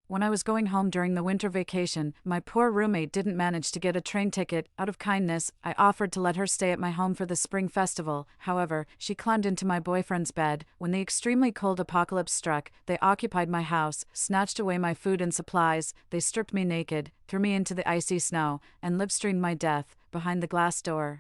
When I was going home during the winter vacation, my poor roommate didn't manage to get a train ticket. Out of kindness, I offered to let her stay at my home for the spring festival. However, she climbed into my boyfriend's bed. When the extremely cold apocalypse struck, they occupied my house, snatched away my food and supplies, they stripped me naked, threw me into the icy snow, and live-streamed my death behind the glass door.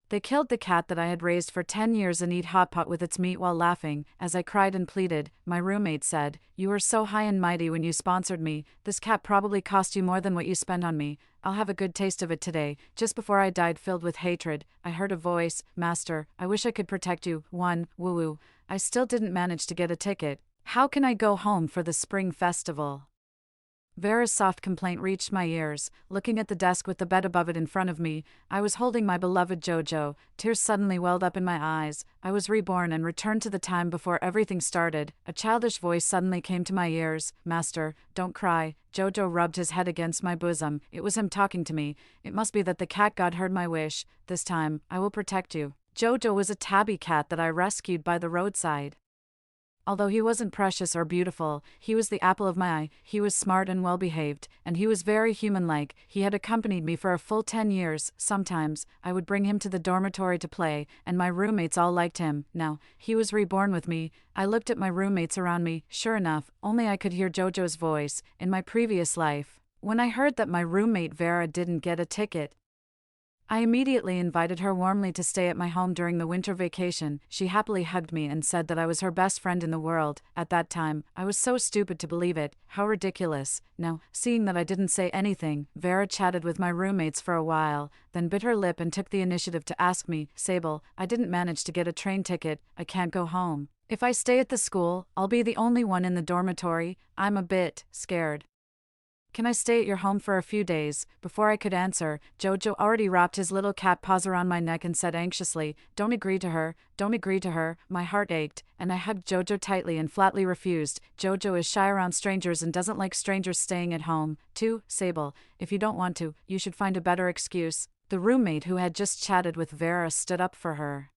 They killed the cat that I had raised for 10 years and eat hot pot with its meat while laughing. As I cried and pleaded, my roommate said, "You were so high and mighty when you sponsored me. This cat probably cost you more than what you spent on me. I'll have a good taste of it today." Just before I died, filled with hatred, I heard a voice, "Master, I wish I could protect you." Woo-woo. I still didn't manage to get a ticket. How can I go home for the spring festival? Vera's soft complaint reached my ears. Looking at the desk with the bed above it in front of me, I was holding my beloved Jojo. Tears suddenly welled up in my eyes. I was reborn and returned to the time before everything started. A childish voice suddenly came to my ears. "Master, don't cry." Jojo rubbed his head against my bosom. It was him talking to me. It must be that the cat god heard my wish. "This time, I will protect you." Jojo was a tabby cat that I rescued by the roadside. Although he wasn't precious or beautiful, he was the apple of my eye. He was smart and well-behaved, and he was very human-like. He had accompanied me for a full 10 years. Sometimes, I would bring him to the dormitory to play, and my roommates all liked him. Now, he was reborn with me. I looked at my roommates around me. Sure enough, only I could hear Jojo's voice. In my previous life, when I heard that my roommate Vera didn't get a ticket, I immediately invited her warmly to stay at my home during the winter vacation. She happily hugged me and said that I was her best friend in the world. At that time, I was so stupid to believe it. How ridiculous. Now, seeing that I didn't say anything, Vera chatted with my roommates for a while, then bit her lip and took the initiative to ask me, "Sable, I didn't manage to get a train ticket. I can't go home. If I stay at the school, I'll be the only one in the dormitory. I'm a bit scared. Can I stay at your home for a few days?" Before I could answer, Jojo already wrapped his little cat paws around my neck and said anxiously, "Don't agree to her, don't agree to her." My heart ached, and I hugged Jojo tightly and flatly refused. Jojo is shy around strangers and doesn't like strangers staying at home, too. "Sable, if you don't want to, you should find a better excuse." The roommate who had just chatted with Vera stood up for her.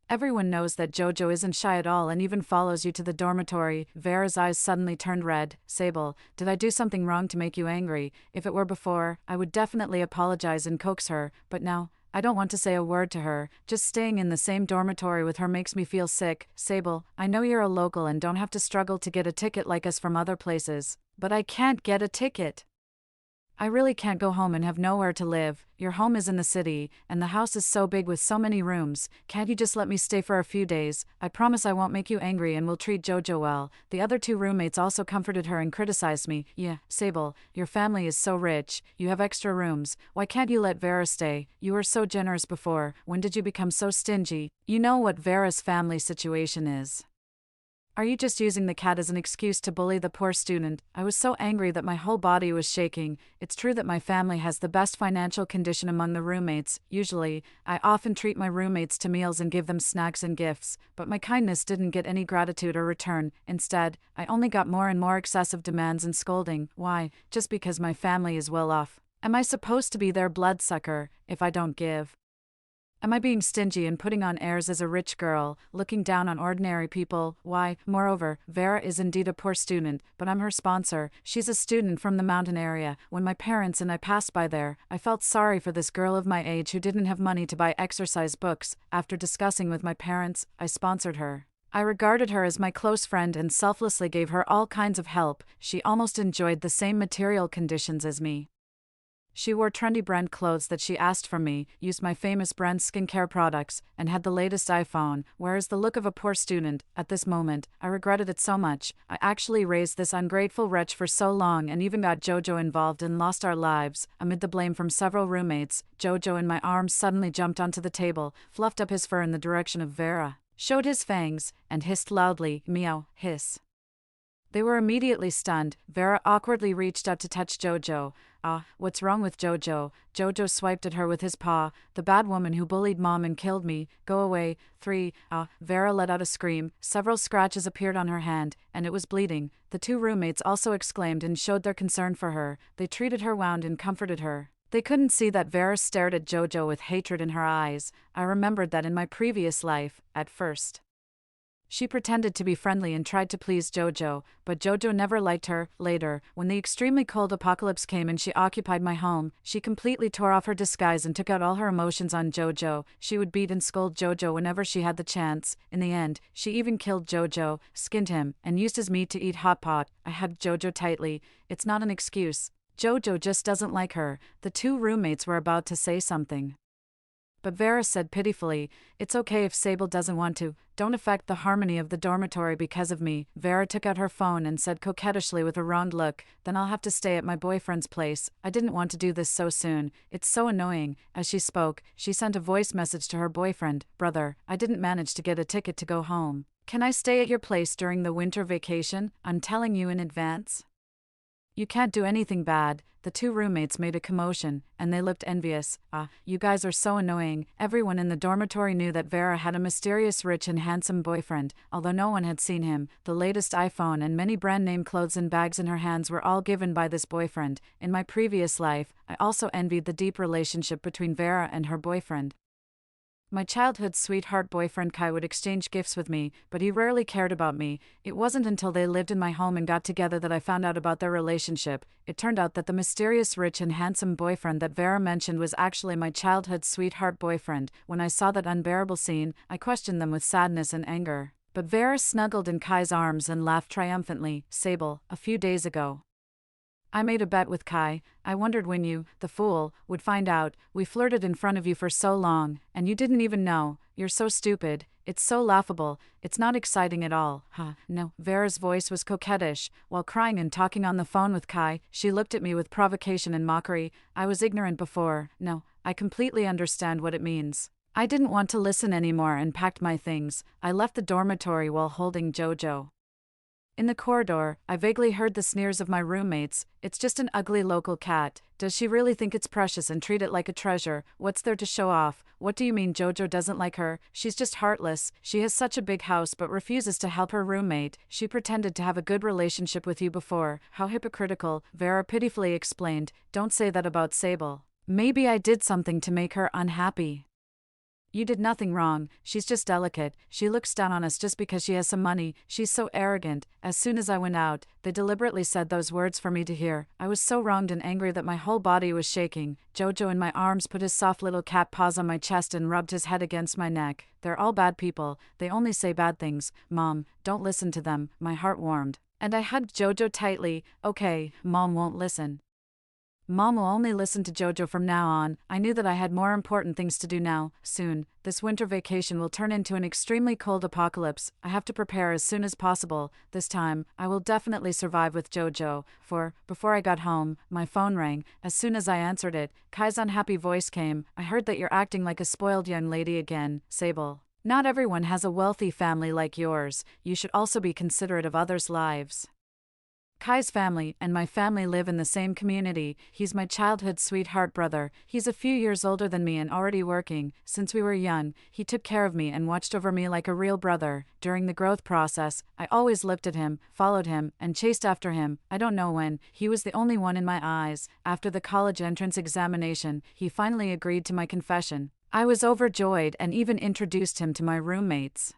"Everyone knows that Jojo isn't shy at all and even follows you to the dormitory." Vera's eyes suddenly turned red. "Sable, did I do something wrong to make you angry? If it were before, I would definitely apologize and coax her, but now, I don't want to say a word to her. Just staying in the same dormitory with her makes me feel sick." "Sable, I know you're a local and don't have to struggle to get a ticket like us from other places, but I can't get a ticket. I really can't go home and have nowhere to live. Your home is in the city, and the house is so big with so many rooms. Can't you just let me stay for a few days? I promise I won't make you angry and will treat Jojo well." The other two roommates also comforted her and criticized me. "Yeah, Sable, your family is so rich. You have extra rooms. Why can't you let Vera stay? You were so generous before. When did you become so stingy? You know what Vera's family situation is. Are you just using the cat as an excuse to bully the poor student?" I was so angry that my whole body was shaking. It's true that my family has the best financial condition among the roommates. Usually, I often treat my roommates to meals and give them snacks and gifts, but my kindness didn't get any gratitude or return. Instead, I only got more and more excessive demands and scolding. Why? Just because my family is well off. Am I supposed to be their bloodsucker if I don't give? Am I being stingy and putting on airs as a rich girl, looking down on ordinary people? Why, moreover, Vera is indeed a poor student, but I'm her sponsor. She's a student from the mountain area. When my parents and I passed by there, I felt sorry for this girl of my age who didn't have money to buy exercise books. After discussing with my parents, I sponsored her. I regarded her as my close friend and selflessly gave her all kinds of help. She almost enjoyed the same material conditions as me. She wore trendy brand clothes that she asked from me, used my famous brand skincare products, and had the latest iPhone, whereas the look of a poor student. At this moment, I regretted it so much. I actually raised this ungrateful wretch for so long and even got Jojo involved and lost our lives. Amid the blame from several roommates, Jojo in my arms suddenly jumped onto the table, fluffed up his fur in the direction of Vera, showed his fangs, and hissed loudly, "Meow, hiss." They were immediately stunned. Vera awkwardly reached out to touch Jojo. "Ah, what's wrong with Jojo?" Jojo swiped at her with his paw. "The bad woman who bullied Mom and killed me. Go away." 3. Vera let out a scream. Several scratches appeared on her hand, and it was bleeding. The two roommates also exclaimed and showed their concern for her. They treated her wound and comforted her. They couldn't see that Vera stared at Jojo with hatred in her eyes. I remembered that in my previous life, at first. She pretended to be friendly and tried to please Jojo, but Jojo never liked her. Later, when the extremely cold apocalypse came and she occupied my home, she completely tore off her disguise and took out all her emotions on Jojo. She would beat and scold Jojo whenever she had the chance. In the end, she even killed Jojo, skinned him, and used his meat to eat hot pot. I hugged Jojo tightly. It's not an excuse. Jojo just doesn't like her. The two roommates were about to say something, but Vera said pitifully, "It's okay if Sable doesn't want to. Don't affect the harmony of the dormitory because of me." Vera took out her phone and said coquettishly with a round look, "Then I'll have to stay at my boyfriend's place. I didn't want to do this so soon. It's so annoying." As she spoke, she sent a voice message to her boyfriend. "Brother, I didn't manage to get a ticket to go home. Can I stay at your place during the winter vacation? I'm telling you in advance. You can't do anything bad." The two roommates made a commotion, and they looked envious. You guys are so annoying." Everyone in the dormitory knew that Vera had a mysterious rich and handsome boyfriend, although no one had seen him. The latest iPhone and many brand-name clothes and bags in her hands were all given by this boyfriend. In my previous life, I also envied the deep relationship between Vera and her boyfriend. My childhood sweetheart boyfriend Kai would exchange gifts with me, but he rarely cared about me. It wasn't until they lived in my home and got together that I found out about their relationship. It turned out that the mysterious rich and handsome boyfriend that Vera mentioned was actually my childhood sweetheart boyfriend. When I saw that unbearable scene, I questioned them with sadness and anger. But Vera snuggled in Kai's arms and laughed triumphantly. "Sable, a few days ago, I made a bet with Kai. I wondered when you, the fool, would find out. We flirted in front of you for so long, and you didn't even know. You're so stupid. It's so laughable. It's not exciting at all." No. Vera's voice was coquettish. While crying and talking on the phone with Kai, she looked at me with provocation and mockery. "I was ignorant before. No, I completely understand what it means." I didn't want to listen anymore and packed my things. I left the dormitory while holding Jojo. In the corridor, I vaguely heard the sneers of my roommates. "It's just an ugly local cat. Does she really think it's precious and treat it like a treasure? What's there to show off? What do you mean Jojo doesn't like her? She's just heartless. She has such a big house but refuses to help her roommate. She pretended to have a good relationship with you before. How hypocritical," Vera pitifully explained. "Don't say that about Sable. Maybe I did something to make her unhappy. You did nothing wrong. She's just delicate. She looks down on us just because she has some money. She's so arrogant." As soon as I went out, they deliberately said those words for me to hear. I was so wronged and angry that my whole body was shaking. Jojo in my arms put his soft little cat paws on my chest and rubbed his head against my neck. "They're all bad people. They only say bad things. Mom, don't listen to them." My heart warmed, and I hugged Jojo tightly. "Okay, Mom won't listen. Mom will only listen to Jojo from now on." I knew that I had more important things to do now. Soon, this winter vacation will turn into an extremely cold apocalypse. I have to prepare as soon as possible. This time, I will definitely survive with Jojo. Before I got home, my phone rang. As soon as I answered it, Kai's unhappy voice came. "I heard that you're acting like a spoiled young lady again, Sable. Not everyone has a wealthy family like yours. You should also be considerate of others' lives. Kai's family and my family live in the same community. He's my childhood sweetheart brother. He's a few years older than me and already working. Since we were young, he took care of me and watched over me like a real brother. During the growth process, I always looked at him, followed him, and chased after him. I don't know when. He was the only one in my eyes. After the college entrance examination, he finally agreed to my confession. I was overjoyed and even introduced him to my roommates.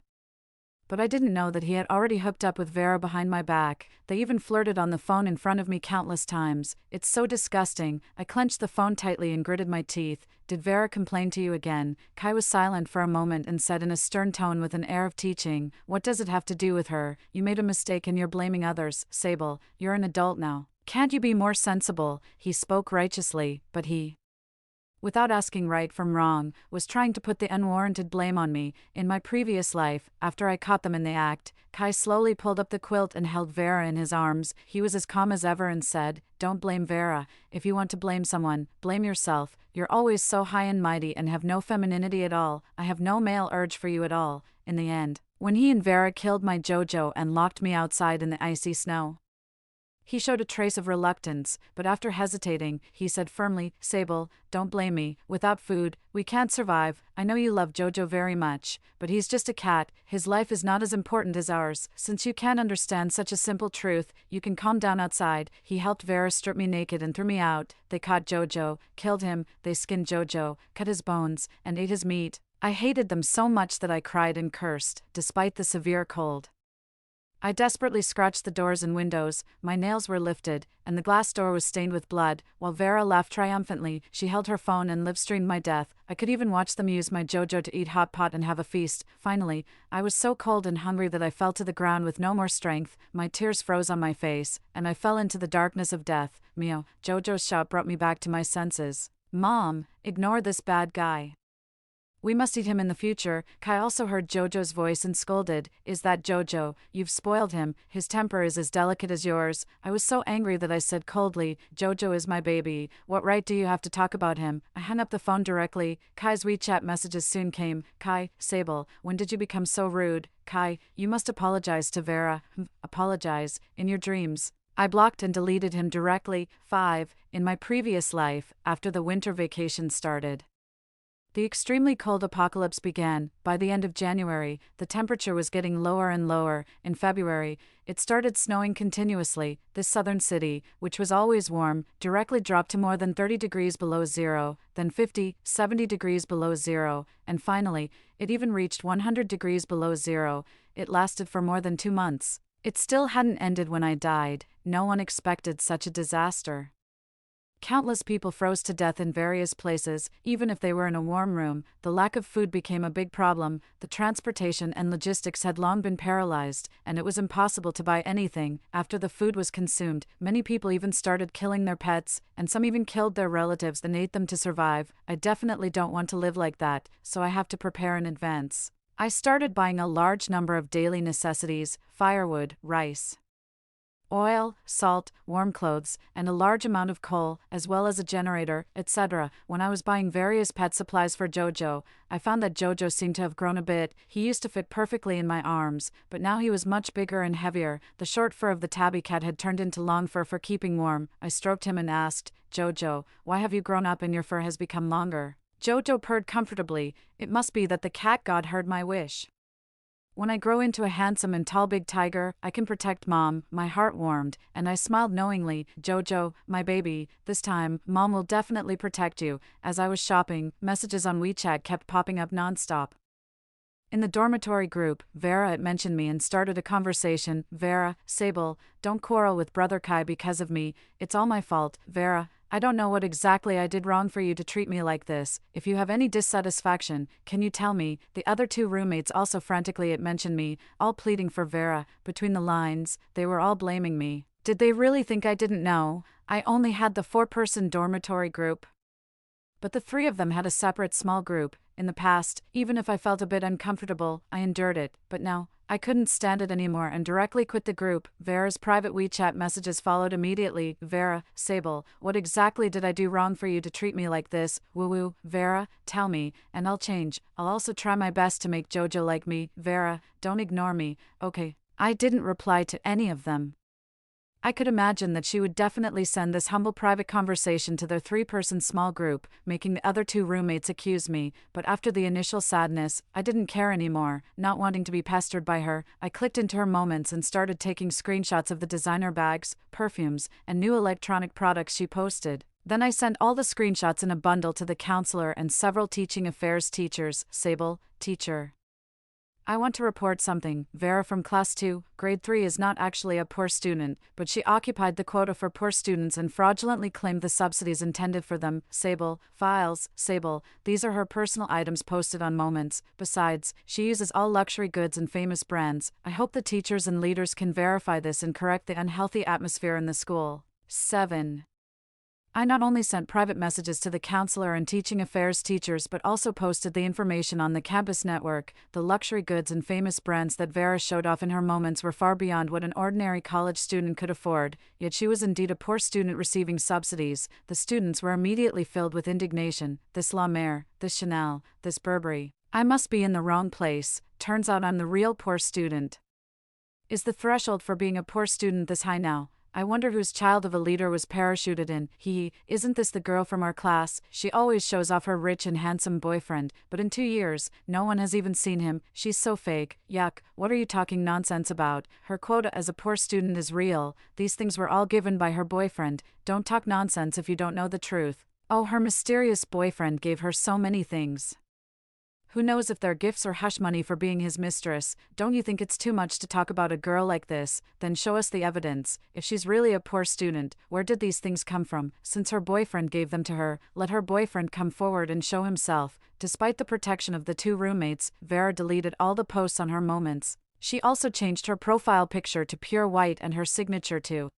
But I didn't know that he had already hooked up with Vera behind my back. They even flirted on the phone in front of me countless times. It's so disgusting. I clenched the phone tightly and gritted my teeth. "Did Vera complain to you again?" Kai was silent for a moment and said in a stern tone with an air of teaching, "What does it have to do with her? You made a mistake and you're blaming others. Sable, you're an adult now. Can't you be more sensible?" He spoke righteously, but he, without asking right from wrong, was trying to put the unwarranted blame on me. In my previous life, after I caught them in the act, Kai slowly pulled up the quilt and held Vera in his arms. He was as calm as ever and said, "Don't blame Vera. If you want to blame someone, blame yourself. You're always so high and mighty and have no femininity at all. I have no male urge for you at all." In the end, when he and Vera killed my Jojo and locked me outside in the icy snow, he showed a trace of reluctance, but after hesitating, he said firmly, "Sable, don't blame me. Without food, we can't survive. I know you love Jojo very much, but he's just a cat. His life is not as important as ours. Since you can't understand such a simple truth, you can calm down outside." He helped Vera strip me naked and threw me out. They caught Jojo, killed him, they skinned Jojo, cut his bones, and ate his meat. I hated them so much that I cried and cursed, despite the severe cold. I desperately scratched the doors and windows, my nails were lifted, and the glass door was stained with blood. While Vera laughed triumphantly, she held her phone and live-streamed my death. I could even watch them use my JoJo to eat hot pot and have a feast. Finally, I was so cold and hungry that I fell to the ground with no more strength, my tears froze on my face, and I fell into the darkness of death. Meow. JoJo's shout brought me back to my senses. Mom, ignore this bad guy. We must eat him in the future. Kai also heard Jojo's voice and scolded, Is that Jojo? You've spoiled him. His temper is as delicate as yours. I was so angry that I said coldly, Jojo is my baby. What right do you have to talk about him? I hung up the phone directly. Kai's WeChat messages soon came. Kai, Sable, when did you become so rude? Kai, you must apologize to Vera. Apologize? In your dreams. I blocked and deleted him directly. 5. In my previous life, after the winter vacation started. The extremely cold apocalypse began. By the end of January, the temperature was getting lower and lower. In February, it started snowing continuously. This southern city, which was always warm, directly dropped to more than 30 degrees below zero, then 50, 70 degrees below zero, and finally, it even reached 100 degrees below zero. It lasted for more than 2 months. It still hadn't ended when I died. No one expected such a disaster. Countless people froze to death in various places, even if they were in a warm room. The lack of food became a big problem. The transportation and logistics had long been paralyzed, and it was impossible to buy anything. After the food was consumed, many people even started killing their pets, and some even killed their relatives and ate them to survive. I definitely don't want to live like that, so I have to prepare in advance. I started buying a large number of daily necessities: firewood, rice, oil, salt, warm clothes, and a large amount of coal, as well as a generator, etc. When I was buying various pet supplies for Jojo, I found that Jojo seemed to have grown a bit. He used to fit perfectly in my arms, but now he was much bigger and heavier. The short fur of the tabby cat had turned into long fur for keeping warm. I stroked him and asked, Jojo, why have you grown up and your fur has become longer? Jojo purred comfortably. It must be that the cat god heard my wish. When I grow into a handsome and tall big tiger, I can protect Mom. My heart warmed, and I smiled knowingly. Jojo, my baby, this time, Mom will definitely protect you. As I was shopping, messages on WeChat kept popping up nonstop. In the dormitory group, Vera had mentioned me and started a conversation. Vera, Sable, don't quarrel with Brother Kai because of me. It's all my fault. Vera, I don't know what exactly I did wrong for you to treat me like this. If you have any dissatisfaction, can you tell me? The other 2 roommates also frantically had mentioned me, all pleading for Vera. Between the lines, they were all blaming me. Did they really think I didn't know? I only had the 4-person dormitory group. But the 3 of them had a separate small group. In the past, even if I felt a bit uncomfortable, I endured it. But now, I couldn't stand it anymore and directly quit the group. Vera's private WeChat messages followed immediately. Vera, Sable, what exactly did I do wrong for you to treat me like this? Woo-woo, Vera, tell me, and I'll change. I'll also try my best to make Jojo like me. Vera, don't ignore me. Okay. I didn't reply to any of them. I could imagine that she would definitely send this humble private conversation to their 3-person small group, making the other 2 roommates accuse me, but after the initial sadness, I didn't care anymore. Not wanting to be pestered by her, I clicked into her moments and started taking screenshots of the designer bags, perfumes, and new electronic products she posted. Then I sent all the screenshots in a bundle to the counselor and several teaching affairs teachers. Sable, teacher, I want to report something. Vera from class 2, grade 3 is not actually a poor student, but she occupied the quota for poor students and fraudulently claimed the subsidies intended for them. Sable, files, Sable, these are her personal items posted on Moments. Besides, she uses all luxury goods and famous brands. I hope the teachers and leaders can verify this and correct the unhealthy atmosphere in the school. 7. I not only sent private messages to the counselor and teaching affairs teachers but also posted the information on the campus network. The luxury goods and famous brands that Vera showed off in her moments were far beyond what an ordinary college student could afford, yet she was indeed a poor student receiving subsidies. The students were immediately filled with indignation. This La Mer, this Chanel, this Burberry. I must be in the wrong place. Turns out I'm the real poor student. Is the threshold for being a poor student this high now? I wonder whose child of a leader was parachuted in. Isn't this the girl from our class? She always shows off her rich and handsome boyfriend, but in 2 years, no one has even seen him. She's so fake. Yuck, what are you talking nonsense about? Her quota as a poor student is real. These things were all given by her boyfriend. Don't talk nonsense if you don't know the truth. Oh, her mysterious boyfriend gave her so many things. Who knows if they're gifts or hush money for being his mistress? Don't you think it's too much to talk about a girl like this? Then show us the evidence. If she's really a poor student, where did these things come from? Since her boyfriend gave them to her, let her boyfriend come forward and show himself. Despite the protection of the two roommates, Vera deleted all the posts on her moments. She also changed her profile picture to pure white and her signature to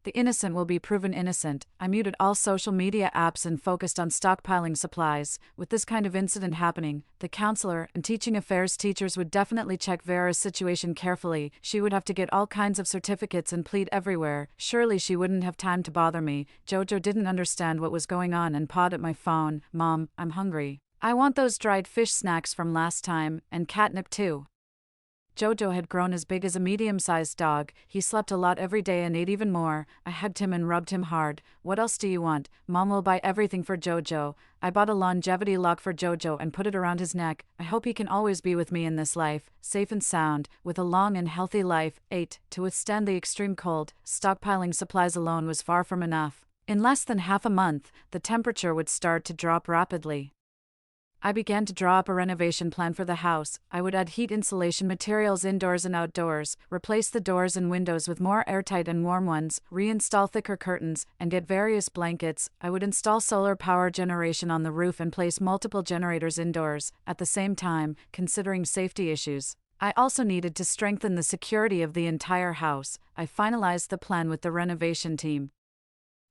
"The innocent will be proven innocent." I muted all social media apps and focused on stockpiling supplies. With this kind of incident happening, the counselor and teaching affairs teachers would definitely check Vera's situation carefully. She would have to get all kinds of certificates and plead everywhere. Surely she wouldn't have time to bother me. Jojo didn't understand what was going on and pawed at my phone. "Mom, I'm hungry. I want those dried fish snacks from last time, and catnip too." Jojo had grown as big as a medium-sized dog. He slept a lot every day and ate even more. I hugged him and rubbed him hard. "What else do you want? Mom will buy everything for Jojo." I bought a longevity lock for Jojo and put it around his neck. I hope he can always be with me in this life, safe and sound, with a long and healthy life. 8. To withstand the extreme cold, stockpiling supplies alone was far from enough. In less than half a month, the temperature would start to drop rapidly. I began to draw up a renovation plan for the house. I would add heat insulation materials indoors and outdoors, replace the doors and windows with more airtight and warm ones, reinstall thicker curtains, and get various blankets. I would install solar power generation on the roof and place multiple generators indoors, at the same time, considering safety issues. I also needed to strengthen the security of the entire house. I finalized the plan with the renovation team,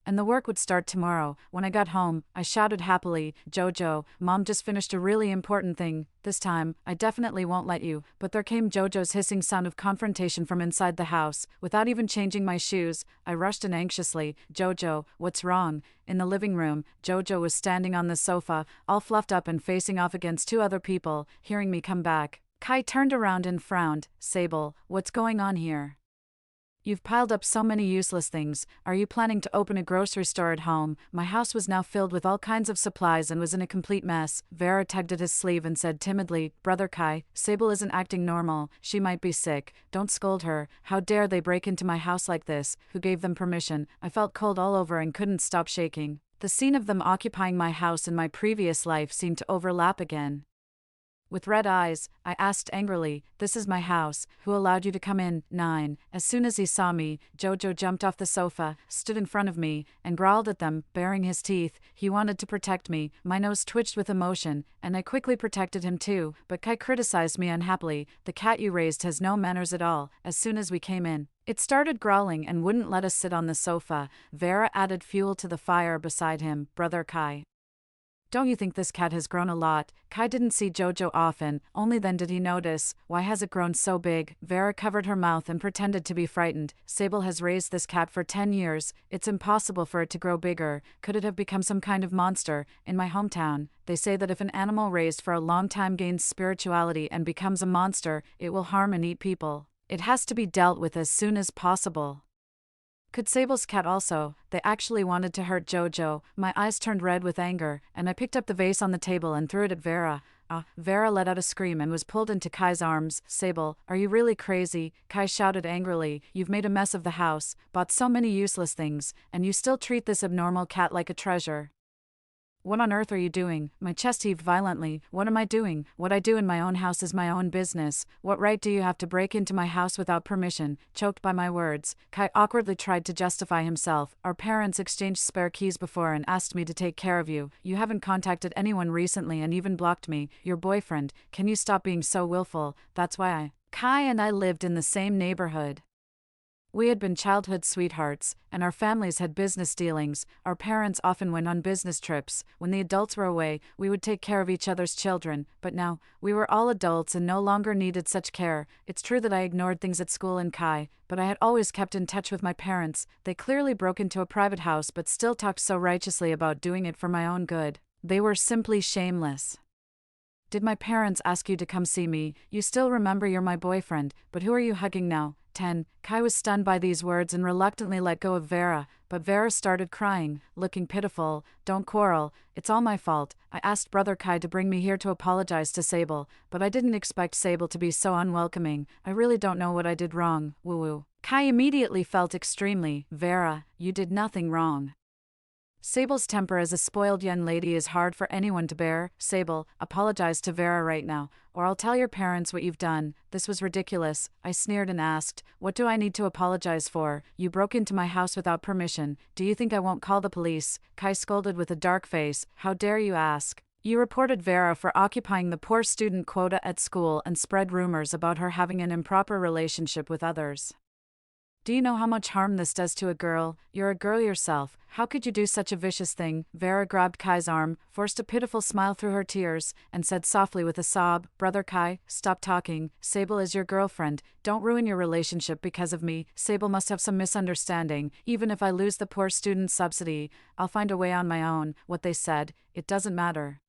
and the work would start tomorrow. When I got home, I shouted happily, "Jojo, Mom just finished a really important thing. This time, I definitely won't let you." But there came Jojo's hissing sound of confrontation from inside the house. Without even changing my shoes, I rushed in anxiously. "Jojo, what's wrong?" In the living room, Jojo was standing on the sofa, all fluffed up and facing off against two other people. Hearing me come back, Kai turned around and frowned. "Sable, what's going on here? You've piled up so many useless things. Are you planning to open a grocery store at home?" My house was now filled with all kinds of supplies and was in a complete mess. Vera tugged at his sleeve and said timidly, "Brother Kai, Sable isn't acting normal. She might be sick. Don't scold her. How dare they break into my house like this? Who gave them permission?" I felt cold all over and couldn't stop shaking. The scene of them occupying my house in my previous life seemed to overlap again. With red eyes, I asked angrily, "This is my house. Who allowed you to come in?" 9. As soon as he saw me, Jojo jumped off the sofa, stood in front of me, and growled at them, baring his teeth. He wanted to protect me. My nose twitched with emotion, and I quickly protected him too. But Kai criticized me unhappily. "The cat you raised has no manners at all." As soon as we came in, it started growling and wouldn't let us sit on the sofa. Vera added fuel to the fire beside him. "Brother Kai, don't you think this cat has grown a lot?" Kai didn't see Jojo often, only then did he notice. "Why has it grown so big?" Vera covered her mouth and pretended to be frightened. "Sable has raised this cat for 10 years. It's impossible for it to grow bigger. Could it have become some kind of monster? In my hometown, they say that if an animal raised for a long time gains spirituality and becomes a monster, it will harm and eat people. It has to be dealt with as soon as possible." Could Sable's cat also? They actually wanted to hurt Jojo. My eyes turned red with anger, and I picked up the vase on the table and threw it at Vera. Vera let out a scream and was pulled into Kai's arms. "Sable, are you really crazy?" Kai shouted angrily. "You've made a mess of the house, bought so many useless things, and you still treat this abnormal cat like a treasure. What on earth are you doing?" My chest heaved violently. "What am I doing? What I do in my own house is my own business. What right do you have to break into my house without permission?" Choked by my words, Kai awkwardly tried to justify himself. "Our parents exchanged spare keys before and asked me to take care of you. You haven't contacted anyone recently and even blocked me. Your boyfriend. Can you stop being so willful? That's why Kai and I lived in the same neighborhood. We had been childhood sweethearts, and our families had business dealings. Our parents often went on business trips. When the adults were away, we would take care of each other's children. But now, we were all adults and no longer needed such care. It's true that I ignored things at school and Kai, but I had always kept in touch with my parents. They clearly broke into a private house but still talked so righteously about doing it for my own good. They were simply shameless. Did my parents ask you to come see me? You still remember you're my boyfriend, but who are you hugging now?" 10. Kai was stunned by these words and reluctantly let go of Vera, but Vera started crying, looking pitiful. "Don't quarrel. It's all my fault. I asked Brother Kai to bring me here to apologize to Sable, but I didn't expect Sable to be so unwelcoming. I really don't know what I did wrong. Woo-woo." Kai immediately felt extremely. "Vera, you did nothing wrong. Sable's temper as a spoiled young lady is hard for anyone to bear. Sable, apologize to Vera right now, or I'll tell your parents what you've done. This was ridiculous. I sneered and asked, what do I need to apologize for? You broke into my house without permission. Do you think I won't call the police? Kai scolded with a dark face. How dare you ask? You reported Vera for occupying the poor student quota at school and spread rumors about her having an improper relationship with others. Do you know how much harm this does to a girl? You're a girl yourself. How could you do such a vicious thing? Vera grabbed Kai's arm, forced a pitiful smile through her tears, and said softly with a sob, Brother Kai, stop talking. Sable is your girlfriend. Don't ruin your relationship because of me. Sable must have some misunderstanding. Even if I lose the poor student subsidy, I'll find a way on my own. What they said, it doesn't matter.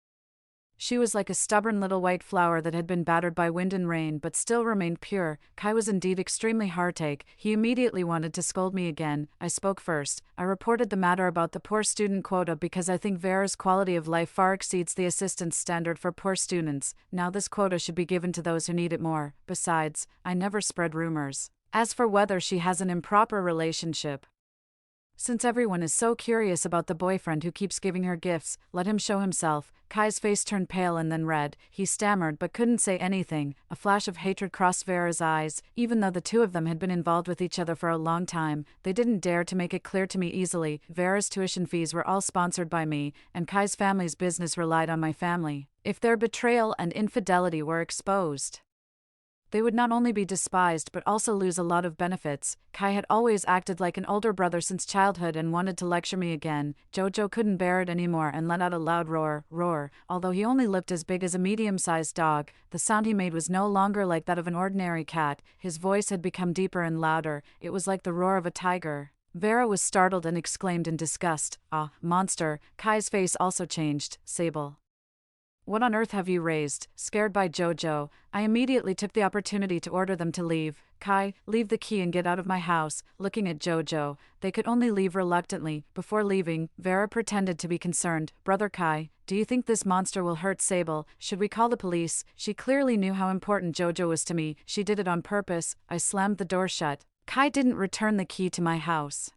She was like a stubborn little white flower that had been battered by wind and rain but still remained pure. Kai was indeed extremely heartache. He immediately wanted to scold me again. I spoke first. I reported the matter about the poor student quota because I think Vera's quality of life far exceeds the assistance standard for poor students. Now this quota should be given to those who need it more. Besides, I never spread rumors. As for whether she has an improper relationship, since everyone is so curious about the boyfriend who keeps giving her gifts, let him show himself. Kai's face turned pale and then red. He stammered but couldn't say anything. A flash of hatred crossed Vera's eyes. Even though the two of them had been involved with each other for a long time, they didn't dare to make it clear to me easily. Vera's tuition fees were all sponsored by me, and Kai's family's business relied on my family. If their betrayal and infidelity were exposed, they would not only be despised but also lose a lot of benefits. Kai had always acted like an older brother since childhood and wanted to lecture me again. Jojo couldn't bear it anymore and let out a loud roar. Although he only looked as big as a medium-sized dog, the sound he made was no longer like that of an ordinary cat. His voice had become deeper and louder. It was like the roar of a tiger. Vera was startled and exclaimed in disgust, "Ah, monster." Kai's face also changed. Sable, what on earth have you raised? Scared by Jojo, I immediately took the opportunity to order them to leave. Kai, leave the key and get out of my house. Looking at Jojo, they could only leave reluctantly. Before leaving, Vera pretended to be concerned. Brother Kai, do you think this monster will hurt Sable? Should we call the police? She clearly knew how important Jojo was to me. She did it on purpose. I slammed the door shut. Kai didn't return the key to my house.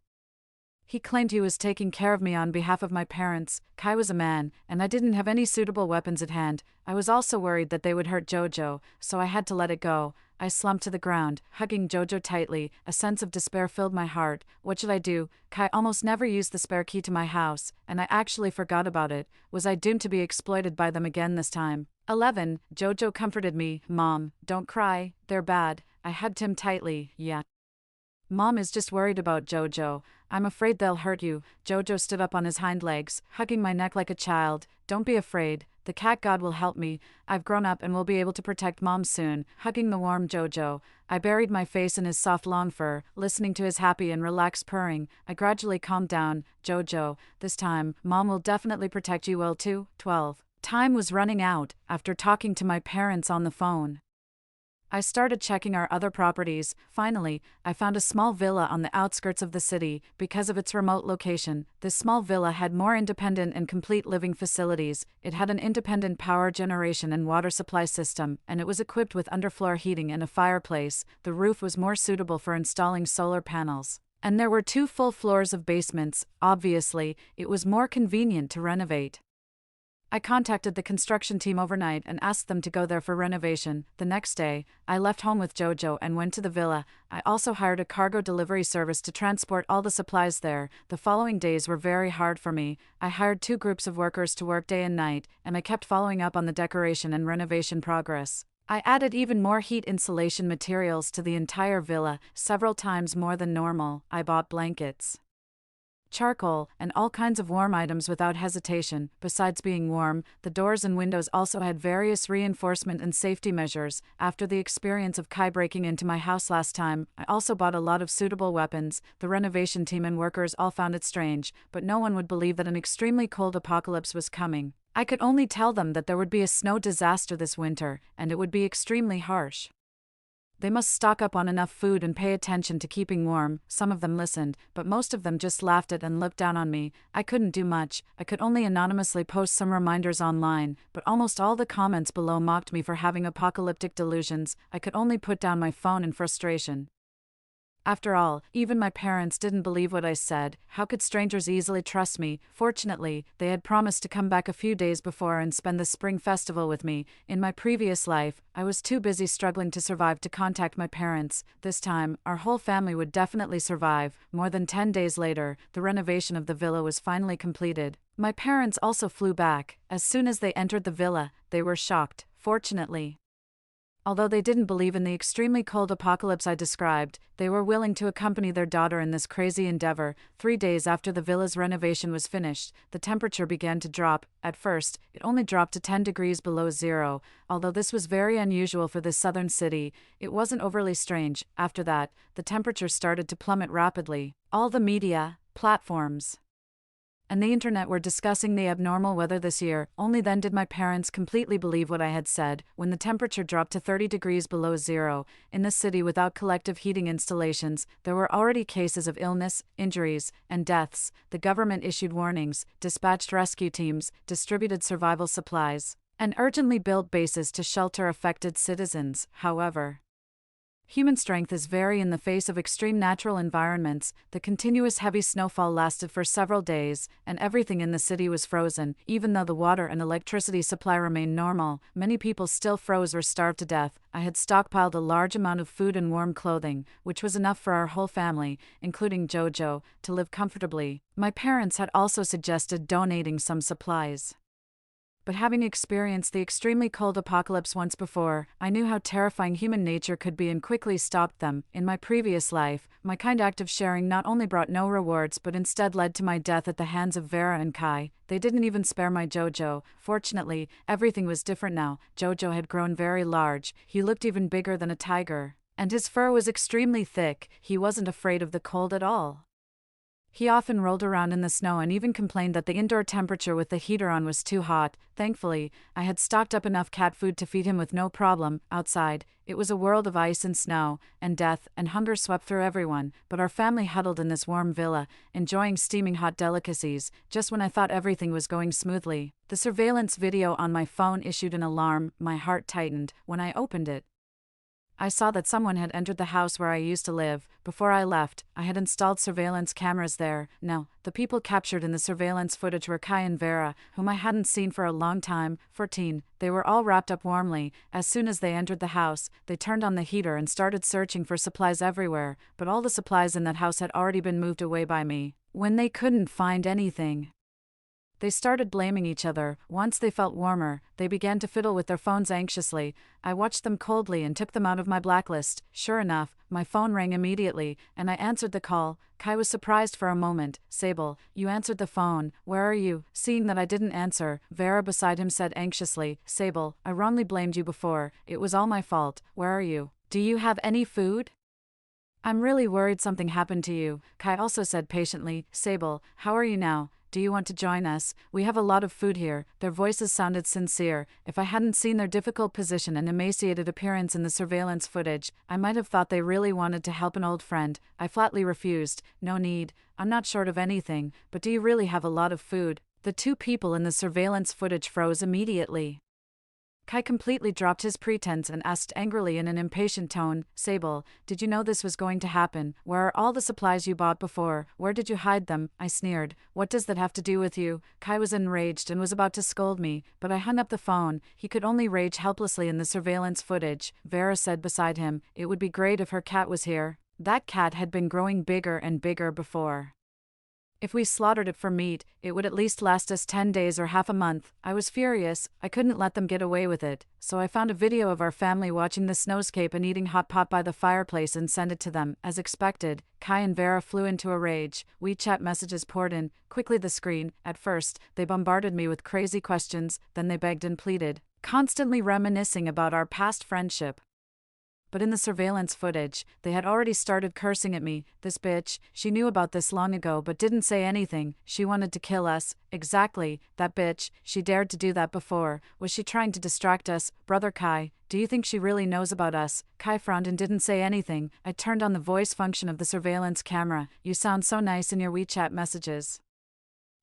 He claimed he was taking care of me on behalf of my parents. Kai was a man, and I didn't have any suitable weapons at hand. I was also worried that they would hurt Jojo, so I had to let it go. I slumped to the ground, hugging Jojo tightly. A sense of despair filled my heart. What should I do? Kai almost never used the spare key to my house, and I actually forgot about it. Was I doomed to be exploited by them again this time? 11. Jojo comforted me. Mom, don't cry. They're bad. I hugged him tightly. Yeah. Mom is just worried about Jojo. I'm afraid they'll hurt you. Jojo stood up on his hind legs, hugging my neck like a child. Don't be afraid. The cat god will help me. I've grown up and will be able to protect Mom soon. Hugging the warm Jojo, I buried my face in his soft long fur, listening to his happy and relaxed purring. I gradually calmed down. Jojo, this time, Mom will definitely protect you well too. 12. Time was running out. After talking to my parents on the phone, I started checking our other properties. Finally, I found a small villa on the outskirts of the city. Because of its remote location, this small villa had more independent and complete living facilities. It had an independent power generation and water supply system, and it was equipped with underfloor heating and a fireplace. The roof was more suitable for installing solar panels, and there were 2 full floors of basements. Obviously, it was more convenient to renovate. I contacted the construction team overnight and asked them to go there for renovation. The next day, I left home with Jojo and went to the villa. I also hired a cargo delivery service to transport all the supplies there. The following days were very hard for me. I hired 2 groups of workers to work day and night, and I kept following up on the decoration and renovation progress. I added even more heat insulation materials to the entire villa, several times more than normal. I bought blankets, charcoal, and all kinds of warm items without hesitation. Besides being warm, the doors and windows also had various reinforcement and safety measures. After the experience of Kai breaking into my house last time, I also bought a lot of suitable weapons. The renovation team and workers all found it strange, but no one would believe that an extremely cold apocalypse was coming. I could only tell them that there would be a snow disaster this winter, and it would be extremely harsh. They must stock up on enough food and pay attention to keeping warm. Some of them listened, but most of them just laughed at and looked down on me. I couldn't do much. I could only anonymously post some reminders online, but almost all the comments below mocked me for having apocalyptic delusions. I could only put down my phone in frustration. After all, even my parents didn't believe what I said. How could strangers easily trust me? Fortunately, they had promised to come back a few days before and spend the spring festival with me. In my previous life, I was too busy struggling to survive to contact my parents. This time, our whole family would definitely survive. More than 10 days later, the renovation of the villa was finally completed. My parents also flew back. As soon as they entered the villa, they were shocked. Fortunately, although they didn't believe in the extremely cold apocalypse I described, they were willing to accompany their daughter in this crazy endeavor. 3 days after the villa's renovation was finished, the temperature began to drop. At first, it only dropped to 10 degrees below zero. Although this was very unusual for this southern city, it wasn't overly strange. After that, the temperature started to plummet rapidly. All the media, platforms, and the internet were discussing the abnormal weather this year. Only then did my parents completely believe what I had said. When the temperature dropped to 30 degrees below zero, in the city without collective heating installations, there were already cases of illness, injuries, and deaths. The government issued warnings, dispatched rescue teams, distributed survival supplies, and urgently built bases to shelter affected citizens. However, human strength is vary in the face of extreme natural environments. The continuous heavy snowfall lasted for several days, and everything in the city was frozen. Even though the water and electricity supply remained normal, many people still froze or starved to death. I had stockpiled a large amount of food and warm clothing, which was enough for our whole family, including Jojo, to live comfortably. My parents had also suggested donating some supplies. But having experienced the extremely cold apocalypse once before, I knew how terrifying human nature could be and quickly stopped them. In my previous life, my kind act of sharing not only brought no rewards but instead led to my death at the hands of Vera and Kai. They didn't even spare my Jojo. Fortunately, everything was different now. Jojo had grown very large. He looked even bigger than a tiger, and his fur was extremely thick. He wasn't afraid of the cold at all. He often rolled around in the snow and even complained that the indoor temperature with the heater on was too hot. Thankfully, I had stocked up enough cat food to feed him with no problem. Outside, it was a world of ice and snow, and death and hunger swept through everyone, but our family huddled in this warm villa, enjoying steaming hot delicacies. Just when I thought everything was going smoothly, the surveillance video on my phone issued an alarm. My heart tightened. When I opened it, I saw that someone had entered the house where I used to live. Before I left, I had installed surveillance cameras there. Now, the people captured in the surveillance footage were Kai and Vera, whom I hadn't seen for a long time. 14. They were all wrapped up warmly. As soon as they entered the house, they turned on the heater and started searching for supplies everywhere, but all the supplies in that house had already been moved away by me. When they couldn't find anything, they started blaming each other. Once they felt warmer, they began to fiddle with their phones anxiously. I watched them coldly and took them out of my blacklist. Sure enough, my phone rang immediately, and I answered the call. Kai was surprised for a moment. Sable, you answered the phone. Where are you? Seeing that I didn't answer, Vera beside him said anxiously, Sable, I wrongly blamed you before. It was all my fault. Where are you? Do you have any food? I'm really worried something happened to you. Kai also said patiently, Sable, how are you now? Do you want to join us? We have a lot of food here. Their voices sounded sincere. If I hadn't seen their difficult position and emaciated appearance in the surveillance footage, I might have thought they really wanted to help an old friend. I flatly refused. No need. I'm not short of anything, but do you really have a lot of food? The two people in the surveillance footage froze immediately. Kai completely dropped his pretense and asked angrily in an impatient tone, Sable, did you know this was going to happen? Where are all the supplies you bought before? Where did you hide them? I sneered. What does that have to do with you? Kai was enraged and was about to scold me, but I hung up the phone. He could only rage helplessly in the surveillance footage. Vera said beside him, it would be great if her cat was here. That cat had been growing bigger and bigger before. If we slaughtered it for meat, it would at least last us 10 days or half a month. I was furious. I couldn't let them get away with it, so I found a video of our family watching the snowscape and eating hot pot by the fireplace and sent it to them. As expected, Kai and Vera flew into a rage. WeChat messages poured in, quickly the screen. At first, they bombarded me with crazy questions, then they begged and pleaded, constantly reminiscing about our past friendship. But in the surveillance footage, they had already started cursing at me. This bitch, she knew about this long ago but didn't say anything. She wanted to kill us. Exactly, that bitch, she dared to do that before. Was she trying to distract us? Brother Kai, do you think she really knows about us? Kai frowned and didn't say anything. I turned on the voice function of the surveillance camera. You sound so nice in your WeChat messages.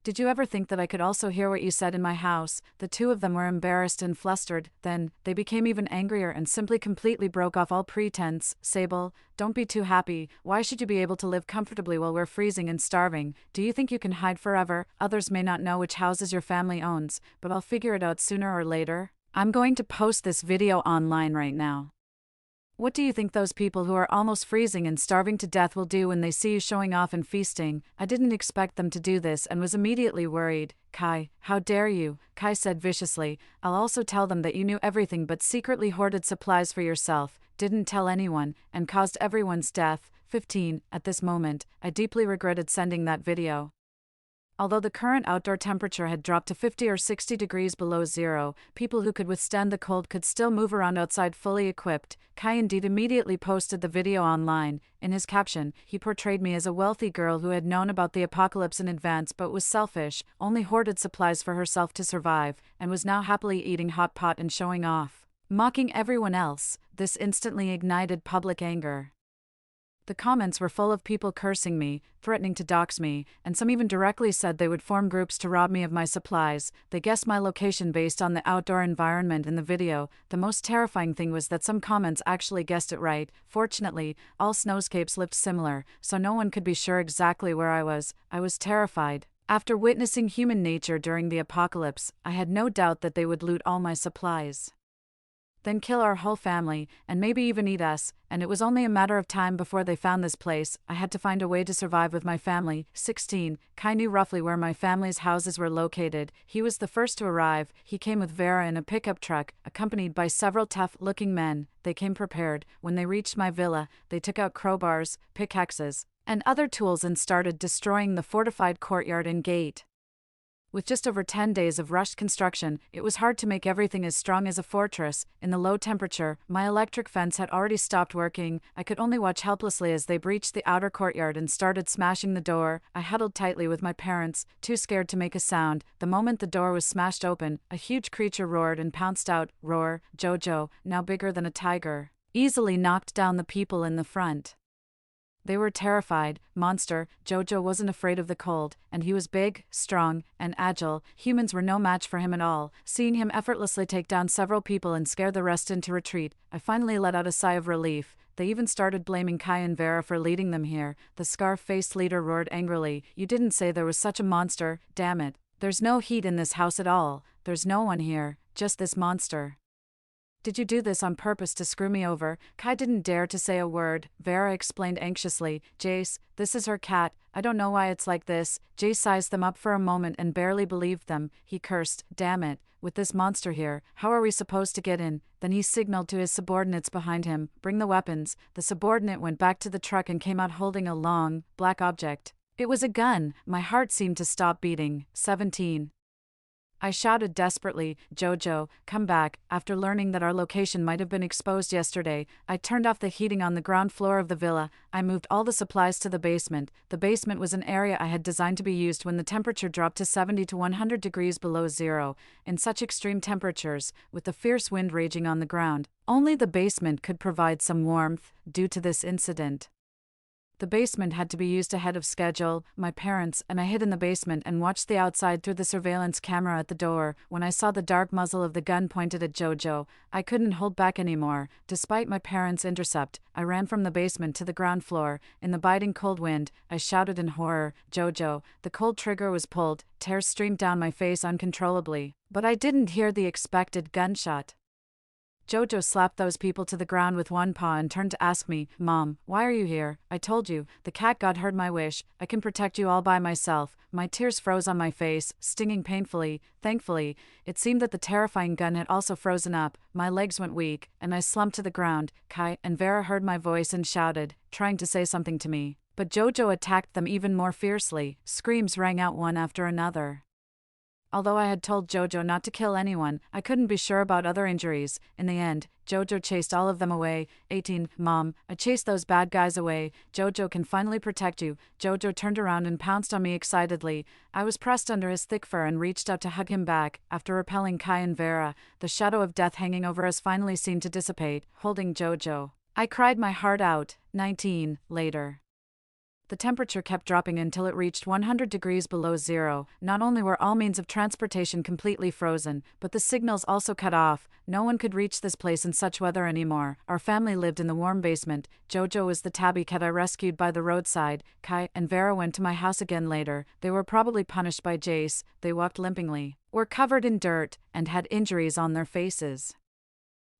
Did you ever think that I could also hear what you said in my house? The two of them were embarrassed and flustered. Then, they became even angrier and simply completely broke off all pretense. Sable, don't be too happy. Why should you be able to live comfortably while we're freezing and starving? Do you think you can hide forever? Others may not know which houses your family owns, but I'll figure it out sooner or later. I'm going to post this video online right now. What do you think those people who are almost freezing and starving to death will do when they see you showing off and feasting? I didn't expect them to do this and was immediately worried. Kai, how dare you? Kai said viciously. I'll also tell them that you knew everything but secretly hoarded supplies for yourself, didn't tell anyone, and caused everyone's death. 15. At this moment, I deeply regretted sending that video. Although the current outdoor temperature had dropped to 50 or 60 degrees below zero, people who could withstand the cold could still move around outside fully equipped. Kai indeed immediately posted the video online. In his caption, he portrayed me as a wealthy girl who had known about the apocalypse in advance but was selfish, only hoarded supplies for herself to survive, and was now happily eating hot pot and showing off. Mocking everyone else, this instantly ignited public anger. The comments were full of people cursing me, threatening to dox me, and some even directly said they would form groups to rob me of my supplies. They guessed my location based on the outdoor environment in the video. The most terrifying thing was that some comments actually guessed it right. Fortunately, all snowscapes looked similar, so no one could be sure exactly where I was. I was terrified. After witnessing human nature during the apocalypse, I had no doubt that they would loot all my supplies, then kill our whole family, and maybe even eat us, and it was only a matter of time before they found this place. I had to find a way to survive with my family. 16. Kai knew roughly where my family's houses were located. He was the first to arrive. He came with Vera in a pickup truck, accompanied by several tough-looking men. They came prepared. When they reached my villa, they took out crowbars, pickaxes, and other tools and started destroying the fortified courtyard and gate. With just over 10 days of rushed construction, it was hard to make everything as strong as a fortress. In the low temperature, my electric fence had already stopped working. I could only watch helplessly as they breached the outer courtyard and started smashing the door. I huddled tightly with my parents, too scared to make a sound. The moment the door was smashed open, a huge creature roared and pounced out. Roar, Jojo, now bigger than a tiger, easily knocked down the people in the front. They were terrified. Monster, Jojo wasn't afraid of the cold, and he was big, strong, and agile. Humans were no match for him at all. Seeing him effortlessly take down several people and scare the rest into retreat, I finally let out a sigh of relief. They even started blaming Kai and Vera for leading them here. The scar-faced leader roared angrily. You didn't say there was such a monster, damn it. There's no heat in this house at all. There's no one here, just this monster. Did you do this on purpose to screw me over? Kai didn't dare to say a word. Vera explained anxiously. Jace, this is her cat. I don't know why it's like this. Jace sized them up for a moment and barely believed them. He cursed. Damn it. With this monster here, how are we supposed to get in? Then he signaled to his subordinates behind him. Bring the weapons. The subordinate went back to the truck and came out holding a long, black object. It was a gun. My heart seemed to stop beating. 17. I shouted desperately, Jojo, come back. After learning that our location might have been exposed yesterday, I turned off the heating on the ground floor of the villa. I moved all the supplies to the basement. The basement was an area I had designed to be used when the temperature dropped to 70 to 100 degrees below zero. In such extreme temperatures, with the fierce wind raging on the ground, only the basement could provide some warmth. Due to this incident, the basement had to be used ahead of schedule. My parents and I hid in the basement and watched the outside through the surveillance camera at the door. When I saw the dark muzzle of the gun pointed at Jojo, I couldn't hold back anymore. Despite my parents' intercept, I ran from the basement to the ground floor. In the biting cold wind, I shouted in horror, Jojo. The cold trigger was pulled. Tears streamed down my face uncontrollably. But I didn't hear the expected gunshot. Jojo slapped those people to the ground with one paw and turned to ask me, Mom, why are you here? I told you, the cat god heard my wish. I can protect you all by myself. My tears froze on my face, stinging painfully. Thankfully, it seemed that the terrifying gun had also frozen up. My legs went weak, and I slumped to the ground. Kai and Vera heard my voice and shouted, trying to say something to me. But Jojo attacked them even more fiercely. Screams rang out one after another. Although I had told Jojo not to kill anyone, I couldn't be sure about other injuries. In the end, Jojo chased all of them away. 18. Mom, I chased those bad guys away. Jojo can finally protect you. Jojo turned around and pounced on me excitedly. I was pressed under his thick fur and reached out to hug him back. After repelling Kai and Vera, the shadow of death hanging over us finally seemed to dissipate, holding Jojo. I cried my heart out. 19. Later. The temperature kept dropping until it reached 100 degrees below zero. Not only were all means of transportation completely frozen, but the signals also cut off. No one could reach this place in such weather anymore. Our family lived in the warm basement. Jojo was the tabby cat I rescued by the roadside. Kai and Vera went to my house again later. They were probably punished by Jace. They walked limpingly, were covered in dirt, and had injuries on their faces.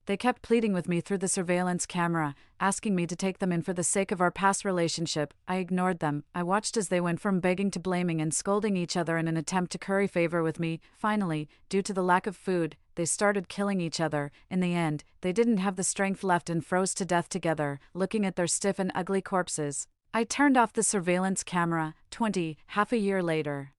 They kept pleading with me through the surveillance camera, asking me to take them in for the sake of our past relationship. I ignored them. I watched as they went from begging to blaming and scolding each other in an attempt to curry favor with me. Finally, due to the lack of food, they started killing each other. In the end, they didn't have the strength left and froze to death together, looking at their stiff and ugly corpses. I turned off the surveillance camera. Half a year later.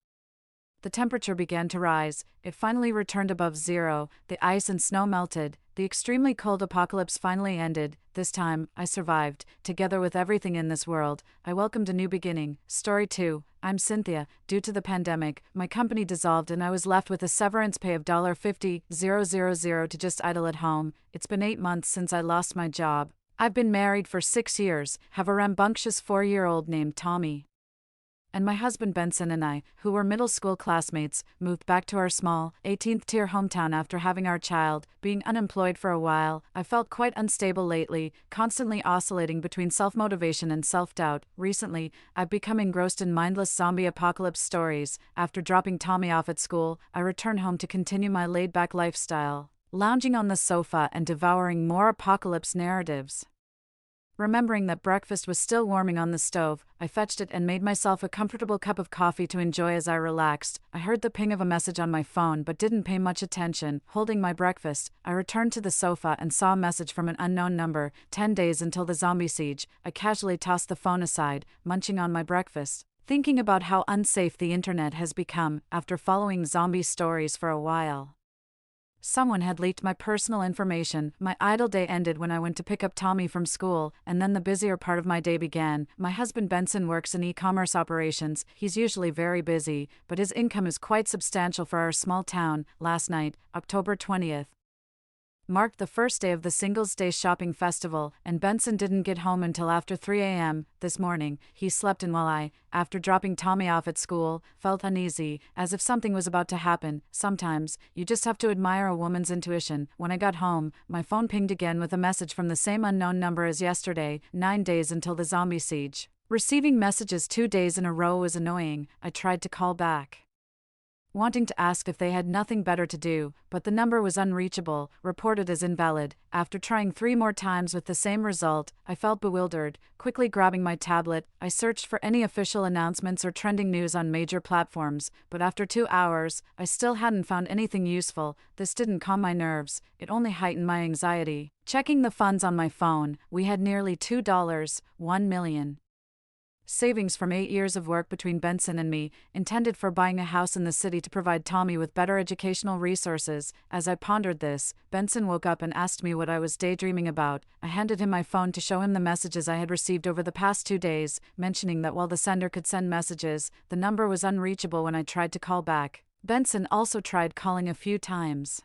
The temperature began to rise. It finally returned above zero. The ice and snow melted. The extremely cold apocalypse finally ended. This time, I survived. Together with everything in this world, I welcomed a new beginning. Story 2. I'm Cynthia. Due to the pandemic, my company dissolved and I was left with a severance pay of $50,000 to just idle at home. It's been 8 months since I lost my job. I've been married for 6 years, have a rambunctious 4-year-old named Tommy. And my husband Benson and I, who were middle school classmates, moved back to our small, 18th-tier hometown after having our child. Being unemployed for a while, I felt quite unstable lately, constantly oscillating between self-motivation and self-doubt. Recently, I've become engrossed in mindless zombie apocalypse stories. After dropping Tommy off at school, I return home to continue my laid-back lifestyle, lounging on the sofa and devouring more apocalypse narratives. Remembering that breakfast was still warming on the stove, I fetched it and made myself a comfortable cup of coffee to enjoy as I relaxed. I heard the ping of a message on my phone but didn't pay much attention. Holding my breakfast, I returned to the sofa and saw a message from an unknown number. 10 days until the zombie siege. I casually tossed the phone aside, munching on my breakfast, thinking about how unsafe the internet has become after following zombie stories for a while. Someone had leaked my personal information. My idle day ended when I went to pick up Tommy from school, and then the busier part of my day began. My husband Benson works in e-commerce operations. He's usually very busy, but his income is quite substantial for our small town. Last night, October 20th, marked the first day of the Singles' Day shopping festival, and Benson didn't get home until after 3 a.m. This morning, he slept in while I, after dropping Tommy off at school, felt uneasy, as if something was about to happen. Sometimes, you just have to admire a woman's intuition. When I got home, my phone pinged again with a message from the same unknown number as yesterday. 9 days until the zombie siege. Receiving messages 2 days in a row was annoying. I tried to call back, wanting to ask if they had nothing better to do, but the number was unreachable, reported as invalid. After trying 3 more times with the same result, I felt bewildered. Quickly grabbing my tablet, I searched for any official announcements or trending news on major platforms, but after 2 hours, I still hadn't found anything useful. This didn't calm my nerves, it only heightened my anxiety. Checking the funds on my phone, we had nearly $2, 1 million. Savings from 8 years of work between Benson and me, intended for buying a house in the city to provide Tommy with better educational resources. As I pondered this, Benson woke up and asked me what I was daydreaming about. I handed him my phone to show him the messages I had received over the past 2 days, mentioning that while the sender could send messages, the number was unreachable when I tried to call back. Benson also tried calling a few times,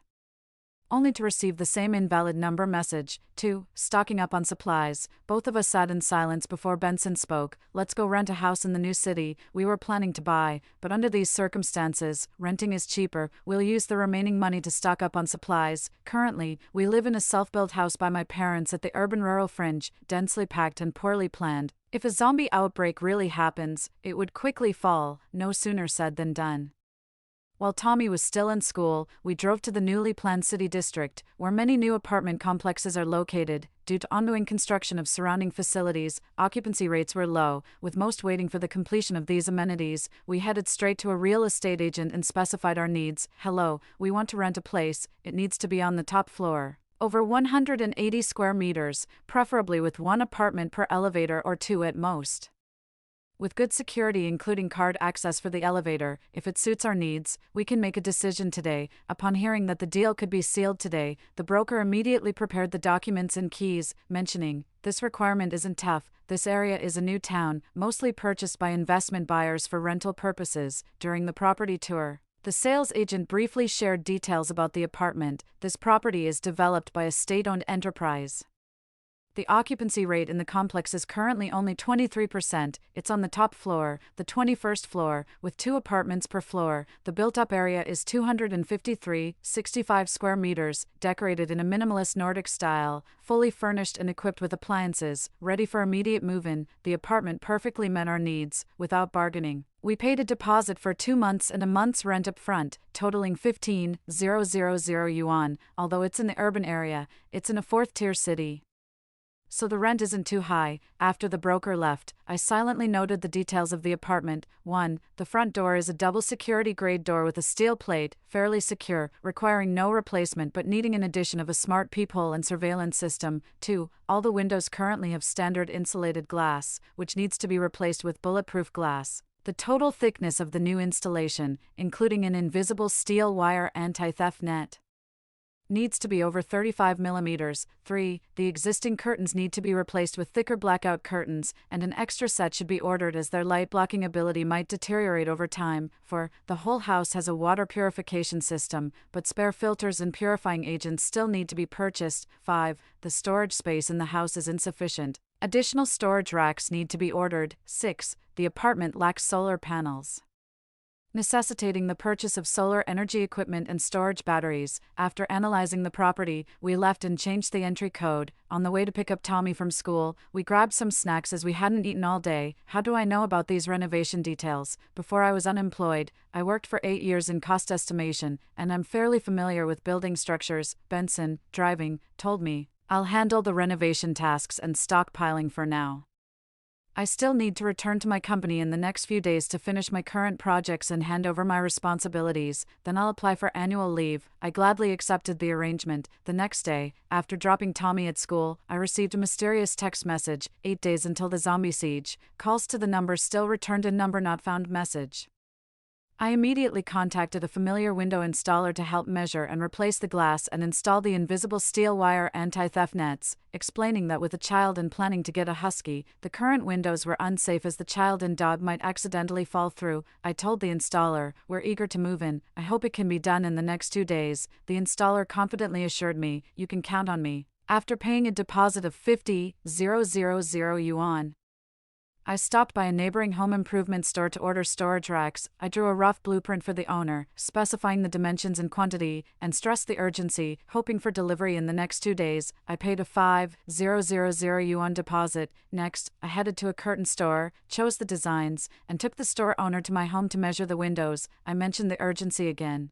only to receive the same invalid number message. 2. Stocking up on supplies. Both of us sat in silence before Benson spoke. Let's go rent a house in the new city we were planning to buy, but under these circumstances, renting is cheaper. We'll use the remaining money to stock up on supplies. Currently, we live in a self-built house by my parents at the urban-rural fringe, densely packed and poorly planned. If a zombie outbreak really happens, it would quickly fall. No sooner said than done. While Tommy was still in school, we drove to the newly planned city district, where many new apartment complexes are located. Due to ongoing construction of surrounding facilities, occupancy rates were low, with most waiting for the completion of these amenities. We headed straight to a real estate agent and specified our needs. Hello, we want to rent a place. It needs to be on the top floor, over 180 square meters, preferably with 1 apartment per elevator or 2 at most, with good security including card access for the elevator. If it suits our needs, we can make a decision today. Upon hearing that the deal could be sealed today, the broker immediately prepared the documents and keys, mentioning, "This requirement isn't tough. This area is a new town, mostly purchased by investment buyers for rental purposes." During the property tour, the sales agent briefly shared details about the apartment. This property is developed by a state-owned enterprise, The occupancy rate in the complex is currently only 23%. It's on the top floor, the 21st floor, with 2 apartments per floor. The built-up area is 253.65 square meters, decorated in a minimalist Nordic style, fully furnished and equipped with appliances, ready for immediate move-in. The apartment perfectly met our needs, without bargaining. We paid a deposit for 2 months and a month's rent up front, totaling 15,000 yuan. Although it's in the urban area, it's in a 4th-tier city, so the rent isn't too high. After the broker left, I silently noted the details of the apartment. 1. The front door is a double security grade door with a steel plate, fairly secure, requiring no replacement but needing an addition of a smart peephole and surveillance system. 2. All the windows currently have standard insulated glass, which needs to be replaced with bulletproof glass. The total thickness of the new installation, including an invisible steel wire anti-theft net, needs to be over 35 millimeters. 3. The existing curtains need to be replaced with thicker blackout curtains, and an extra set should be ordered as their light blocking ability might deteriorate over time. 4. The whole house has a water purification system, but spare filters and purifying agents still need to be purchased. 5. The storage space in the house is insufficient. Additional storage racks need to be ordered. 6. The apartment lacks solar panels, necessitating the purchase of solar energy equipment and storage batteries. After analyzing the property, we left and changed the entry code. On the way to pick up Tommy from school, we grabbed some snacks as we hadn't eaten all day. How do I know about these renovation details? Before I was unemployed, I worked for 8 years in cost estimation, and I'm fairly familiar with building structures. Benson, driving, told me, I'll handle the renovation tasks and stockpiling for now. I still need to return to my company in the next few days to finish my current projects and hand over my responsibilities, then I'll apply for annual leave. I gladly accepted the arrangement. The next day, after dropping Tommy at school, I received a mysterious text message, 8 days until the zombie siege. Calls to the number still returned a number not found message. I immediately contacted a familiar window installer to help measure and replace the glass and install the invisible steel wire anti-theft nets, explaining that with a child and planning to get a husky, the current windows were unsafe as the child and dog might accidentally fall through. I told the installer, we're eager to move in, I hope it can be done in the next 2 days. The installer confidently assured me, you can count on me. After paying a deposit of 50,000 yuan, I stopped by a neighboring home improvement store to order storage racks. I drew a rough blueprint for the owner, specifying the dimensions and quantity, and stressed the urgency, hoping for delivery in the next 2 days. I paid a 5,000 yuan deposit. Next, I headed to a curtain store, chose the designs, and took the store owner to my home to measure the windows. I mentioned the urgency again,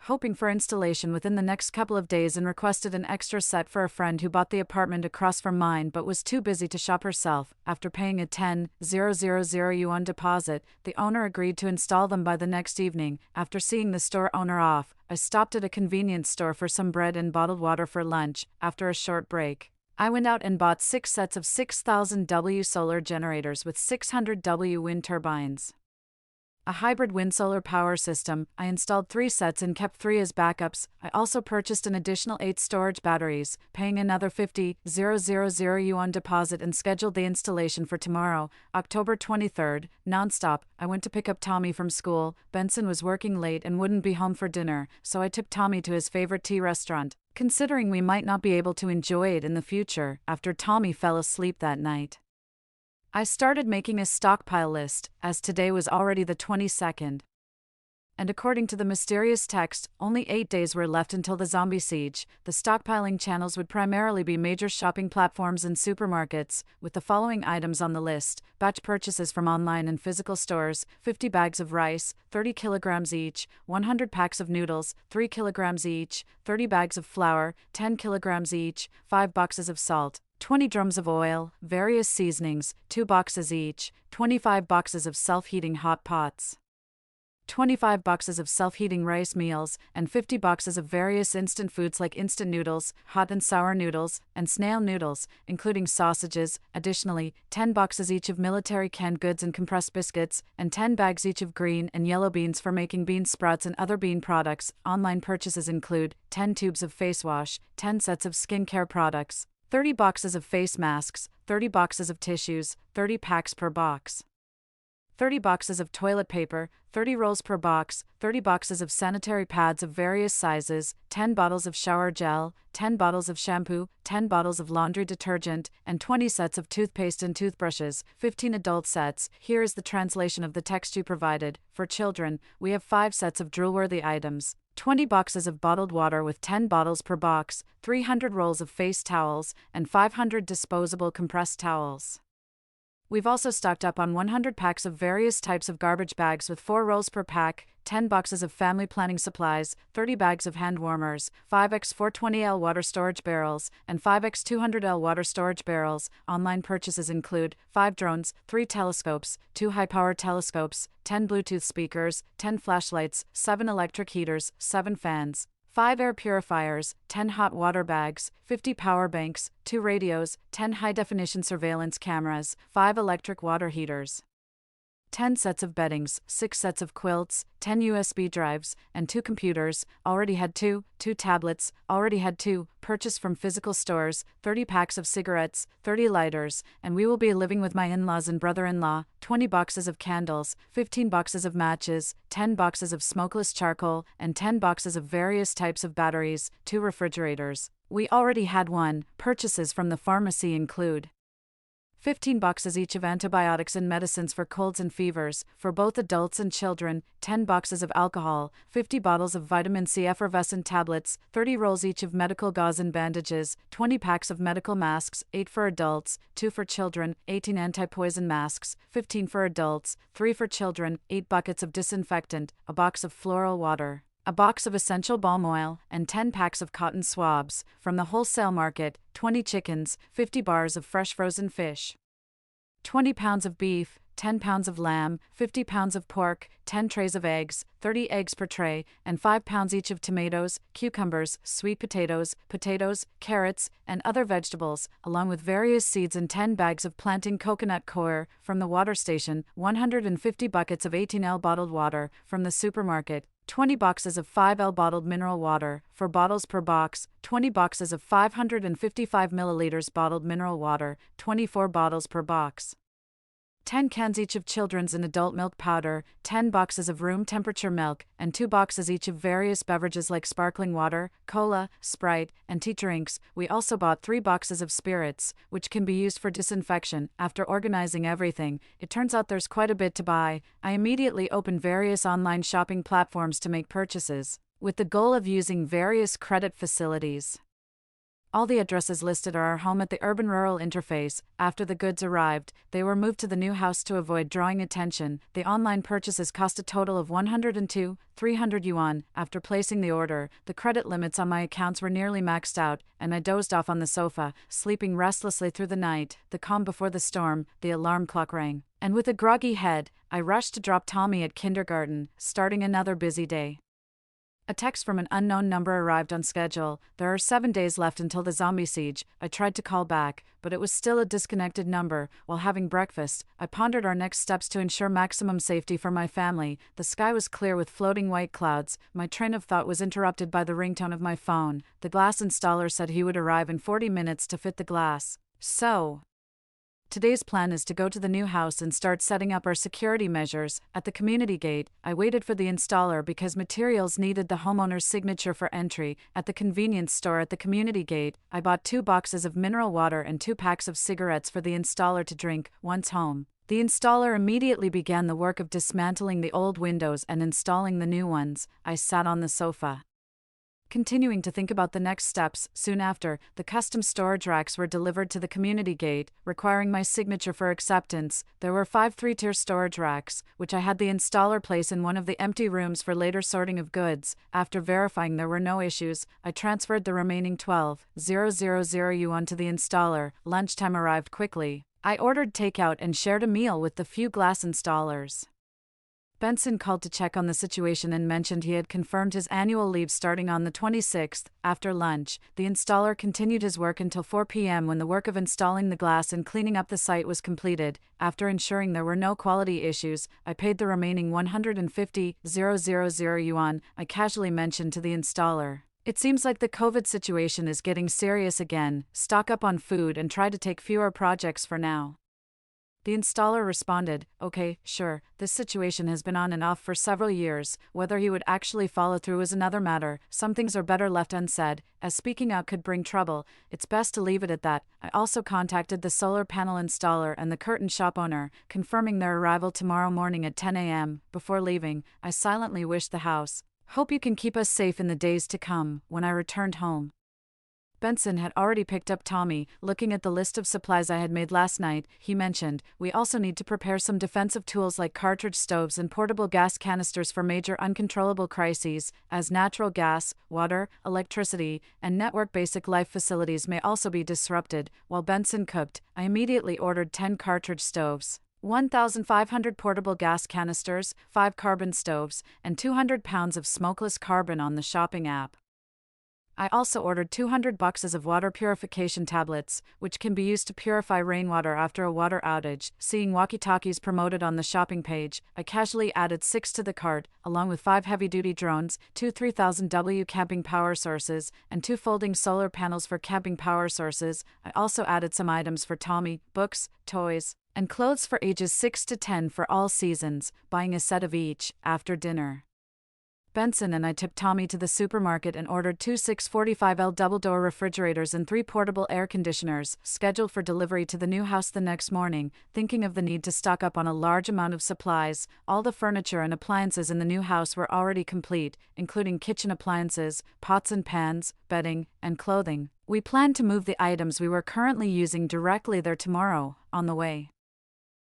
hoping for installation within the next couple of days, and requested an extra set for a friend who bought the apartment across from mine but was too busy to shop herself. After paying a 10,000 yuan deposit, the owner agreed to install them by the next evening. After seeing the store owner off, I stopped at a convenience store for some bread and bottled water for lunch. After a short break, I went out and bought 6 sets of 6,000 W solar generators with 600 W wind turbines, a hybrid wind-solar power system. I installed 3 sets and kept 3 as backups. I also purchased an additional 8 storage batteries, paying another 50,000 yuan deposit, and scheduled the installation for tomorrow, October 23rd, non-stop. I went to pick up Tommy from school. Benson was working late and wouldn't be home for dinner, so I took Tommy to his favorite tea restaurant, considering we might not be able to enjoy it in the future. After Tommy fell asleep that night, I started making a stockpile list, as today was already the 22nd. And according to the mysterious text, only 8 days were left until the zombie siege. The stockpiling channels would primarily be major shopping platforms and supermarkets, with the following items on the list: batch purchases from online and physical stores, 50 bags of rice, 30 kilograms each, 100 packs of noodles, 3 kilograms each, 30 bags of flour, 10 kilograms each, 5 boxes of salt, 20 drums of oil, various seasonings, 2 boxes each, 25 boxes of self-heating hot pots, 25 boxes of self-heating rice meals, and 50 boxes of various instant foods like instant noodles, hot and sour noodles, and snail noodles, including sausages. Additionally, 10 boxes each of military canned goods and compressed biscuits, and 10 bags each of green and yellow beans for making bean sprouts and other bean products. Online purchases include 10 tubes of face wash, 10 sets of skincare products, 30 boxes of face masks, 30 boxes of tissues, 30 packs per box, 30 boxes of toilet paper, 30 rolls per box, 30 boxes of sanitary pads of various sizes, 10 bottles of shower gel, 10 bottles of shampoo, 10 bottles of laundry detergent, and 20 sets of toothpaste and toothbrushes, 15 adult sets. Here is the translation of the text you provided. For children, we have 5 sets of drool-worthy items. 20 boxes of bottled water with 10 bottles per box, 300 rolls of face towels, and 500 disposable compressed towels. We've also stocked up on 100 packs of various types of garbage bags with 4 rolls per pack, 10 boxes of family planning supplies, 30 bags of hand warmers, 5x 420L water storage barrels, and 5x 200L water storage barrels. Online purchases include 5 drones, 3 telescopes, 2 high-power telescopes, 10 Bluetooth speakers, 10 flashlights, 7 electric heaters, 7 fans, 5 air purifiers, 10 hot water bags, 50 power banks, 2 radios, 10 high-definition surveillance cameras, 5 electric water heaters, 10 sets of beddings, 6 sets of quilts, 10 USB drives, and 2 computers. Already had 2 tablets, already had 2, purchased from physical stores, 30 packs of cigarettes, 30 lighters, and we will be living with my in-laws and brother-in-law, 20 boxes of candles, 15 boxes of matches, 10 boxes of smokeless charcoal, and 10 boxes of various types of batteries, 2 refrigerators. We already had 1. Purchases from the pharmacy include 15 boxes each of antibiotics and medicines for colds and fevers, for both adults and children, 10 boxes of alcohol, 50 bottles of vitamin C effervescent tablets, 30 rolls each of medical gauze and bandages, 20 packs of medical masks, 8 for adults, 2 for children, 18 anti-poison masks, 15 for adults, 3 for children, 8 buckets of disinfectant, a box of floral water, a box of essential balm oil, and 10 packs of cotton swabs. From the wholesale market, 20 chickens, 50 bars of fresh frozen fish, 20 pounds of beef, 10 pounds of lamb, 50 pounds of pork, 10 trays of eggs, 30 eggs per tray, and 5 pounds each of tomatoes, cucumbers, sweet potatoes, carrots, and other vegetables, along with various seeds and 10 bags of planting coconut coir. From the water station, 150 buckets of 18L bottled water. From the supermarket, 20 boxes of 5L bottled mineral water, 4 bottles per box, 20 boxes of 555 milliliters bottled mineral water, 24 bottles per box, 10 cans each of children's and adult milk powder, 10 boxes of room temperature milk, and 2 boxes each of various beverages like sparkling water, cola, Sprite, and tea drinks. We also bought 3 boxes of spirits, which can be used for disinfection. After organizing everything, it turns out there's quite a bit to buy. I immediately opened various online shopping platforms to make purchases, with the goal of using various credit facilities. All the addresses listed are our home at the urban-rural interface. After the goods arrived, they were moved to the new house to avoid drawing attention. The online purchases cost a total of 300 yuan. After placing the order, the credit limits on my accounts were nearly maxed out, and I dozed off on the sofa, sleeping restlessly through the night. The calm before the storm, the alarm clock rang, and with a groggy head, I rushed to drop Tommy at kindergarten, starting another busy day. A text from an unknown number arrived on schedule. There are 7 days left until the zombie siege. I tried to call back, but it was still a disconnected number. While having breakfast, I pondered our next steps to ensure maximum safety for my family. The sky was clear with floating white clouds. My train of thought was interrupted by the ringtone of my phone. The glass installer said he would arrive in 40 minutes to fit the glass. So, today's plan is to go to the new house and start setting up our security measures. At the community gate, I waited for the installer because materials needed the homeowner's signature for entry. At the convenience store at the community gate, I bought 2 boxes of mineral water and 2 packs of cigarettes for the installer to drink. Once home, the installer immediately began the work of dismantling the old windows and installing the new ones. I sat on the sofa, continuing to think about the next steps. Soon after, the custom storage racks were delivered to the community gate, requiring my signature for acceptance. There were 5 3-tier storage racks, which I had the installer place in one of the empty rooms for later sorting of goods. After verifying there were no issues, I transferred the remaining 12,000 yuan to the installer. Lunchtime arrived quickly. I ordered takeout and shared a meal with the few glass installers. Benson called to check on the situation and mentioned he had confirmed his annual leave starting on the 26th. After lunch, the installer continued his work until 4 p.m. when the work of installing the glass and cleaning up the site was completed. After ensuring there were no quality issues, I paid the remaining 150,000 yuan I casually mentioned to the installer. It seems like the COVID situation is getting serious again. Stock up on food and try to take fewer projects for now. The installer responded, "Okay, sure, this situation has been on and off for several years. Whether he would actually follow through is another matter. Some things are better left unsaid, as speaking out could bring trouble. It's best to leave it at that." I also contacted the solar panel installer and the curtain shop owner, confirming their arrival tomorrow morning at 10 a.m. Before leaving, I silently wished the house, "Hope you can keep us safe in the days to come." When I returned home, Benson had already picked up Tommy. Looking at the list of supplies I had made last night, he mentioned, "We also need to prepare some defensive tools like cartridge stoves and portable gas canisters for major uncontrollable crises, as natural gas, water, electricity, and network basic life facilities may also be disrupted." While Benson cooked, I immediately ordered 10 cartridge stoves, 1,500 portable gas canisters, 5 carbon stoves, and 200 pounds of smokeless carbon on the shopping app. I also ordered 200 boxes of water purification tablets, which can be used to purify rainwater after a water outage. Seeing walkie-talkies promoted on the shopping page, I casually added 6 to the cart, along with 5 heavy-duty drones, 2 3000W camping power sources, and 2 folding solar panels for camping power sources. I also added some items for Tommy, books, toys, and clothes for ages 6 to 10 for all seasons, buying a set of each. After dinner, Benson and I took Tommy to the supermarket and ordered 2 645L double-door refrigerators and 3 portable air conditioners, scheduled for delivery to the new house the next morning. Thinking of the need to stock up on a large amount of supplies, all the furniture and appliances in the new house were already complete, including kitchen appliances, pots and pans, bedding, and clothing. We planned to move the items we were currently using directly there tomorrow. On the way,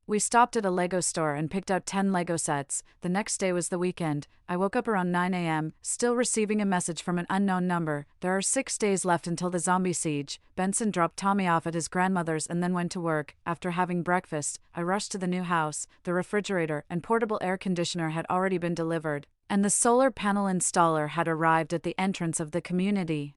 we stopped at a Lego store and picked out 10 Lego sets. The next day was the weekend. I woke up around 9 a.m., still receiving a message from an unknown number. There are 6 days left until the zombie siege. Benson dropped Tommy off at his grandmother's and then went to work. After having breakfast, I rushed to the new house. The refrigerator and portable air conditioner had already been delivered, and the solar panel installer had arrived at the entrance of the community.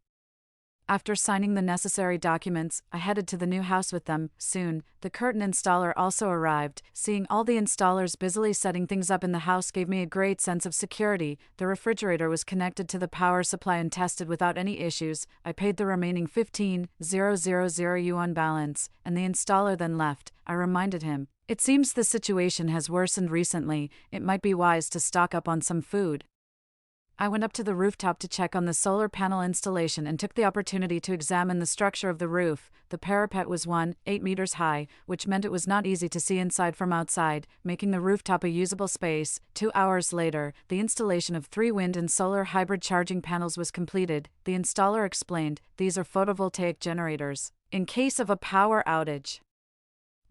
After signing the necessary documents, I headed to the new house with them. Soon, the curtain installer also arrived. Seeing all the installers busily setting things up in the house gave me a great sense of security. The refrigerator was connected to the power supply and tested without any issues. I paid the remaining 15,000 yuan balance, and the installer then left. I reminded him, "It seems the situation has worsened recently. It might be wise to stock up on some food." I went up to the rooftop to check on the solar panel installation and took the opportunity to examine the structure of the roof. The parapet was 8 meters high, which meant it was not easy to see inside from outside, making the rooftop a usable space. 2 hours later, the installation of 3 wind and solar hybrid charging panels was completed. The installer explained, "These are photovoltaic generators. In case of a power outage,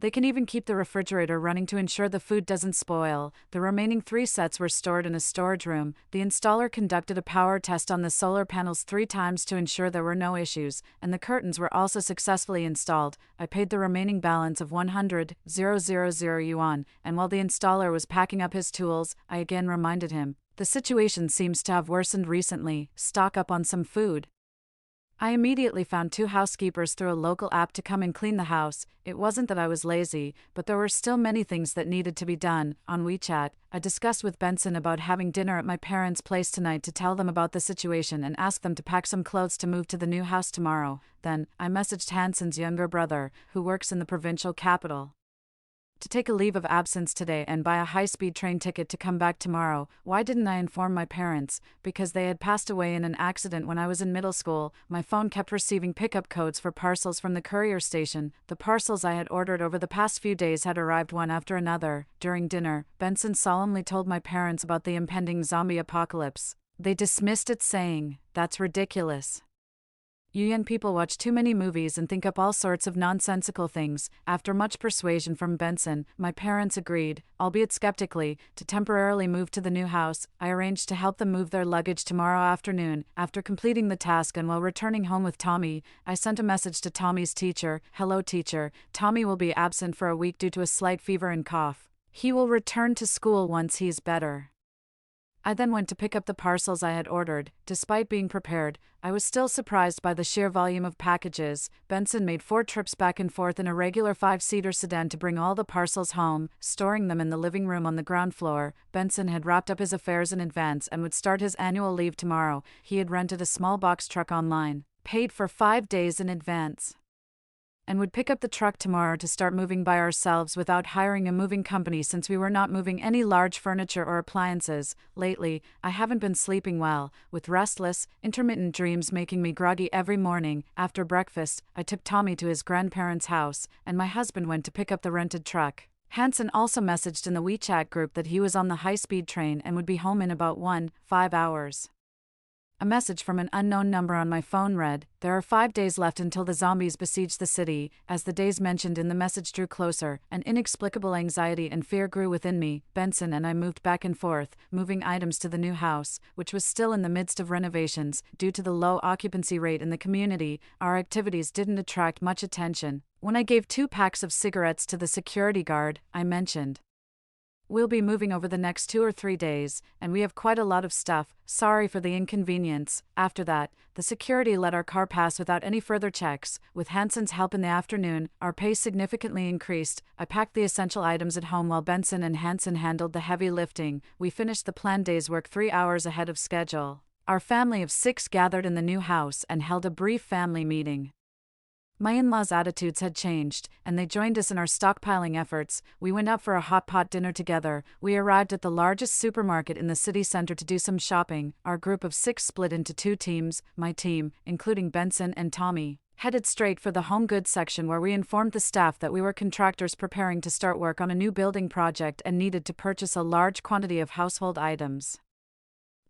they can even keep the refrigerator running to ensure the food doesn't spoil." The remaining 3 sets were stored in a storage room. The installer conducted a power test on the solar panels 3 times to ensure there were no issues, and the curtains were also successfully installed. I paid the remaining balance of 100,000 yuan, and while the installer was packing up his tools, I again reminded him, "The situation seems to have worsened recently. Stock up on some food." I immediately found 2 housekeepers through a local app to come and clean the house. It wasn't that I was lazy, but there were still many things that needed to be done. On WeChat, I discussed with Benson about having dinner at my parents' place tonight to tell them about the situation and ask them to pack some clothes to move to the new house tomorrow. Then, I messaged Hanson's younger brother, who works in the provincial capital, to take a leave of absence today and buy a high-speed train ticket to come back tomorrow. Why didn't I inform my parents? Because they had passed away in an accident when I was in middle school. My phone kept receiving pickup codes for parcels from the courier station. The parcels I had ordered over the past few days had arrived one after another. During dinner, Benson solemnly told my parents about the impending zombie apocalypse. They dismissed it, saying, "That's ridiculous. You young people watch too many movies and think up all sorts of nonsensical things." After much persuasion from Benson, my parents agreed, albeit skeptically, to temporarily move to the new house. I arranged to help them move their luggage tomorrow afternoon. After completing the task and while returning home with Tommy, I sent a message to Tommy's teacher. "Hello teacher, Tommy will be absent for a week due to a slight fever and cough. He will return to school once he's better." I then went to pick up the parcels I had ordered. Despite being prepared, I was still surprised by the sheer volume of packages. Benson made 4 trips back and forth in a regular 5-seater sedan to bring all the parcels home, storing them in the living room on the ground floor. Benson had wrapped up his affairs in advance and would start his annual leave tomorrow. He had rented a small box truck online, paid for 5 days in advance, and would pick up the truck tomorrow to start moving by ourselves without hiring a moving company since we were not moving any large furniture or appliances. Lately, I haven't been sleeping well, with restless, intermittent dreams making me groggy every morning. After breakfast, I took Tommy to his grandparents' house, and my husband went to pick up the rented truck. Hansen also messaged in the WeChat group that he was on the high-speed train and would be home in about 5 hours. A message from an unknown number on my phone read, "There are 5 days left until the zombies besiege the city." As the days mentioned in the message drew closer, an inexplicable anxiety and fear grew within me. Benson and I moved back and forth, moving items to the new house, which was still in the midst of renovations. Due to the low occupancy rate in the community, our activities didn't attract much attention. When I gave 2 packs of cigarettes to the security guard, I mentioned, "We'll be moving over the next 2 or 3 days, and we have quite a lot of stuff. Sorry for the inconvenience." After that, the security let our car pass without any further checks. With Hansen's help in the afternoon, our pace significantly increased. I packed the essential items at home while Benson and Hansen handled the heavy lifting. We finished the planned day's work 3 hours ahead of schedule. Our family of 6 gathered in the new house and held a brief family meeting. My in-laws' attitudes had changed, and they joined us in our stockpiling efforts. We went out for a hot pot dinner together. We arrived at the largest supermarket in the city center to do some shopping. Our group of 6 split into 2 teams. My team, including Benson and Tommy, headed straight for the home goods section where we informed the staff that we were contractors preparing to start work on a new building project and needed to purchase a large quantity of household items.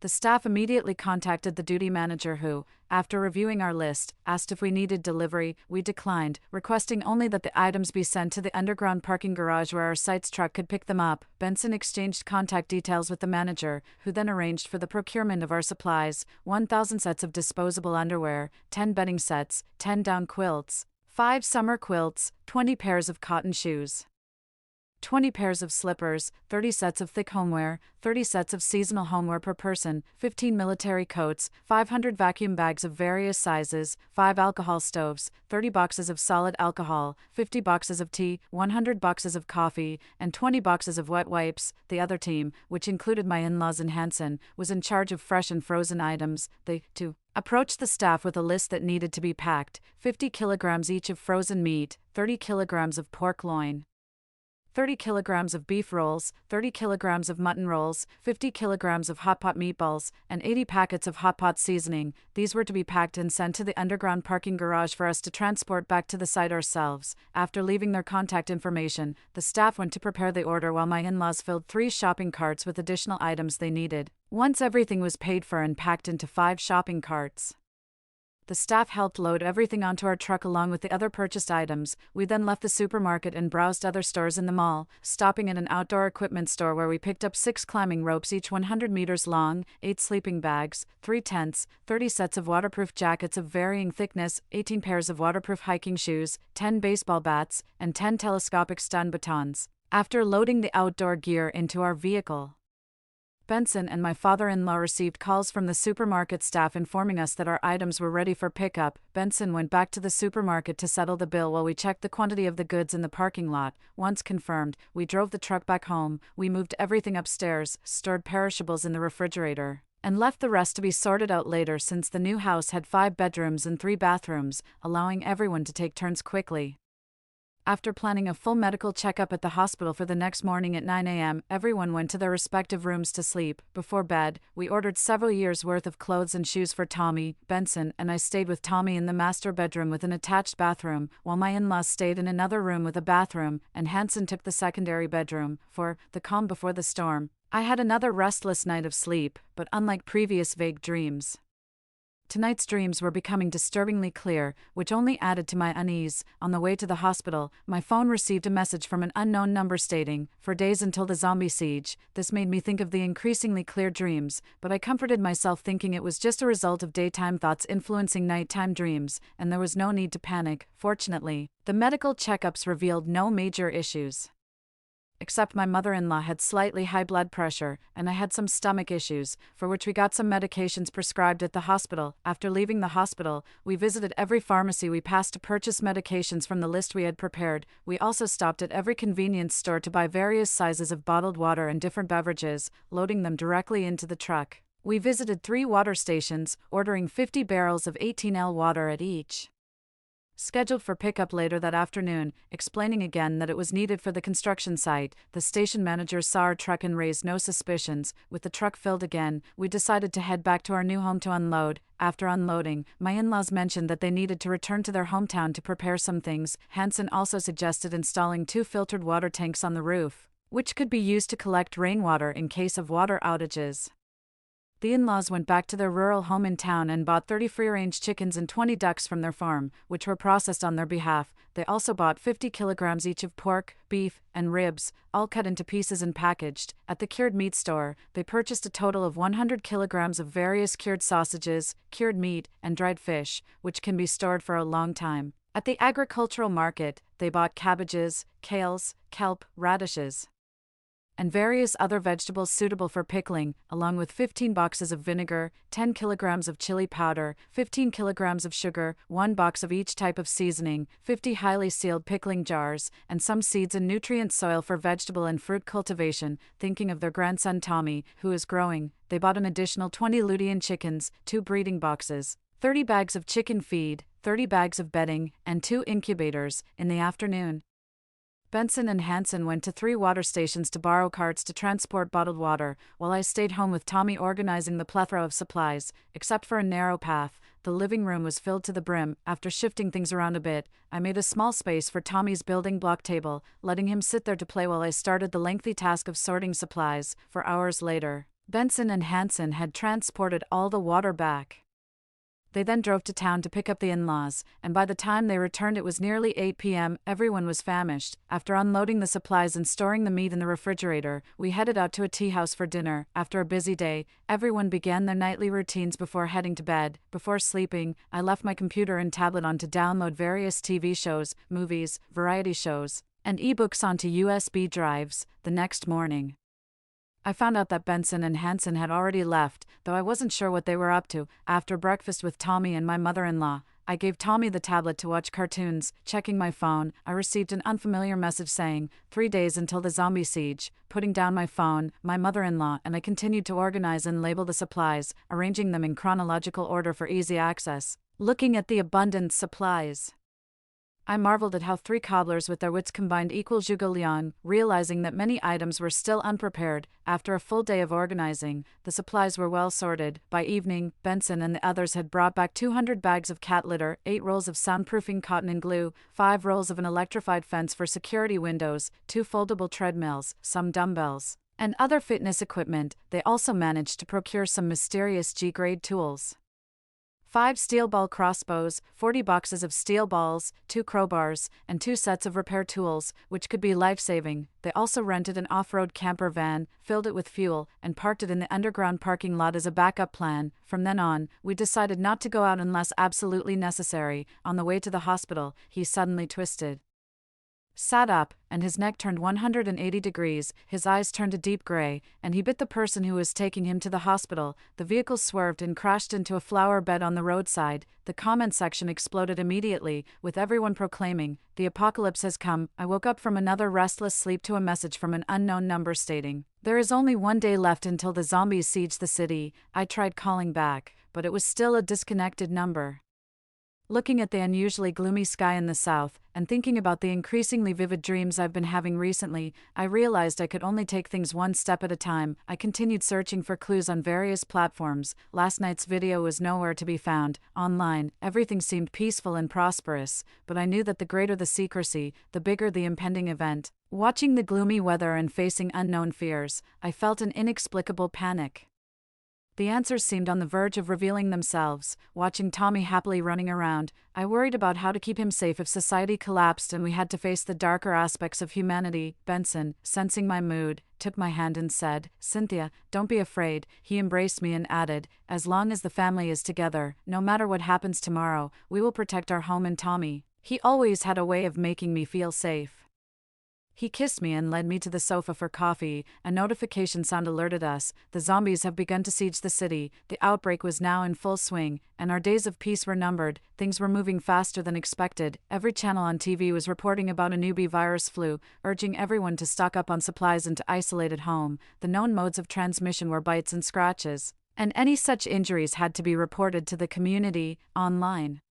The staff immediately contacted the duty manager who, after reviewing our list, asked if we needed delivery. We declined, requesting only that the items be sent to the underground parking garage where our site's truck could pick them up. Benson exchanged contact details with the manager, who then arranged for the procurement of our supplies: 1,000 sets of disposable underwear, 10 bedding sets, 10 down quilts, 5 summer quilts, 20 pairs of cotton shoes, 20 pairs of slippers, 30 sets of thick homeware, 30 sets of seasonal homeware per person, 15 military coats, 500 vacuum bags of various sizes, 5 alcohol stoves, 30 boxes of solid alcohol, 50 boxes of tea, 100 boxes of coffee, and 20 boxes of wet wipes. The other team, which included my in-laws and Hansen, was in charge of fresh and frozen items. They, too, approached the staff with a list that needed to be packed: 50 kilograms each of frozen meat, 30 kilograms of pork loin, 30 kilograms of beef rolls, 30 kilograms of mutton rolls, 50 kilograms of hot pot meatballs, and 80 packets of hot pot seasoning. These were to be packed and sent to the underground parking garage for us to transport back to the site ourselves. After leaving their contact information, the staff went to prepare the order while my in-laws filled 3 shopping carts with additional items they needed. Once everything was paid for and packed into 5 shopping carts, the staff helped load everything onto our truck along with the other purchased items. We then left the supermarket and browsed other stores in the mall, stopping at an outdoor equipment store where we picked up 6 climbing ropes, each 100 meters long, 8 sleeping bags, 3 tents, 30 sets of waterproof jackets of varying thickness, 18 pairs of waterproof hiking shoes, 10 baseball bats, and 10 telescopic stun batons. After loading the outdoor gear into our vehicle, Benson and my father-in-law received calls from the supermarket staff informing us that our items were ready for pickup. Benson went back to the supermarket to settle the bill while we checked the quantity of the goods in the parking lot. Once confirmed, we drove the truck back home. We moved everything upstairs, stored perishables in the refrigerator, and left the rest to be sorted out later since the new house had 5 bedrooms and 3 bathrooms, allowing everyone to take turns quickly. After planning a full medical checkup at the hospital for the next morning at 9 a.m., everyone went to their respective rooms to sleep. Before bed, we ordered several years' worth of clothes and shoes for Tommy. Benson and I stayed with Tommy in the master bedroom with an attached bathroom, while my in-laws stayed in another room with a bathroom, and Hansen took the secondary bedroom. For the calm before the storm, I had another restless night of sleep, but unlike previous vague dreams, tonight's dreams were becoming disturbingly clear, which only added to my unease. On the way to the hospital, my phone received a message from an unknown number stating, "For days until the zombie siege." This made me think of the increasingly clear dreams, but I comforted myself thinking it was just a result of daytime thoughts influencing nighttime dreams, and there was no need to panic. Fortunately, the medical checkups revealed no major issues, except my mother-in-law had slightly high blood pressure, and I had some stomach issues, for which we got some medications prescribed at the hospital. After leaving the hospital, we visited every pharmacy we passed to purchase medications from the list we had prepared. We also stopped at every convenience store to buy various sizes of bottled water and different beverages, loading them directly into the truck. We visited 3 water stations, ordering 50 barrels of 18L water at each scheduled for pickup later that afternoon, explaining again that it was needed for the construction site. The station manager saw our truck and raised no suspicions. With the truck filled again, we decided to head back to our new home to unload. After unloading, my in-laws mentioned that they needed to return to their hometown to prepare some things. Hansen also suggested installing 2 filtered water tanks on the roof, which could be used to collect rainwater in case of water outages. The in-laws went back to their rural home in town and bought 30 free-range chickens and 20 ducks from their farm, which were processed on their behalf. They also bought 50 kilograms each of pork, beef, and ribs, all cut into pieces and packaged. At the cured meat store, they purchased a total of 100 kilograms of various cured sausages, cured meat, and dried fish, which can be stored for a long time. At the agricultural market, they bought cabbages, kales, kelp, radishes, and various other vegetables suitable for pickling, along with 15 boxes of vinegar, 10 kilograms of chili powder, 15 kilograms of sugar, 1 box of each type of seasoning, 50 highly sealed pickling jars, and some seeds and nutrient soil for vegetable and fruit cultivation. Thinking of their grandson Tommy, who is growing, they bought an additional 20 Lutein chickens, 2 breeding boxes, 30 bags of chicken feed, 30 bags of bedding, and 2 incubators. In the afternoon, Benson and Hansen went to 3 water stations to borrow carts to transport bottled water, while I stayed home with Tommy organizing the plethora of supplies. Except for a narrow path, the living room was filled to the brim. After shifting things around a bit, I made a small space for Tommy's building block table, letting him sit there to play while I started the lengthy task of sorting supplies. 4 hours later, Benson and Hansen had transported all the water back. They then drove to town to pick up the in-laws, and by the time they returned it was nearly 8 p.m. Everyone was famished. After unloading the supplies and storing the meat in the refrigerator, we headed out to a tea house for dinner. After a busy day, everyone began their nightly routines before heading to bed. Before sleeping, I left my computer and tablet on to download various TV shows, movies, variety shows, and ebooks onto USB drives. The next morning, I found out that Benson and Hansen had already left, though I wasn't sure what they were up to. After breakfast with Tommy and my mother-in-law, I gave Tommy the tablet to watch cartoons. Checking my phone, I received an unfamiliar message saying, 3 days until the zombie siege. Putting down my phone, my mother-in-law and I continued to organize and label the supplies, arranging them in chronological order for easy access. Looking at the abundant supplies, I marveled at how 3 cobblers with their wits combined equal Zhuge Liang, realizing that many items were still unprepared. After a full day of organizing, the supplies were well sorted. By evening, Benson and the others had brought back 200 bags of cat litter, 8 rolls of soundproofing cotton and glue, 5 rolls of an electrified fence for security windows, 2 foldable treadmills, some dumbbells, and other fitness equipment. They also managed to procure some mysterious G-grade tools, 5 steel ball crossbows, 40 boxes of steel balls, 2 crowbars, and 2 sets of repair tools, which could be life-saving. They also rented an off-road camper van, filled it with fuel, and parked it in the underground parking lot as a backup plan. From then on, we decided not to go out unless absolutely necessary. On the way to the hospital, he suddenly twisted, sat up, and his neck turned 180 degrees, his eyes turned a deep gray, and he bit the person who was taking him to the hospital. The vehicle swerved and crashed into a flower bed on the roadside. The comment section exploded immediately, with everyone proclaiming, "The apocalypse has come." I woke up from another restless sleep to a message from an unknown number stating, "There is only 1 day left until the zombies siege the city." I tried calling back, but it was still a disconnected number. Looking at the unusually gloomy sky in the south, and thinking about the increasingly vivid dreams I've been having recently, I realized I could only take things one step at a time. I continued searching for clues on various platforms. Last night's video was nowhere to be found. Online, everything seemed peaceful and prosperous, but I knew that the greater the secrecy, the bigger the impending event. Watching the gloomy weather and facing unknown fears, I felt an inexplicable panic. The answers seemed on the verge of revealing themselves. Watching Tommy happily running around, I worried about how to keep him safe if society collapsed and we had to face the darker aspects of humanity. Benson, sensing my mood, took my hand and said, "Cynthia, don't be afraid." He embraced me and added, "As long as the family is together, no matter what happens tomorrow, we will protect our home and Tommy." He always had a way of making me feel safe. He kissed me and led me to the sofa for coffee. A notification sound alerted us. The zombies have begun to siege the city. The outbreak was now in full swing, and our days of peace were numbered. Things were moving faster than expected. Every channel on TV was reporting about a newbie virus flu, urging everyone to stock up on supplies and to isolate at home. The known modes of transmission were bites and scratches, and any such injuries had to be reported to the community online.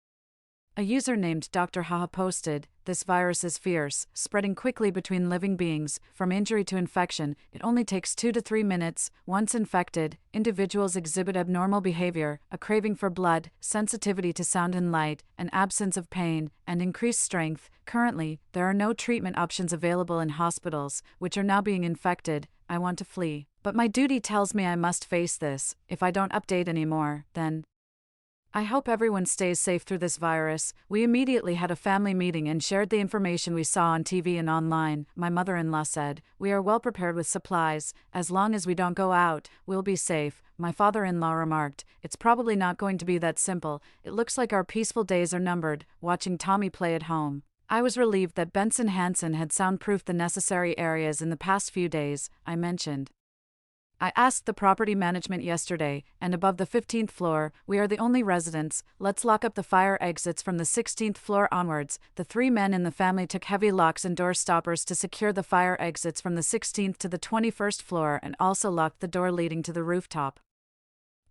A user named Dr. Haha posted, "This virus is fierce, spreading quickly between living beings. From injury to infection, it only takes 2 to 3 minutes. Once infected, individuals exhibit abnormal behavior, a craving for blood, sensitivity to sound and light, an absence of pain, and increased strength. Currently, there are no treatment options available in hospitals, which are now being infected. I want to flee. But my duty tells me I must face this. If I don't update anymore, then I hope everyone stays safe through this virus." We immediately had a family meeting and shared the information we saw on TV and online. My mother-in-law said, "We are well prepared with supplies. As long as we don't go out, we'll be safe." My father-in-law remarked, "It's probably not going to be that simple. It looks like our peaceful days are numbered," watching Tommy play at home. I was relieved that Benson Hansen had soundproofed the necessary areas in the past few days, I mentioned. "I asked the property management yesterday, and above the 15th floor, we are the only residents. Let's lock up the fire exits from the 16th floor onwards." The 3 men in the family took heavy locks and door stoppers to secure the fire exits from the 16th to the 21st floor and also locked the door leading to the rooftop.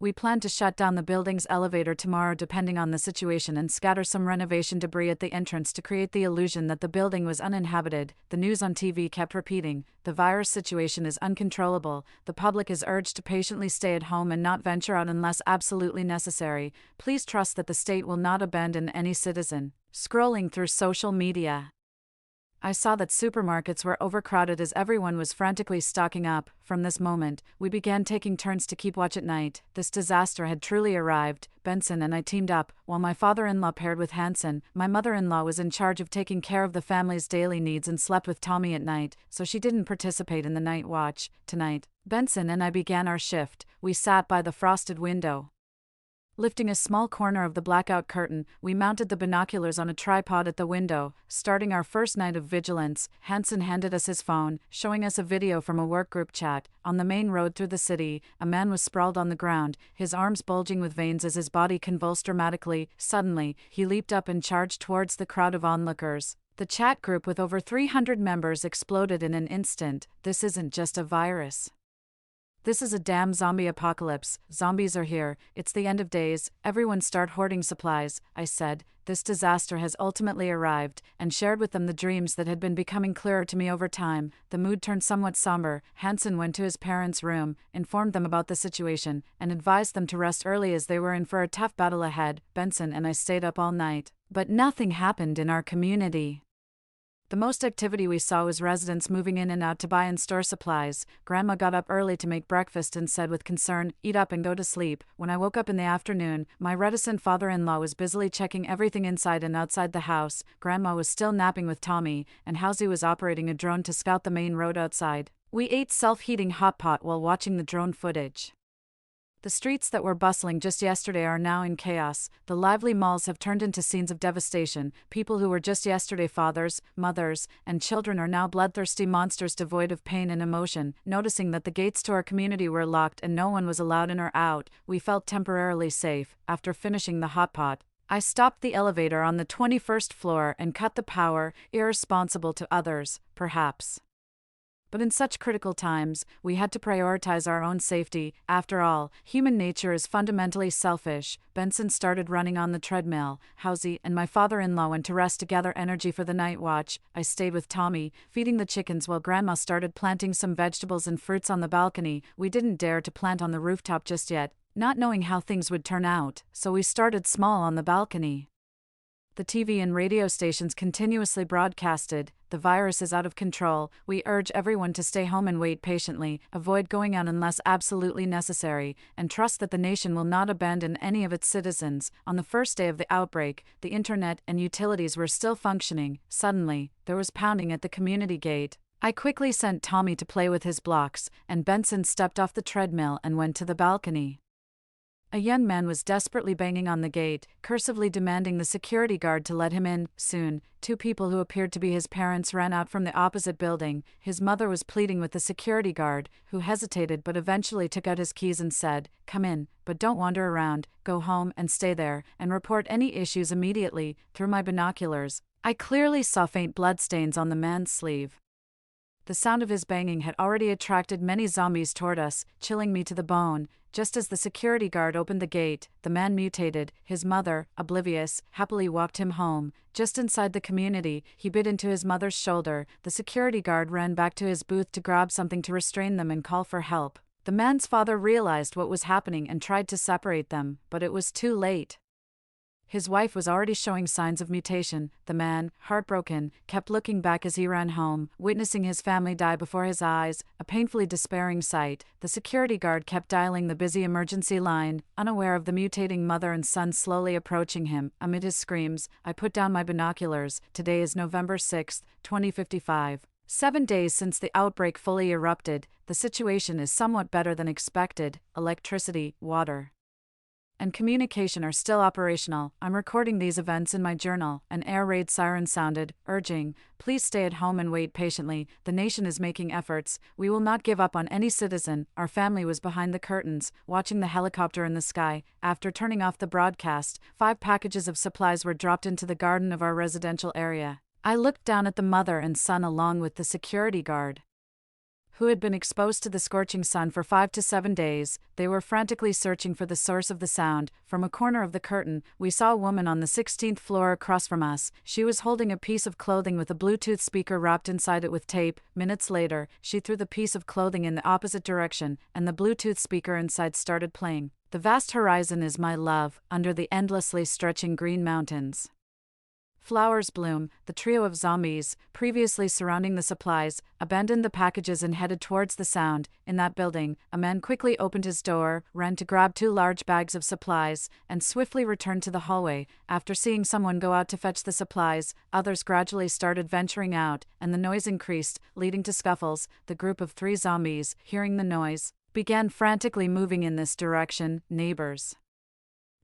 We plan to shut down the building's elevator tomorrow depending on the situation and scatter some renovation debris at the entrance to create the illusion that the building was uninhabited. The news on TV kept repeating, "The virus situation is uncontrollable. The public is urged to patiently stay at home and not venture out unless absolutely necessary. Please trust that the state will not abandon any citizen." Scrolling through social media, I saw that supermarkets were overcrowded as everyone was frantically stocking up. From this moment, we began taking turns to keep watch at night. This disaster had truly arrived. Benson and I teamed up, while my father-in-law paired with Hansen. My mother-in-law was in charge of taking care of the family's daily needs and slept with Tommy at night, so she didn't participate in the night watch. Tonight, Benson and I began our shift. We sat by the frosted window. Lifting a small corner of the blackout curtain, we mounted the binoculars on a tripod at the window. Starting our first night of vigilance, Hansen handed us his phone, showing us a video from a workgroup chat. On the main road through the city, a man was sprawled on the ground, his arms bulging with veins as his body convulsed dramatically. Suddenly, he leaped up and charged towards the crowd of onlookers. The chat group with over 300 members exploded in an instant. "This isn't just a virus. This is a damn zombie apocalypse. Zombies are here. It's the end of days. Everyone start hoarding supplies," I said. This disaster has ultimately arrived, and shared with them the dreams that had been becoming clearer to me over time. The mood turned somewhat somber. Hansen went to his parents' room, informed them about the situation, and advised them to rest early as they were in for a tough battle ahead. Benson and I stayed up all night. But nothing happened in our community. The most activity we saw was residents moving in and out to buy and store supplies. Grandma got up early to make breakfast and said with concern, "Eat up and go to sleep." When I woke up in the afternoon, my reticent father-in-law was busily checking everything inside and outside the house. Grandma was still napping with Tommy, and Housie was operating a drone to scout the main road outside. We ate self-heating hot pot while watching the drone footage. The streets that were bustling just yesterday are now in chaos. The lively malls have turned into scenes of devastation. People who were just yesterday fathers, mothers, and children are now bloodthirsty monsters devoid of pain and emotion. Noticing that the gates to our community were locked and no one was allowed in or out, we felt temporarily safe. After finishing the hot pot, I stopped the elevator on the 21st floor and cut the power, irresponsible to others, perhaps. But in such critical times, we had to prioritize our own safety. After all, human nature is fundamentally selfish. Benson started running on the treadmill. Housie and my father-in-law went to rest to gather energy for the night watch. I stayed with Tommy, feeding the chickens while Grandma started planting some vegetables and fruits on the balcony. We didn't dare to plant on the rooftop just yet, not knowing how things would turn out, so we started small on the balcony. The TV and radio stations continuously broadcasted, "The virus is out of control. We urge everyone to stay home and wait patiently, avoid going out unless absolutely necessary, and trust that the nation will not abandon any of its citizens." On the first day of the outbreak, the internet and utilities were still functioning. Suddenly, there was pounding at the community gate. I quickly sent Tommy to play with his blocks, and Benson stepped off the treadmill and went to the balcony. A young man was desperately banging on the gate, cursively demanding the security guard to let him in. Soon, 2 people who appeared to be his parents ran out from the opposite building. His mother was pleading with the security guard, who hesitated but eventually took out his keys and said, "Come in, but don't wander around. Go home and stay there, and report any issues immediately." Through my binoculars, I clearly saw faint bloodstains on the man's sleeve. The sound of his banging had already attracted many zombies toward us, chilling me to the bone. Just as the security guard opened the gate, the man mutated. His mother, oblivious, happily walked him home. Just inside the community, he bit into his mother's shoulder. The security guard ran back to his booth to grab something to restrain them and call for help. The man's father realized what was happening and tried to separate them, but it was too late. His wife was already showing signs of mutation. The man, heartbroken, kept looking back as he ran home, witnessing his family die before his eyes, a painfully despairing sight. The security guard kept dialing the busy emergency line, unaware of the mutating mother and son slowly approaching him. Amid his screams, I put down my binoculars. Today is November 6, 2055. 7 days since the outbreak fully erupted. The situation is somewhat better than expected. Electricity, water, and communication are still operational. I'm recording these events in my journal. An air raid siren sounded, urging, please stay at home and wait patiently. The nation is making efforts. We will not give up on any citizen. Our family was behind the curtains, watching the helicopter in the sky. After turning off the broadcast, 5 packages of supplies were dropped into the garden of our residential area. I looked down at the mother and son along with the security guard, who had been exposed to the scorching sun for 5 to 7 days. They were frantically searching for the source of the sound. From a corner of the curtain, we saw a woman on the 16th floor across from us. She was holding a piece of clothing with a Bluetooth speaker wrapped inside it with tape. Minutes later, she threw the piece of clothing in the opposite direction, and the Bluetooth speaker inside started playing. The vast horizon is my love, under the endlessly stretching green mountains. Flowers bloom. The trio of zombies, previously surrounding the supplies, abandoned the packages and headed towards the sound. In that building, a man quickly opened his door, ran to grab 2 large bags of supplies, and swiftly returned to the hallway. After seeing someone go out to fetch the supplies, others gradually started venturing out, and the noise increased, leading to scuffles. The group of 3 zombies, hearing the noise, began frantically moving in this direction. Neighbors,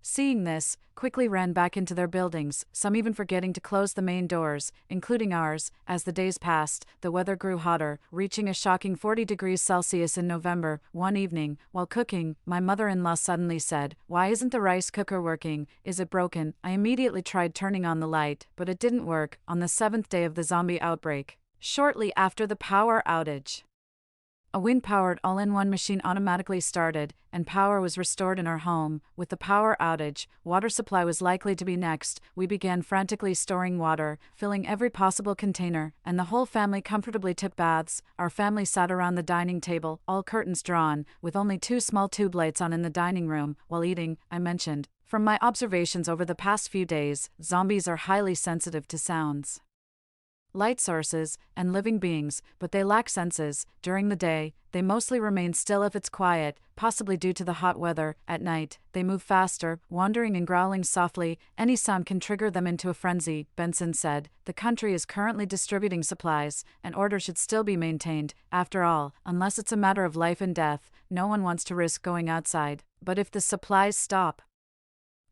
seeing this, quickly ran back into their buildings, some even forgetting to close the main doors, including ours. As the days passed, the weather grew hotter, reaching a shocking 40 degrees Celsius in November. One evening, while cooking, my mother-in-law suddenly said, "Why isn't the rice cooker working? Is it broken?" I immediately tried turning on the light, but it didn't work. On the 7th day of the zombie outbreak, shortly after the power outage, a wind-powered all-in-one machine automatically started, and power was restored in our home. With the power outage, water supply was likely to be next. We began frantically storing water, filling every possible container, and the whole family comfortably took baths. Our family sat around the dining table, all curtains drawn, with only 2 small tube lights on in the dining room. While eating, I mentioned, from my observations over the past few days, zombies are highly sensitive to sounds, light sources, and living beings, but they lack senses. During the day, they mostly remain still if it's quiet, possibly due to the hot weather. At night, they move faster, wandering and growling softly. Any sound can trigger them into a frenzy, Benson said. The country is currently distributing supplies, and order should still be maintained. After all, unless it's a matter of life and death, no one wants to risk going outside. But if the supplies stop,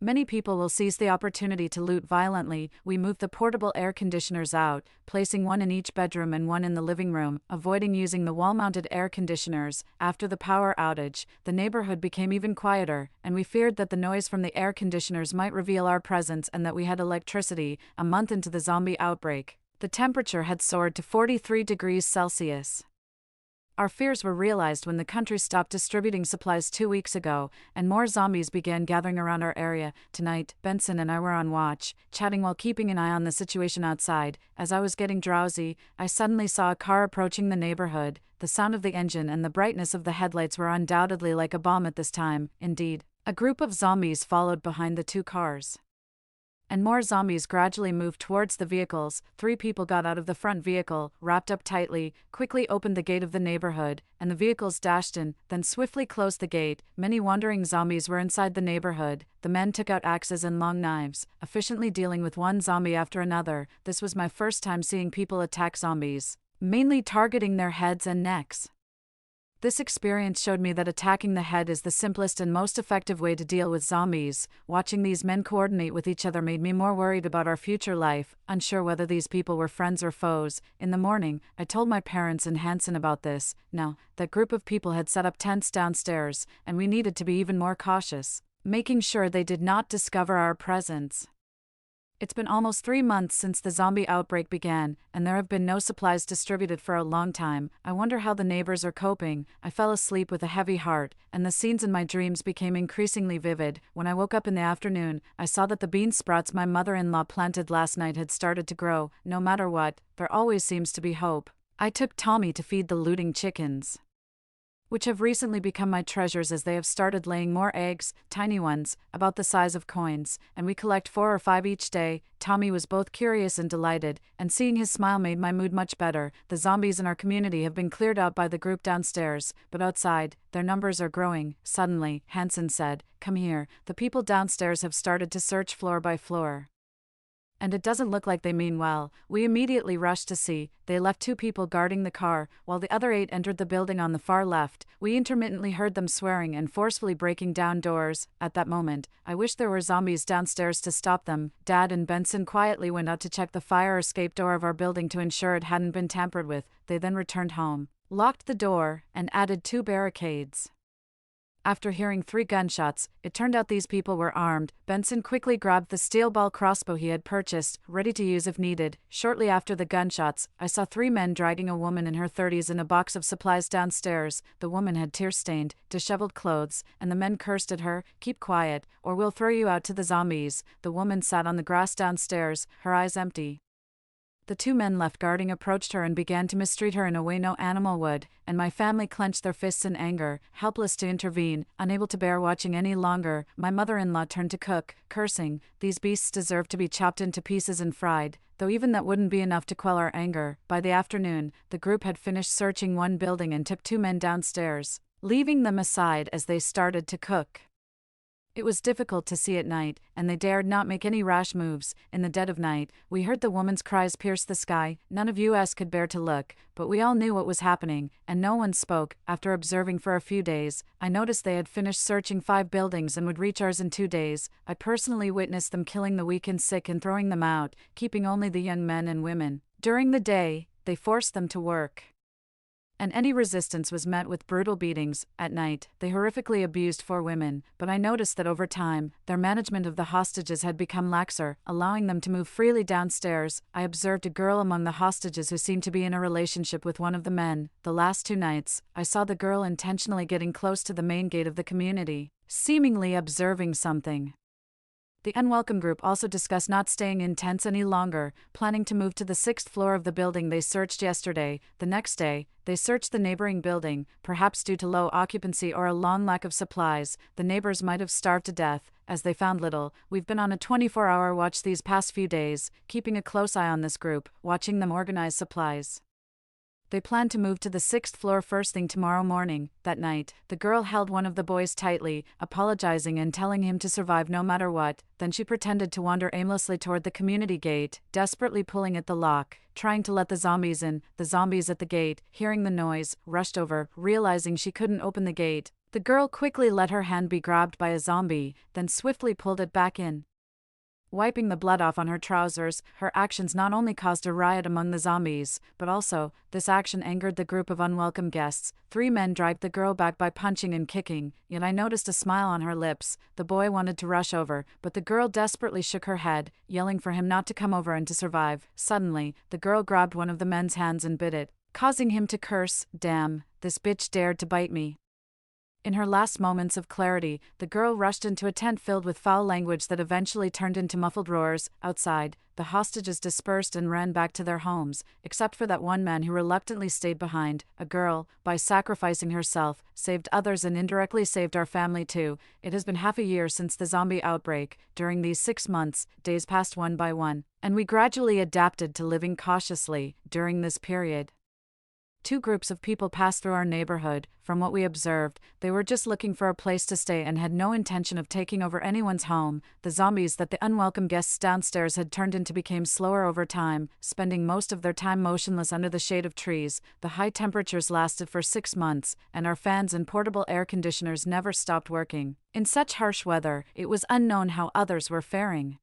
many people will seize the opportunity to loot violently. We moved the portable air conditioners out, placing 1 in each bedroom and 1 in the living room, avoiding using the wall-mounted air conditioners. After the power outage, the neighborhood became even quieter, and we feared that the noise from the air conditioners might reveal our presence and that we had electricity. A month into the zombie outbreak, the temperature had soared to 43 degrees Celsius. Our fears were realized when the country stopped distributing supplies 2 weeks ago, and more zombies began gathering around our area. Tonight, Benson and I were on watch, chatting while keeping an eye on the situation outside. As I was getting drowsy, I suddenly saw a car approaching the neighborhood. The sound of the engine and the brightness of the headlights were undoubtedly like a bomb at this time. Indeed, a group of zombies followed behind the 2 cars, and more zombies gradually moved towards the vehicles. 3 people got out of the front vehicle, wrapped up tightly, quickly opened the gate of the neighborhood, and the vehicles dashed in, then swiftly closed the gate. Many wandering zombies were inside the neighborhood. The men took out axes and long knives, efficiently dealing with one zombie after another. This was my first time seeing people attack zombies, mainly targeting their heads and necks. This experience showed me that attacking the head is the simplest and most effective way to deal with zombies. Watching these men coordinate with each other made me more worried about our future life, unsure whether these people were friends or foes. In the morning, I told my parents and Hanson about this. Now, that group of people had set up tents downstairs, and we needed to be even more cautious, making sure they did not discover our presence. It's been almost 3 months since the zombie outbreak began, and there have been no supplies distributed for a long time. I wonder how the neighbors are coping. I fell asleep with a heavy heart, and the scenes in my dreams became increasingly vivid. When I woke up in the afternoon, I saw that the bean sprouts my mother-in-law planted last night had started to grow. No matter what, there always seems to be hope. I took Tommy to feed the looting chickens, which have recently become my treasures as they have started laying more eggs, tiny ones, about the size of coins, and we collect 4 or 5 each day. Tommy was both curious and delighted, and seeing his smile made my mood much better. The zombies in our community have been cleared out by the group downstairs, but outside, their numbers are growing. Suddenly, Hanson said, "Come here." The people downstairs have started to search floor by floor, and it doesn't look like they mean well. We immediately rushed to see. They left 2 people guarding the car, while the other 8 entered the building on the far left. We intermittently heard them swearing and forcefully breaking down doors. At that moment, I wished there were zombies downstairs to stop them. Dad and Benson quietly went out to check the fire escape door of our building to ensure it hadn't been tampered with. They then returned home, locked the door, and added 2 barricades. After hearing 3 gunshots, it turned out these people were armed. Benson quickly grabbed the steel ball crossbow he had purchased, ready to use if needed. Shortly after the gunshots, I saw 3 men dragging a woman in her 30s in a box of supplies downstairs. The woman had tear-stained, disheveled clothes, and the men cursed at her, "Keep quiet, or we'll throw you out to the zombies." The woman sat on the grass downstairs, her eyes empty. The 2 men left guarding approached her and began to mistreat her in a way no animal would, and my family clenched their fists in anger, helpless to intervene, unable to bear watching any longer. My mother-in-law turned to cook, cursing, "These beasts deserve to be chopped into pieces and fried," though even that wouldn't be enough to quell our anger. By the afternoon, the group had finished searching one building and took 2 men downstairs, leaving them aside as they started to cook. It was difficult to see at night, and they dared not make any rash moves. In the dead of night, we heard the woman's cries pierce the sky. None of us could bear to look, but we all knew what was happening, and no one spoke. After observing for a few days, I noticed they had finished searching 5 buildings and would reach ours in 2 days. I personally witnessed them killing the weak and sick and throwing them out, keeping only the young men and women. During the day, they forced them to work, and any resistance was met with brutal beatings. At night, they horrifically abused 4 women, but I noticed that over time, their management of the hostages had become laxer, allowing them to move freely downstairs. I observed a girl among the hostages who seemed to be in a relationship with one of the men. The last 2 nights, I saw the girl intentionally getting close to the main gate of the community, seemingly observing something. The unwelcome group also discussed not staying in tents any longer, planning to move to the 6th floor of the building they searched yesterday. The next day, they searched the neighboring building, perhaps due to low occupancy or a long lack of supplies. The neighbors might have starved to death, as they found little. We've been on a 24-hour watch these past few days, keeping a close eye on this group, watching them organize supplies. They plan to move to the 6th floor first thing tomorrow morning. That night, the girl held one of the boys tightly, apologizing and telling him to survive no matter what. Then she pretended to wander aimlessly toward the community gate, desperately pulling at the lock, trying to let the zombies in. The zombies at the gate, hearing the noise, rushed over, realizing she couldn't open the gate. The girl quickly let her hand be grabbed by a zombie, then swiftly pulled it back in. Wiping the blood off on her trousers, her actions not only caused a riot among the zombies, but also, this action angered the group of unwelcome guests. 3 men dragged the girl back by punching and kicking, yet I noticed a smile on her lips. The boy wanted to rush over, but the girl desperately shook her head, yelling for him not to come over and to survive. Suddenly, the girl grabbed one of the men's hands and bit it, causing him to curse, "Damn, this bitch dared to bite me." In her last moments of clarity, the girl rushed into a tent filled with foul language that eventually turned into muffled roars. Outside, the hostages dispersed and ran back to their homes, except for that one man who reluctantly stayed behind. A girl, by sacrificing herself, saved others and indirectly saved our family too. It has been half a year since the zombie outbreak. During these 6 months, days passed one by one, and we gradually adapted to living cautiously. During this period, 2 groups of people passed through our neighborhood. From what we observed, they were just looking for a place to stay and had no intention of taking over anyone's home. The zombies that the unwelcome guests downstairs had turned into became slower over time, spending most of their time motionless under the shade of trees. The high temperatures lasted for 6 months, and our fans and portable air conditioners never stopped working. In such harsh weather, it was unknown how others were faring.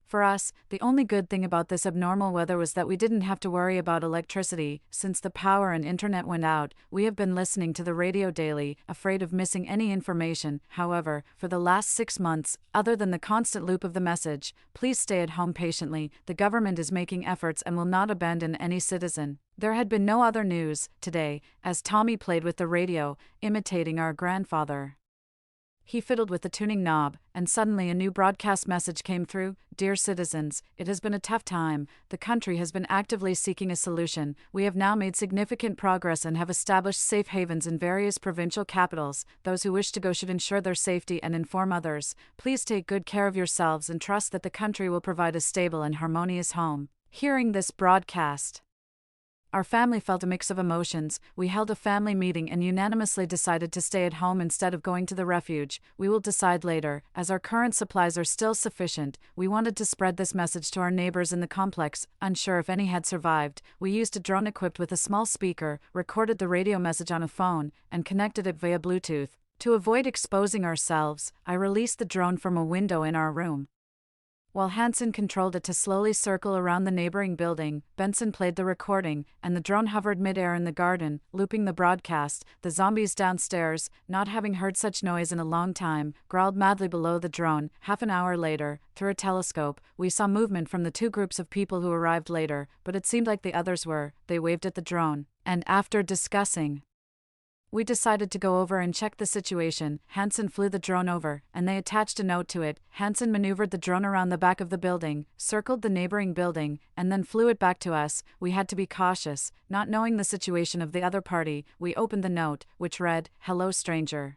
For us, the only good thing about this abnormal weather was that we didn't have to worry about electricity. Since the power and internet went out, we have been listening to the radio daily, afraid of missing any information. However, for the last 6 months, other than the constant loop of the message, "Please stay at home patiently," the government is making efforts and will not abandon any citizen. There had been no other news today, as Tommy played with the radio, imitating our grandfather. He fiddled with the tuning knob, and suddenly a new broadcast message came through. "Dear citizens, it has been a tough time. The country has been actively seeking a solution. We have now made significant progress and have established safe havens in various provincial capitals. Those who wish to go should ensure their safety and inform others. Please take good care of yourselves and trust that the country will provide a stable and harmonious home." Hearing this broadcast, our family felt a mix of emotions. We held a family meeting and unanimously decided to stay at home instead of going to the refuge. We will decide later, as our current supplies are still sufficient. We wanted to spread this message to our neighbors in the complex, unsure if any had survived. We used a drone equipped with a small speaker, recorded the radio message on a phone, and connected it via Bluetooth. To avoid exposing ourselves, I released the drone from a window in our room. While Hansen controlled it to slowly circle around the neighboring building, Benson played the recording, and the drone hovered mid-air in the garden, looping the broadcast. The zombies downstairs, not having heard such noise in a long time, growled madly below the drone. Half an hour later, through a telescope, we saw movement from the two groups of people who arrived later, but it seemed like the others were. They waved at the drone, and after discussing, we decided to go over and check the situation. Hansen flew the drone over, and they attached a note to it. Hansen maneuvered the drone around the back of the building, circled the neighboring building, and then flew it back to us. We had to be cautious. Not knowing the situation of the other party, we opened the note, which read, "Hello, stranger.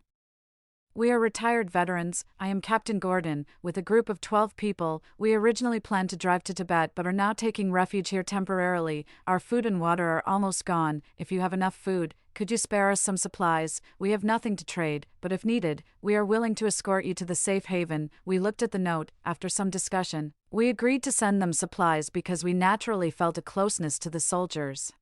We are retired veterans. I am Captain Gordon. With a group of 12 people, we originally planned to drive to Tibet but are now taking refuge here temporarily. Our food and water are almost gone. If you have enough food, could you spare us some supplies? We have nothing to trade, but if needed, we are willing to escort you to the safe haven." We looked at the note. After some discussion, we agreed to send them supplies because we naturally felt a closeness to the soldiers.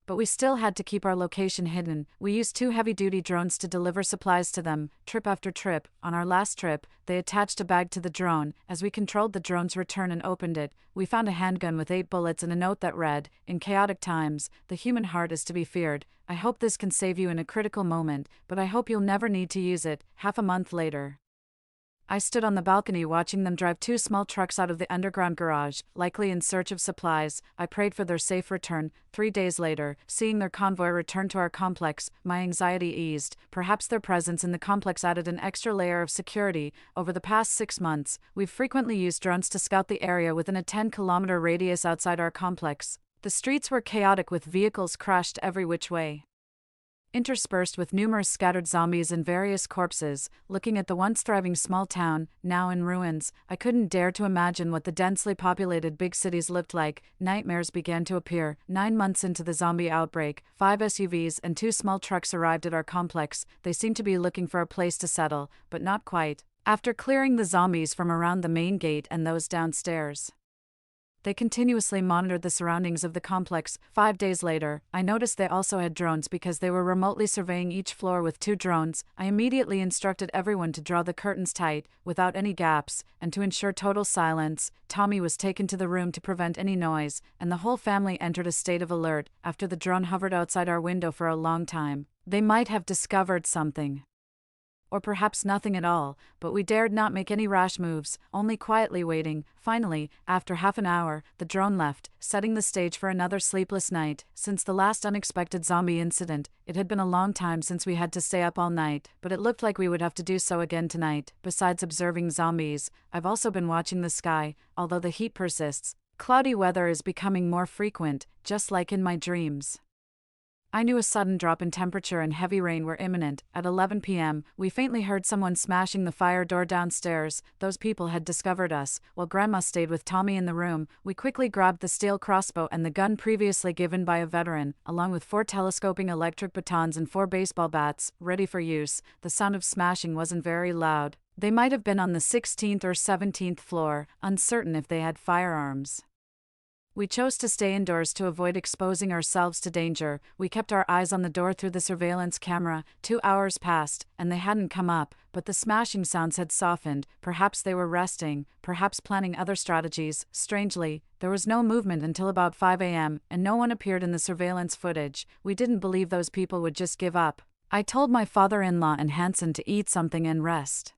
But we still had to keep our location hidden. We used 2 heavy-duty drones to deliver supplies to them, trip after trip. On our last trip, they attached a bag to the drone. As we controlled the drone's return and opened it, we found a handgun with 8 bullets and a note that read, "In chaotic times, the human heart is to be feared. I hope this can save you in a critical moment, but I hope you'll never need to use it." Half a month later, I stood on the balcony watching them drive 2 small trucks out of the underground garage, likely in search of supplies. I prayed for their safe return. 3 days later, seeing their convoy return to our complex, my anxiety eased. Perhaps their presence in the complex added an extra layer of security. Over the past 6 months, we've frequently used drones to scout the area within a 10-kilometer radius outside our complex. The streets were chaotic with vehicles crashed every which way, interspersed with numerous scattered zombies and various corpses. Looking at the once thriving small town, now in ruins, I couldn't dare to imagine what the densely populated big cities looked like. Nightmares began to appear. 9 months into the zombie outbreak, 5 SUVs and 2 small trucks arrived at our complex. They seemed to be looking for a place to settle, but not quite. After clearing the zombies from around the main gate and those downstairs, they continuously monitored the surroundings of the complex. 5 days later, I noticed they also had drones because they were remotely surveying each floor with 2 drones. I immediately instructed everyone to draw the curtains tight, without any gaps, and to ensure total silence. Tommy was taken to the room to prevent any noise, and the whole family entered a state of alert. After the drone hovered outside our window for a long time, they might have discovered something, or perhaps nothing at all, but we dared not make any rash moves, only quietly waiting. Finally, after half an hour, the drone left, setting the stage for another sleepless night. Since the last unexpected zombie incident, it had been a long time since we had to stay up all night, but it looked like we would have to do so again tonight. Besides observing zombies, I've also been watching the sky. Although the heat persists, cloudy weather is becoming more frequent, just like in my dreams. I knew a sudden drop in temperature and heavy rain were imminent. At 11 p.m., we faintly heard someone smashing the fire door downstairs. Those people had discovered us. While Grandma stayed with Tommy in the room, we quickly grabbed the steel crossbow and the gun previously given by a veteran, along with 4 telescoping electric batons and 4 baseball bats, ready for use. The sound of smashing wasn't very loud. They might have been on the 16th or 17th floor, uncertain if they had firearms. We chose to stay indoors to avoid exposing ourselves to danger. We kept our eyes on the door through the surveillance camera. 2 hours passed, and they hadn't come up, but the smashing sounds had softened. Perhaps they were resting, perhaps planning other strategies. Strangely, there was no movement until about 5 a.m., and no one appeared in the surveillance footage. We didn't believe those people would just give up. I told my father-in-law and Hansen to eat something and rest.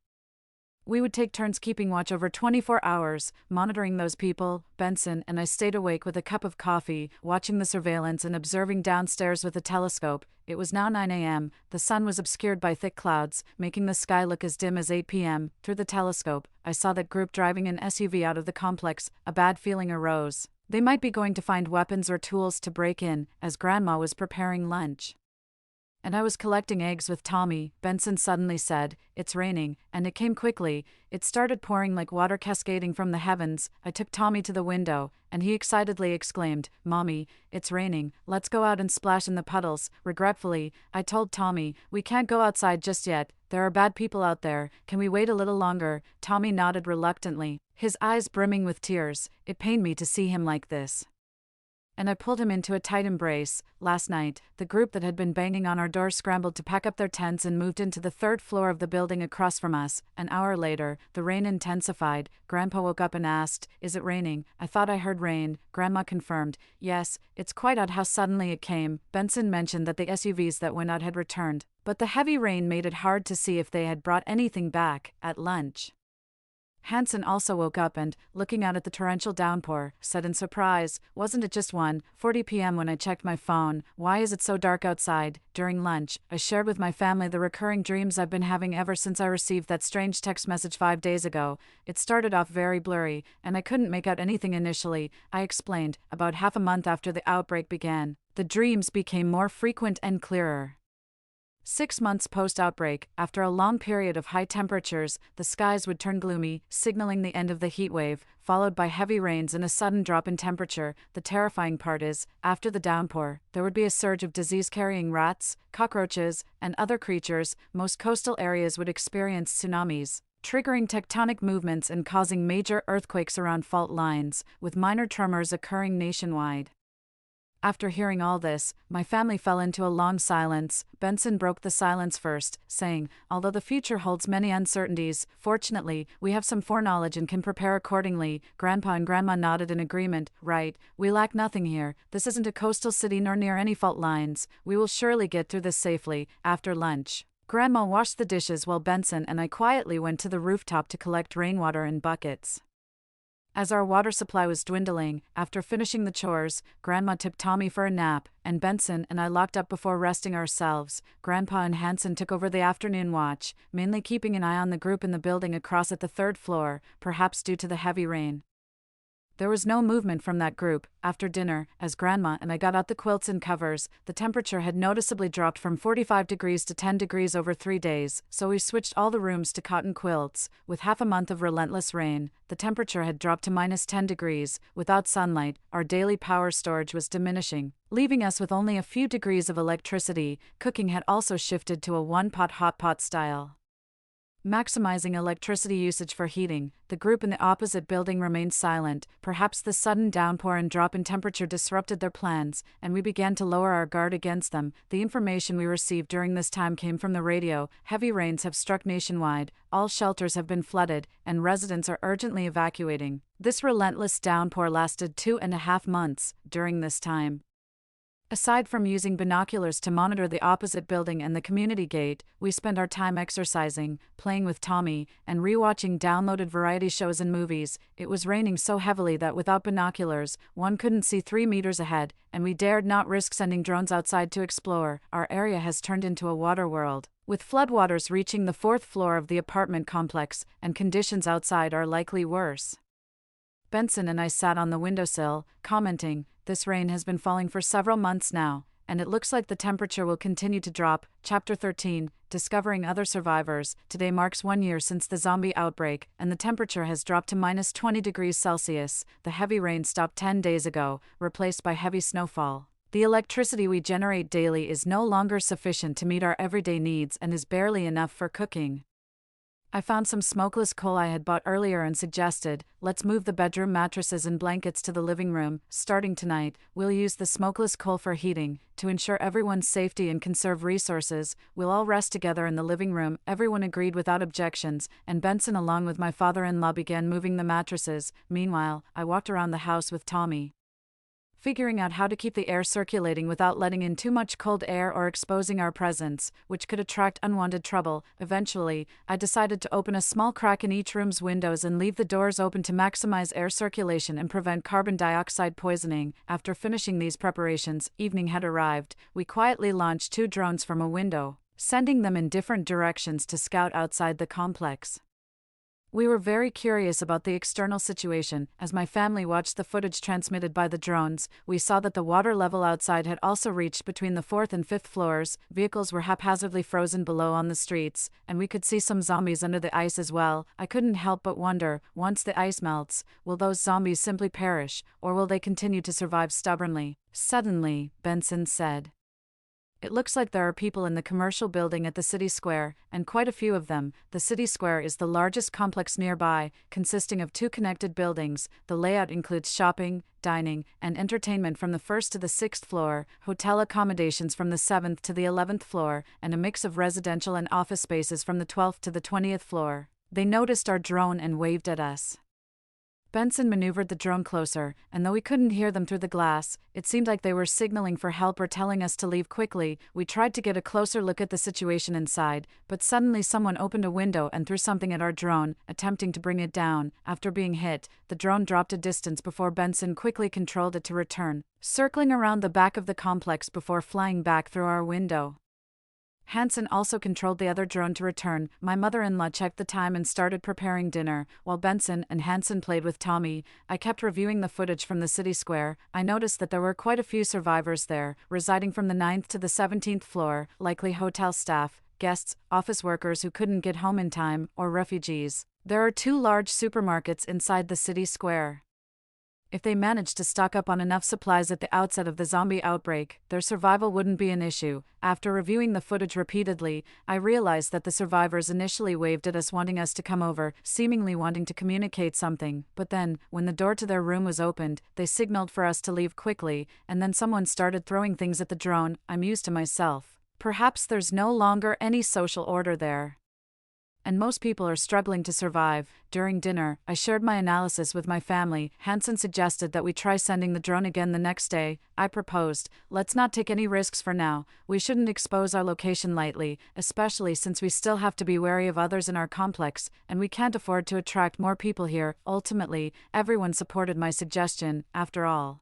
We would take turns keeping watch over 24 hours, monitoring those people. Benson and I stayed awake with a cup of coffee, watching the surveillance and observing downstairs with a telescope. It was now 9 a.m., the sun was obscured by thick clouds, making the sky look as dim as 8 p.m. Through the telescope, I saw that group driving an SUV out of the complex. A bad feeling arose. They might be going to find weapons or tools to break in, as Grandma was preparing lunch. And I was collecting eggs with Tommy. Benson suddenly said, "It's raining," and it came quickly. It started pouring like water cascading from the heavens. I took Tommy to the window, and he excitedly exclaimed, "Mommy, it's raining, let's go out and splash in the puddles." Regretfully, I told Tommy, "We can't go outside just yet, there are bad people out there, can we wait a little longer?" Tommy nodded reluctantly, his eyes brimming with tears. It pained me to see him like this, and I pulled him into a tight embrace. Last night, the group that had been banging on our door scrambled to pack up their tents and moved into the 3rd floor of the building across from us. An hour later, the rain intensified. Grandpa woke up and asked, "Is it raining?" I thought I heard rain. Grandma confirmed, "Yes, it's quite odd how suddenly it came." Benson mentioned that the SUVs that went out had returned, but the heavy rain made it hard to see if they had brought anything back. At lunch, Hansen also woke up and, looking out at the torrential downpour, said in surprise, "Wasn't it just 1:40 p.m. when I checked my phone? Why is it so dark outside?" During lunch, I shared with my family the recurring dreams I've been having ever since I received that strange text message 5 days ago. It started off very blurry, and I couldn't make out anything initially. I explained, about half a month after the outbreak began, the dreams became more frequent and clearer. 6 months post-outbreak, after a long period of high temperatures, the skies would turn gloomy, signaling the end of the heat wave, followed by heavy rains and a sudden drop in temperature. The terrifying part is, after the downpour, there would be a surge of disease-carrying rats, cockroaches, and other creatures. Most coastal areas would experience tsunamis, triggering tectonic movements and causing major earthquakes around fault lines, with minor tremors occurring nationwide. After hearing all this, my family fell into a long silence. Benson broke the silence first, saying, "Although the future holds many uncertainties, fortunately, we have some foreknowledge and can prepare accordingly." Grandpa and Grandma nodded in agreement. "Right, we lack nothing here. This isn't a coastal city nor near any fault lines. We will surely get through this safely." After lunch, Grandma washed the dishes while Benson and I quietly went to the rooftop to collect rainwater in buckets. As our water supply was dwindling, after finishing the chores, Grandma tipped Tommy for a nap, and Benson and I locked up before resting ourselves. Grandpa and Hansen took over the afternoon watch, mainly keeping an eye on the group in the building across at the 3rd floor, perhaps due to the heavy rain. There was no movement from that group. After dinner, as Grandma and I got out the quilts and covers, the temperature had noticeably dropped from 45 degrees to 10 degrees over 3 days, so we switched all the rooms to cotton quilts. With half a month of relentless rain, the temperature had dropped to -10 degrees. Without sunlight, our daily power storage was diminishing, leaving us with only a few degrees of electricity. Cooking had also shifted to a one-pot hot pot style, maximizing electricity usage for heating. The group in the opposite building remained silent. Perhaps the sudden downpour and drop in temperature disrupted their plans, and we began to lower our guard against them. The information we received during this time came from the radio. Heavy rains have struck nationwide, all shelters have been flooded, and residents are urgently evacuating. This relentless downpour lasted 2.5 months. During this time, aside from using binoculars to monitor the opposite building and the community gate, we spent our time exercising, playing with Tommy, and rewatching downloaded variety shows and movies. It was raining so heavily that without binoculars, one couldn't see 3 meters ahead, and we dared not risk sending drones outside to explore. Our area has turned into a water world, with floodwaters reaching the 4th floor of the apartment complex, and conditions outside are likely worse. Benson and I sat on the windowsill, commenting, "This rain has been falling for several months now, and it looks like the temperature will continue to drop." Chapter 13, Discovering Other Survivors. Today marks 1 year since the zombie outbreak, and the temperature has dropped to -20 degrees Celsius. The heavy rain stopped 10 days ago, replaced by heavy snowfall. The electricity we generate daily is no longer sufficient to meet our everyday needs and is barely enough for cooking. I found some smokeless coal I had bought earlier and suggested, let's move the bedroom mattresses and blankets to the living room. Starting tonight, we'll use the smokeless coal for heating. To ensure everyone's safety and conserve resources, we'll all rest together in the living room. Everyone agreed without objections, and Benson along with my father-in-law began moving the mattresses. Meanwhile, I walked around the house with Tommy, figuring out how to keep the air circulating without letting in too much cold air or exposing our presence, which could attract unwanted trouble. Eventually, I decided to open a small crack in each room's windows and leave the doors open to maximize air circulation and prevent carbon dioxide poisoning. After finishing these preparations, evening had arrived. We quietly launched 2 drones from a window, sending them in different directions to scout outside the complex. We were very curious about the external situation. As my family watched the footage transmitted by the drones, we saw that the water level outside had also reached between the 4th and 5th floors, vehicles were haphazardly frozen below on the streets, and we could see some zombies under the ice as well. I couldn't help but wonder, once the ice melts, will those zombies simply perish, or will they continue to survive stubbornly? Suddenly, Benson said, "It looks like there are people in the commercial building at the city square, and quite a few of them. The city square is the largest complex nearby, consisting of 2 connected buildings. The layout includes shopping, dining, and entertainment from the 1st to the 6th floor, hotel accommodations from the 7th to the 11th floor, and a mix of residential and office spaces from the 12th to the 20th floor." They noticed our drone and waved at us. Benson maneuvered the drone closer, and though we couldn't hear them through the glass, it seemed like they were signaling for help or telling us to leave quickly. We tried to get a closer look at the situation inside, but suddenly someone opened a window and threw something at our drone, attempting to bring it down. After being hit, the drone dropped a distance before Benson quickly controlled it to return, circling around the back of the complex before flying back through our window. Hansen also controlled the other drone to return. My mother-in-law checked the time and started preparing dinner, while Benson and Hansen played with Tommy. I kept reviewing the footage from the city square. I noticed that there were quite a few survivors there, residing from the 9th to the 17th floor, likely hotel staff, guests, office workers who couldn't get home in time, or refugees. There are 2 large supermarkets inside the city square. If they managed to stock up on enough supplies at the outset of the zombie outbreak, their survival wouldn't be an issue. After reviewing the footage repeatedly, I realized that the survivors initially waved at us, wanting us to come over, seemingly wanting to communicate something, but then, when the door to their room was opened, they signaled for us to leave quickly, and then someone started throwing things at the drone. I mused to myself, perhaps there's no longer any social order there, and most people are struggling to survive. During dinner, I shared my analysis with my family. Hansen suggested that we try sending the drone again the next day. I proposed, let's not take any risks for now. We shouldn't expose our location lightly, especially since we still have to be wary of others in our complex, and we can't afford to attract more people here. Ultimately, everyone supported my suggestion. After all,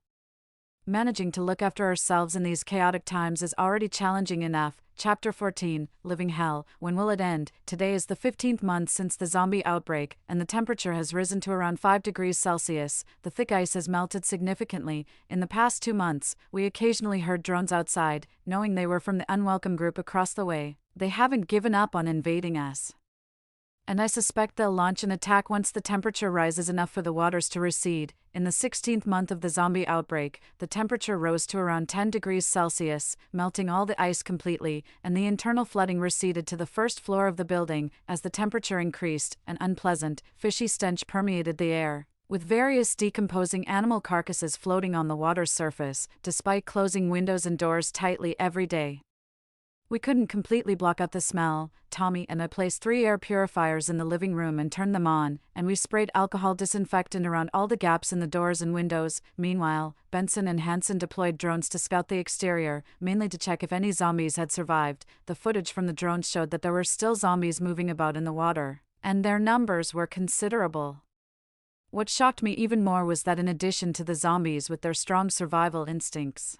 managing to look after ourselves in these chaotic times is already challenging enough. Chapter 14, Living Hell. When will it end? Today is the 15th month since the zombie outbreak, and the temperature has risen to around 5 degrees Celsius. The thick ice has melted significantly. In the past 2 months, we occasionally heard drones outside, knowing they were from the unwelcome group across the way. They haven't given up on invading us, and I suspect they'll launch an attack once the temperature rises enough for the waters to recede. In the 16th month of the zombie outbreak, the temperature rose to around 10 degrees Celsius, melting all the ice completely, and the internal flooding receded to the 1st floor of the building. As the temperature increased, an unpleasant, fishy stench permeated the air, with various decomposing animal carcasses floating on the water's surface, despite closing windows and doors tightly every day. We couldn't completely block out the smell. Tommy and I placed 3 air purifiers in the living room and turned them on, and we sprayed alcohol disinfectant around all the gaps in the doors and windows. Meanwhile, Benson and Hansen deployed drones to scout the exterior, mainly to check if any zombies had survived. The footage from the drones showed that there were still zombies moving about in the water, and their numbers were considerable. What shocked me even more was that in addition to the zombies with their strong survival instincts,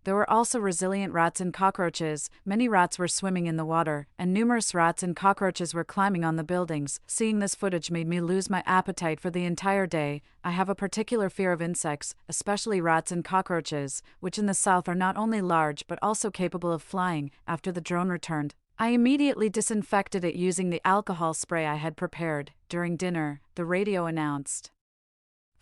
there were also resilient rats and cockroaches. Many rats were swimming in the water, and numerous rats and cockroaches were climbing on the buildings. Seeing this footage made me lose my appetite for the entire day. I have a particular fear of insects, especially rats and cockroaches, which in the south are not only large but also capable of flying. After the drone returned, I immediately disinfected it using the alcohol spray I had prepared. During dinner, the radio announced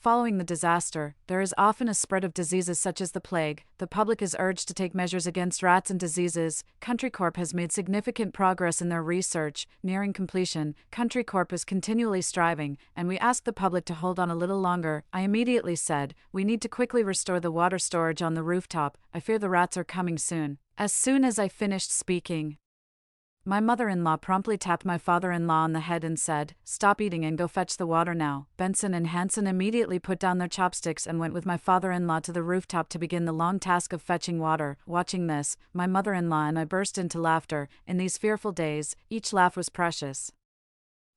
Following the disaster, there is often a spread of diseases such as the plague. The public is urged to take measures against rats and diseases. Country Corp has made significant progress in their research, nearing completion. Country Corp is continually striving, and we ask the public to hold on a little longer. I immediately said, we need to quickly restore the water storage on the rooftop. I fear the rats are coming soon. As soon as I finished speaking, my mother-in-law promptly tapped my father-in-law on the head and said, "Stop eating and go fetch the water now." Benson and Hansen immediately put down their chopsticks and went with my father-in-law to the rooftop to begin the long task of fetching water. Watching this, my mother-in-law and I burst into laughter. In these fearful days, each laugh was precious.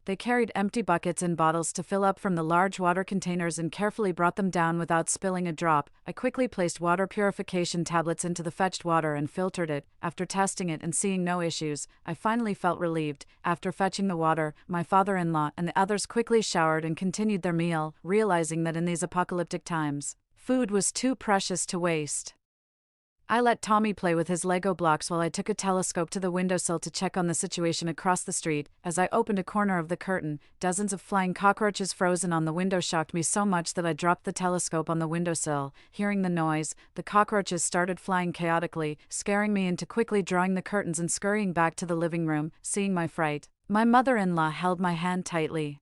They carried empty buckets and bottles to fill up from the large water containers and carefully brought them down without spilling a drop. I quickly placed water purification tablets into the fetched water and filtered it. After testing it and seeing no issues, I finally felt relieved. After fetching the water, my father-in-law and the others quickly showered and continued their meal, realizing that in these apocalyptic times, food was too precious to waste. I let Tommy play with his Lego blocks while I took a telescope to the windowsill to check on the situation across the street. As I opened a corner of the curtain, dozens of flying cockroaches frozen on the window shocked me so much that I dropped the telescope on the windowsill. Hearing the noise, the cockroaches started flying chaotically, scaring me into quickly drawing the curtains and scurrying back to the living room. Seeing my fright, my mother-in-law held my hand tightly,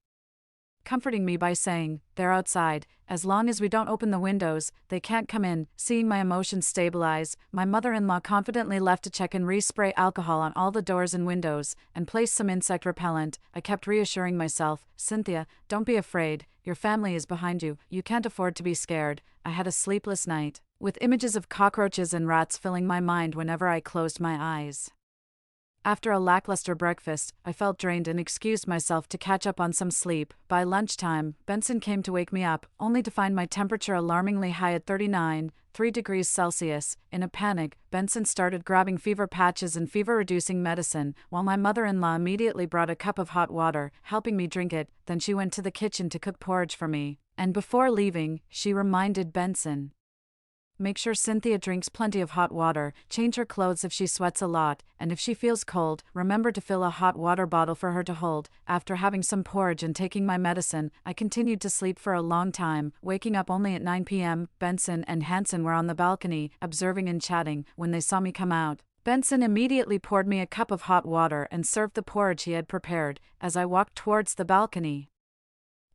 comforting me by saying, "They're outside. As long as we don't open the windows, they can't come in." Seeing my emotions stabilize, my mother-in-law confidently left to check and respray alcohol on all the doors and windows, and place some insect repellent. I kept reassuring myself, "Cynthia, don't be afraid. Your family is behind you. You can't afford to be scared." I had a sleepless night, with images of cockroaches and rats filling my mind whenever I closed my eyes. After a lackluster breakfast, I felt drained and excused myself to catch up on some sleep. By lunchtime, Benson came to wake me up, only to find my temperature alarmingly high at 39.3 degrees Celsius. In a panic, Benson started grabbing fever patches and fever-reducing medicine, while my mother-in-law immediately brought a cup of hot water, helping me drink it. Then she went to the kitchen to cook porridge for me, and before leaving, she reminded Benson, "Make sure Cynthia drinks plenty of hot water, change her clothes if she sweats a lot, and if she feels cold, remember to fill a hot water bottle for her to hold." After having some porridge and taking my medicine, I continued to sleep for a long time, waking up only at 9 p.m. Benson and Hansen were on the balcony, observing and chatting. When they saw me come out, Benson immediately poured me a cup of hot water and served the porridge he had prepared. As I walked towards the balcony,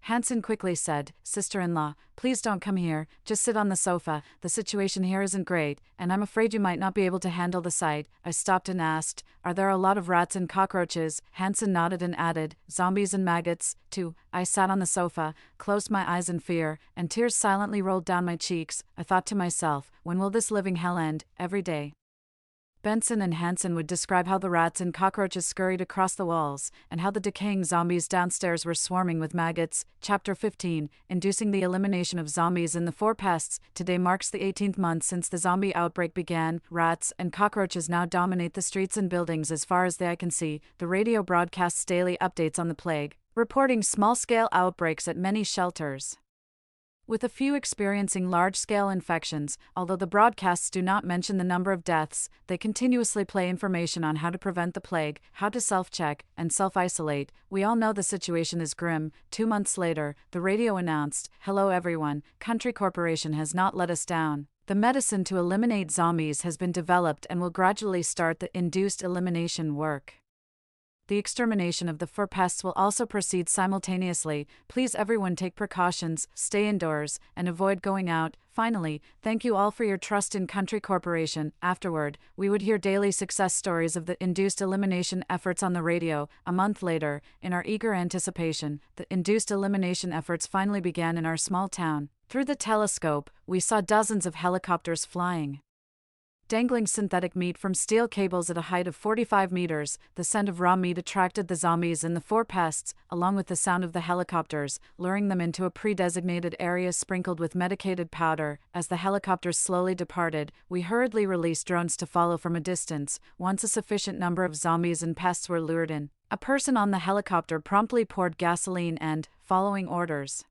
Hansen quickly said, "Sister-in-law, please don't come here, just sit on the sofa. The situation here isn't great, and I'm afraid you might not be able to handle the sight." I stopped and asked, "Are there a lot of rats and cockroaches?" Hansen nodded and added, "Zombies and maggots, too." I sat on the sofa, closed my eyes in fear, and tears silently rolled down my cheeks. I thought to myself, when will this living hell end? Every day Benson and Hansen would describe how the rats and cockroaches scurried across the walls, and how the decaying zombies downstairs were swarming with maggots. Chapter 15, Inducing the Elimination of Zombies in the Four Pests. Today marks the 18th month since the zombie outbreak began. Rats and cockroaches now dominate the streets and buildings as far as the eye can see. The radio broadcasts daily updates on the plague, reporting small-scale outbreaks at many shelters, with a few experiencing large-scale infections. Although the broadcasts do not mention the number of deaths, they continuously play information on how to prevent the plague, how to self-check, and self-isolate. We all know the situation is grim. 2 months later, the radio announced, "Hello everyone, Country Corporation has not let us down. The medicine to eliminate zombies has been developed and will gradually start the induced elimination work. The extermination of the fur pests will also proceed simultaneously. Please everyone take precautions, stay indoors, and avoid going out. Finally, thank you all for your trust in Country Corporation." Afterward, we would hear daily success stories of the induced elimination efforts on the radio. A month later, in our eager anticipation, the induced elimination efforts finally began in our small town. Through the telescope, we saw dozens of helicopters flying, dangling synthetic meat from steel cables at a height of 45 meters. The scent of raw meat attracted the zombies and the four pests, along with the sound of the helicopters, luring them into a pre-designated area sprinkled with medicated powder. As the helicopters slowly departed, we hurriedly released drones to follow from a distance. Once a sufficient number of zombies and pests were lured in, a person on the helicopter promptly poured gasoline and, following orders,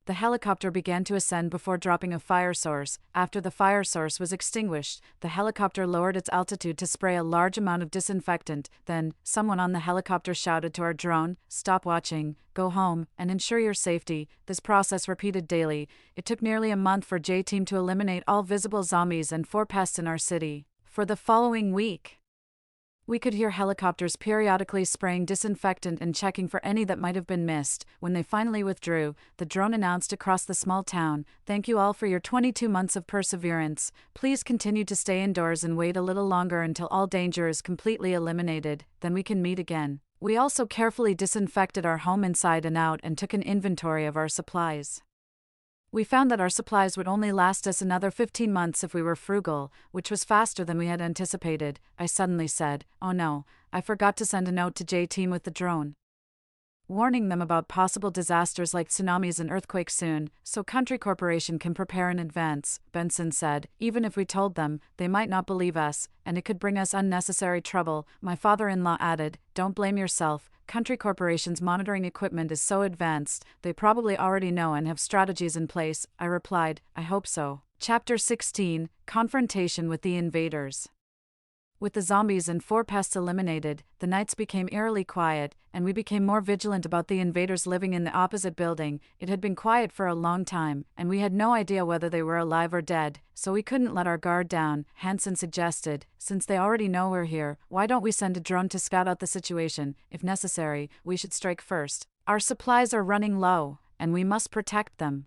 The helicopter began to ascend before dropping a fire source. After the fire source was extinguished, the helicopter lowered its altitude to spray a large amount of disinfectant. Then, someone on the helicopter shouted to our drone, "Stop watching, go home, and ensure your safety." This process repeated daily. It took nearly a month for J-Team to eliminate all visible zombies and 4 pests in our city. For the following week, we could hear helicopters periodically spraying disinfectant and checking for any that might have been missed. When they finally withdrew, the drone announced across the small town, "Thank you all for your 22 months of perseverance. Please continue to stay indoors and wait a little longer until all danger is completely eliminated, then we can meet again." We also carefully disinfected our home inside and out and took an inventory of our supplies. We found that our supplies would only last us another 15 months if we were frugal, which was faster than we had anticipated. I suddenly said, "Oh no, I forgot to send a note to J-Team with the drone, warning them about possible disasters like tsunamis and earthquakes soon, so Country Corporation can prepare in advance." Benson said, "Even if we told them, they might not believe us, and it could bring us unnecessary trouble." My father-in-law added, "Don't blame yourself. Country Corporation's monitoring equipment is so advanced, they probably already know and have strategies in place." I replied, "I hope so." Chapter 16, Confrontation with the Invaders. With the zombies and 4 pests eliminated, the nights became eerily quiet, and we became more vigilant about the invaders living in the opposite building. It had been quiet for a long time, and we had no idea whether they were alive or dead, so we couldn't let our guard down. Hansen suggested, "Since they already know we're here, why don't we send a drone to scout out the situation? If necessary, we should strike first. Our supplies are running low, and we must protect them."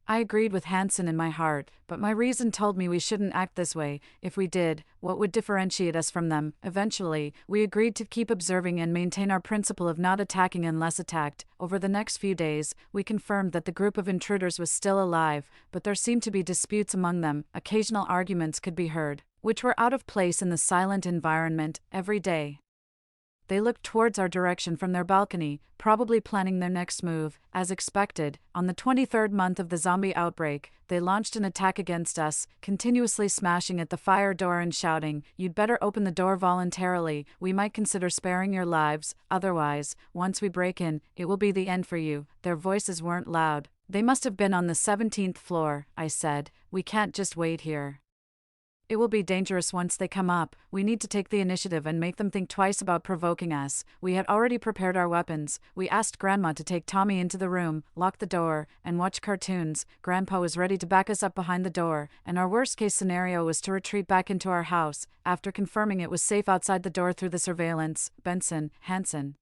I agreed with Hansen in my heart, but my reason told me we shouldn't act this way. If we did, what would differentiate us from them? Eventually, we agreed to keep observing and maintain our principle of not attacking unless attacked. Over the next few days, we confirmed that the group of intruders was still alive, but there seemed to be disputes among them. Occasional arguments could be heard, which were out of place in the silent environment. Every day, they looked towards our direction from their balcony, probably planning their next move. As expected, on the 23rd month of the zombie outbreak, they launched an attack against us, continuously smashing at the fire door and shouting, "You'd better open the door voluntarily. We might consider sparing your lives. Otherwise, once we break in, it will be the end for you." Their voices weren't loud. "They must have been on the 17th floor, I said. "We can't just wait here. It will be dangerous once they come up. We need to take the initiative and make them think twice about provoking us." We had already prepared our weapons. We asked Grandma to take Tommy into the room, lock the door, and watch cartoons. Grandpa was ready to back us up behind the door, and our worst-case scenario was to retreat back into our house. After confirming it was safe outside the door through the surveillance, Benson, Hansen,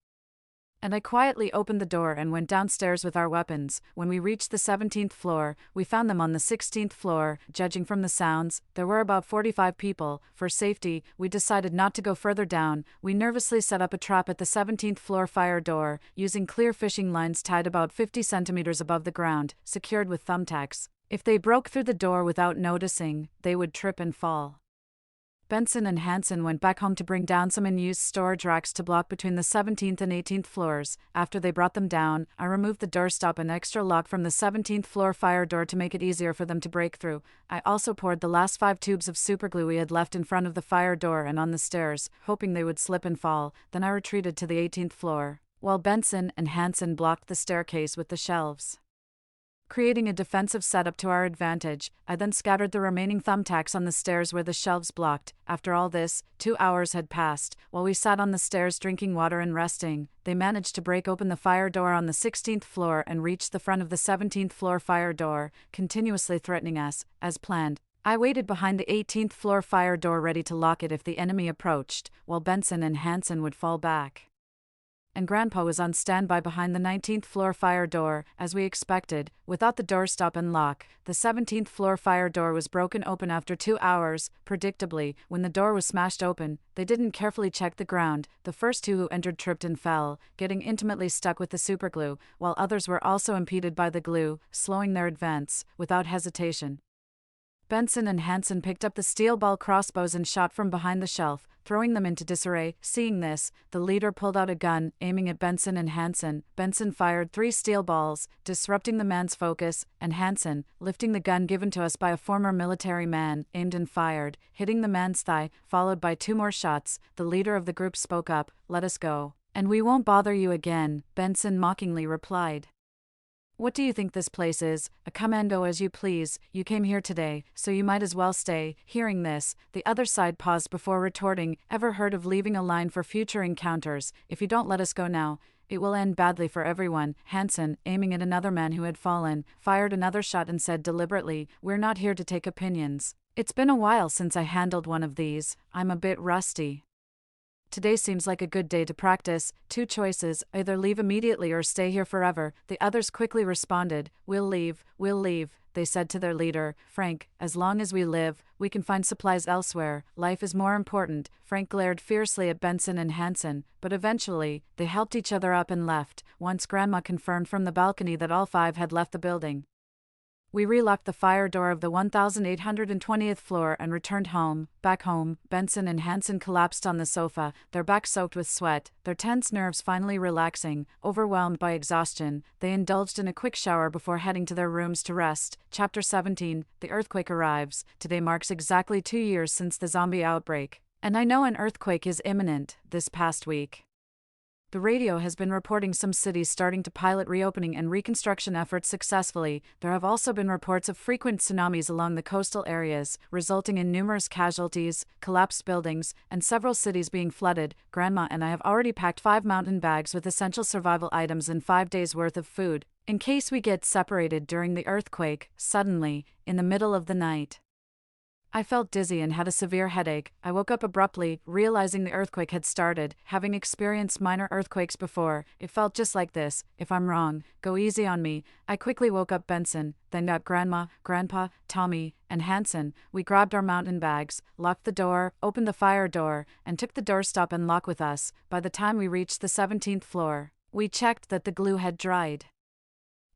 and I quietly opened the door and went downstairs with our weapons. When we reached the 17th floor, we found them on the 16th floor. Judging from the sounds, there were about 45 people. For safety, we decided not to go further down. We nervously set up a trap at the 17th floor fire door, using clear fishing lines tied about 50 centimeters above the ground, secured with thumbtacks. If they broke through the door without noticing, they would trip and fall. Benson and Hansen went back home to bring down some unused storage racks to block between the 17th and 18th floors. After they brought them down, I removed the doorstop and extra lock from the 17th floor fire door to make it easier for them to break through. I also poured the last 5 tubes of superglue we had left in front of the fire door and on the stairs, hoping they would slip and fall. Then I retreated to the 18th floor, while Benson and Hansen blocked the staircase with the shelves, creating a defensive setup to our advantage. I then scattered the remaining thumbtacks on the stairs where the shelves blocked. After all this, 2 hours had passed. While we sat on the stairs drinking water and resting, they managed to break open the fire door on the 16th floor and reached the front of the 17th floor fire door, continuously threatening us. As planned, I waited behind the 18th floor fire door ready to lock it if the enemy approached, while Benson and Hansen would fall back. And Grandpa was on standby behind the 19th floor fire door, as we expected. Without the doorstop and lock, the 17th floor fire door was broken open after 2 hours. Predictably, when the door was smashed open, they didn't carefully check the ground. The first 2 who entered tripped and fell, getting intimately stuck with the superglue, while others were also impeded by the glue, slowing their advance. Without hesitation, Benson and Hansen picked up the steel ball crossbows and shot from behind the shelf, throwing them into disarray. Seeing this, the leader pulled out a gun, aiming at Benson and Hansen. Benson fired 3 steel balls, disrupting the man's focus, and Hansen, lifting the gun given to us by a former military man, aimed and fired, hitting the man's thigh, followed by 2 more shots. The leader of the group spoke up, "Let us go, and we won't bother you again," Benson mockingly replied. What do you think this place is? A commando as you please, you came here today, so you might as well stay. Hearing this, the other side paused before retorting, ever heard of leaving a line for future encounters? If you don't let us go now, it will end badly for everyone. Hansen, aiming at another man who had fallen, fired another shot and said deliberately, "We're not here to take opinions. It's been a while since I handled one of these. I'm a bit rusty. Today seems like a good day to practice. Two choices, either leave immediately or stay here forever." The others quickly responded, we'll leave, they said to their leader, Frank. "As long as we live, we can find supplies elsewhere. Life is more important." Frank glared fiercely at Benson and Hansen, but eventually, they helped each other up and left, once Grandma confirmed from the balcony that all five had left the building. We relocked the fire door of the 1820th floor and returned home. Back home, Benson and Hansen collapsed on the sofa, their backs soaked with sweat, their tense nerves finally relaxing. Overwhelmed by exhaustion, they indulged in a quick shower before heading to their rooms to rest. Chapter 17, The Earthquake Arrives. Today marks exactly 2 years since the zombie outbreak. And I know an earthquake is imminent. This past week, the radio has been reporting some cities starting to pilot reopening and reconstruction efforts successfully. There have also been reports of frequent tsunamis along the coastal areas, resulting in numerous casualties, collapsed buildings, and several cities being flooded. Grandma and I have already packed 5 mountain bags with essential survival items and 5 days' worth of food, in case we get separated during the earthquake. Suddenly, in the middle of the night, I felt dizzy and had a severe headache. I woke up abruptly, realizing the earthquake had started. Having experienced minor earthquakes before, it felt just like this. If I'm wrong, go easy on me. I quickly woke up Benson, then got Grandma, Grandpa, Tommy, and Hansen. We grabbed our mountain bags, locked the door, opened the fire door, and took the doorstop and lock with us. By the time we reached the 17th floor, we checked that the glue had dried,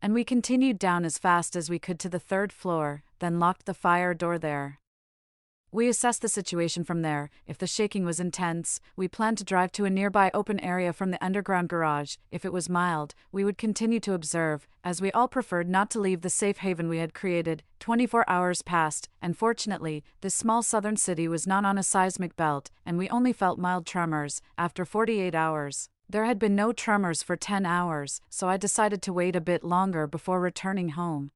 and we continued down as fast as we could to the 3rd floor, then locked the fire door there. We assessed the situation from there. If the shaking was intense, we planned to drive to a nearby open area from the underground garage. If it was mild, we would continue to observe, as we all preferred not to leave the safe haven we had created. 24 hours passed, and fortunately, this small southern city was not on a seismic belt, and we only felt mild tremors. After 48 hours, there had been no tremors for 10 hours, so I decided to wait a bit longer before returning home.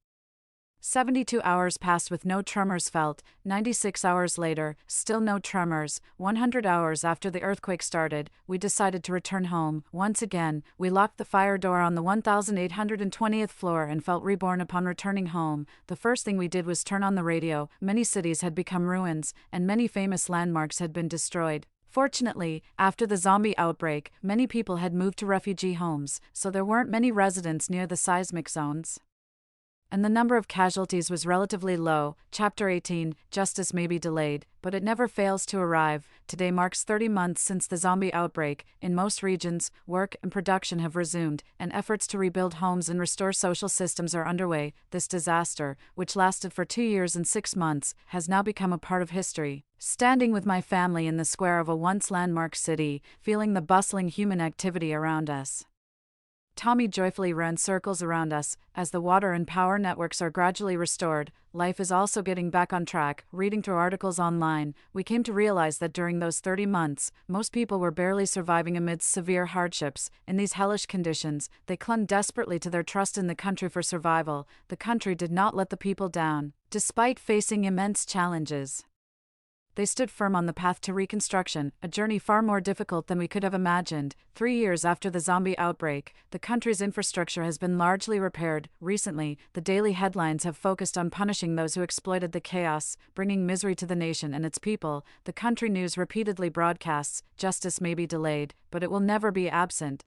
72 hours passed with no tremors felt. 96 hours later, still no tremors. 100 hours after the earthquake started, we decided to return home. Once again, we locked the fire door on the 1820th floor and felt reborn upon returning home. The first thing we did was turn on the radio. Many cities had become ruins, and many famous landmarks had been destroyed. Fortunately, after the zombie outbreak, many people had moved to refugee homes, so there weren't many residents near the seismic zones, and the number of casualties was relatively low. Chapter 18, Justice may be delayed, but it never fails to arrive. Today marks 30 months since the zombie outbreak. In most regions, work and production have resumed, and efforts to rebuild homes and restore social systems are underway. This disaster, which lasted for 2 years and 6 months, has now become a part of history. Standing with my family in the square of a once landmark city, feeling the bustling human activity around us, Tommy joyfully ran circles around us. As the water and power networks are gradually restored, life is also getting back on track. Reading through articles online, we came to realize that during those 30 months, most people were barely surviving amidst severe hardships. In these hellish conditions, they clung desperately to their trust in the country for survival. The country did not let the people down. Despite facing immense challenges, they stood firm on the path to reconstruction, a journey far more difficult than we could have imagined. 3 years after the zombie outbreak, the country's infrastructure has been largely repaired. Recently, the daily headlines have focused on punishing those who exploited the chaos, bringing misery to the nation and its people. The country news repeatedly broadcasts, justice may be delayed, but it will never be absent.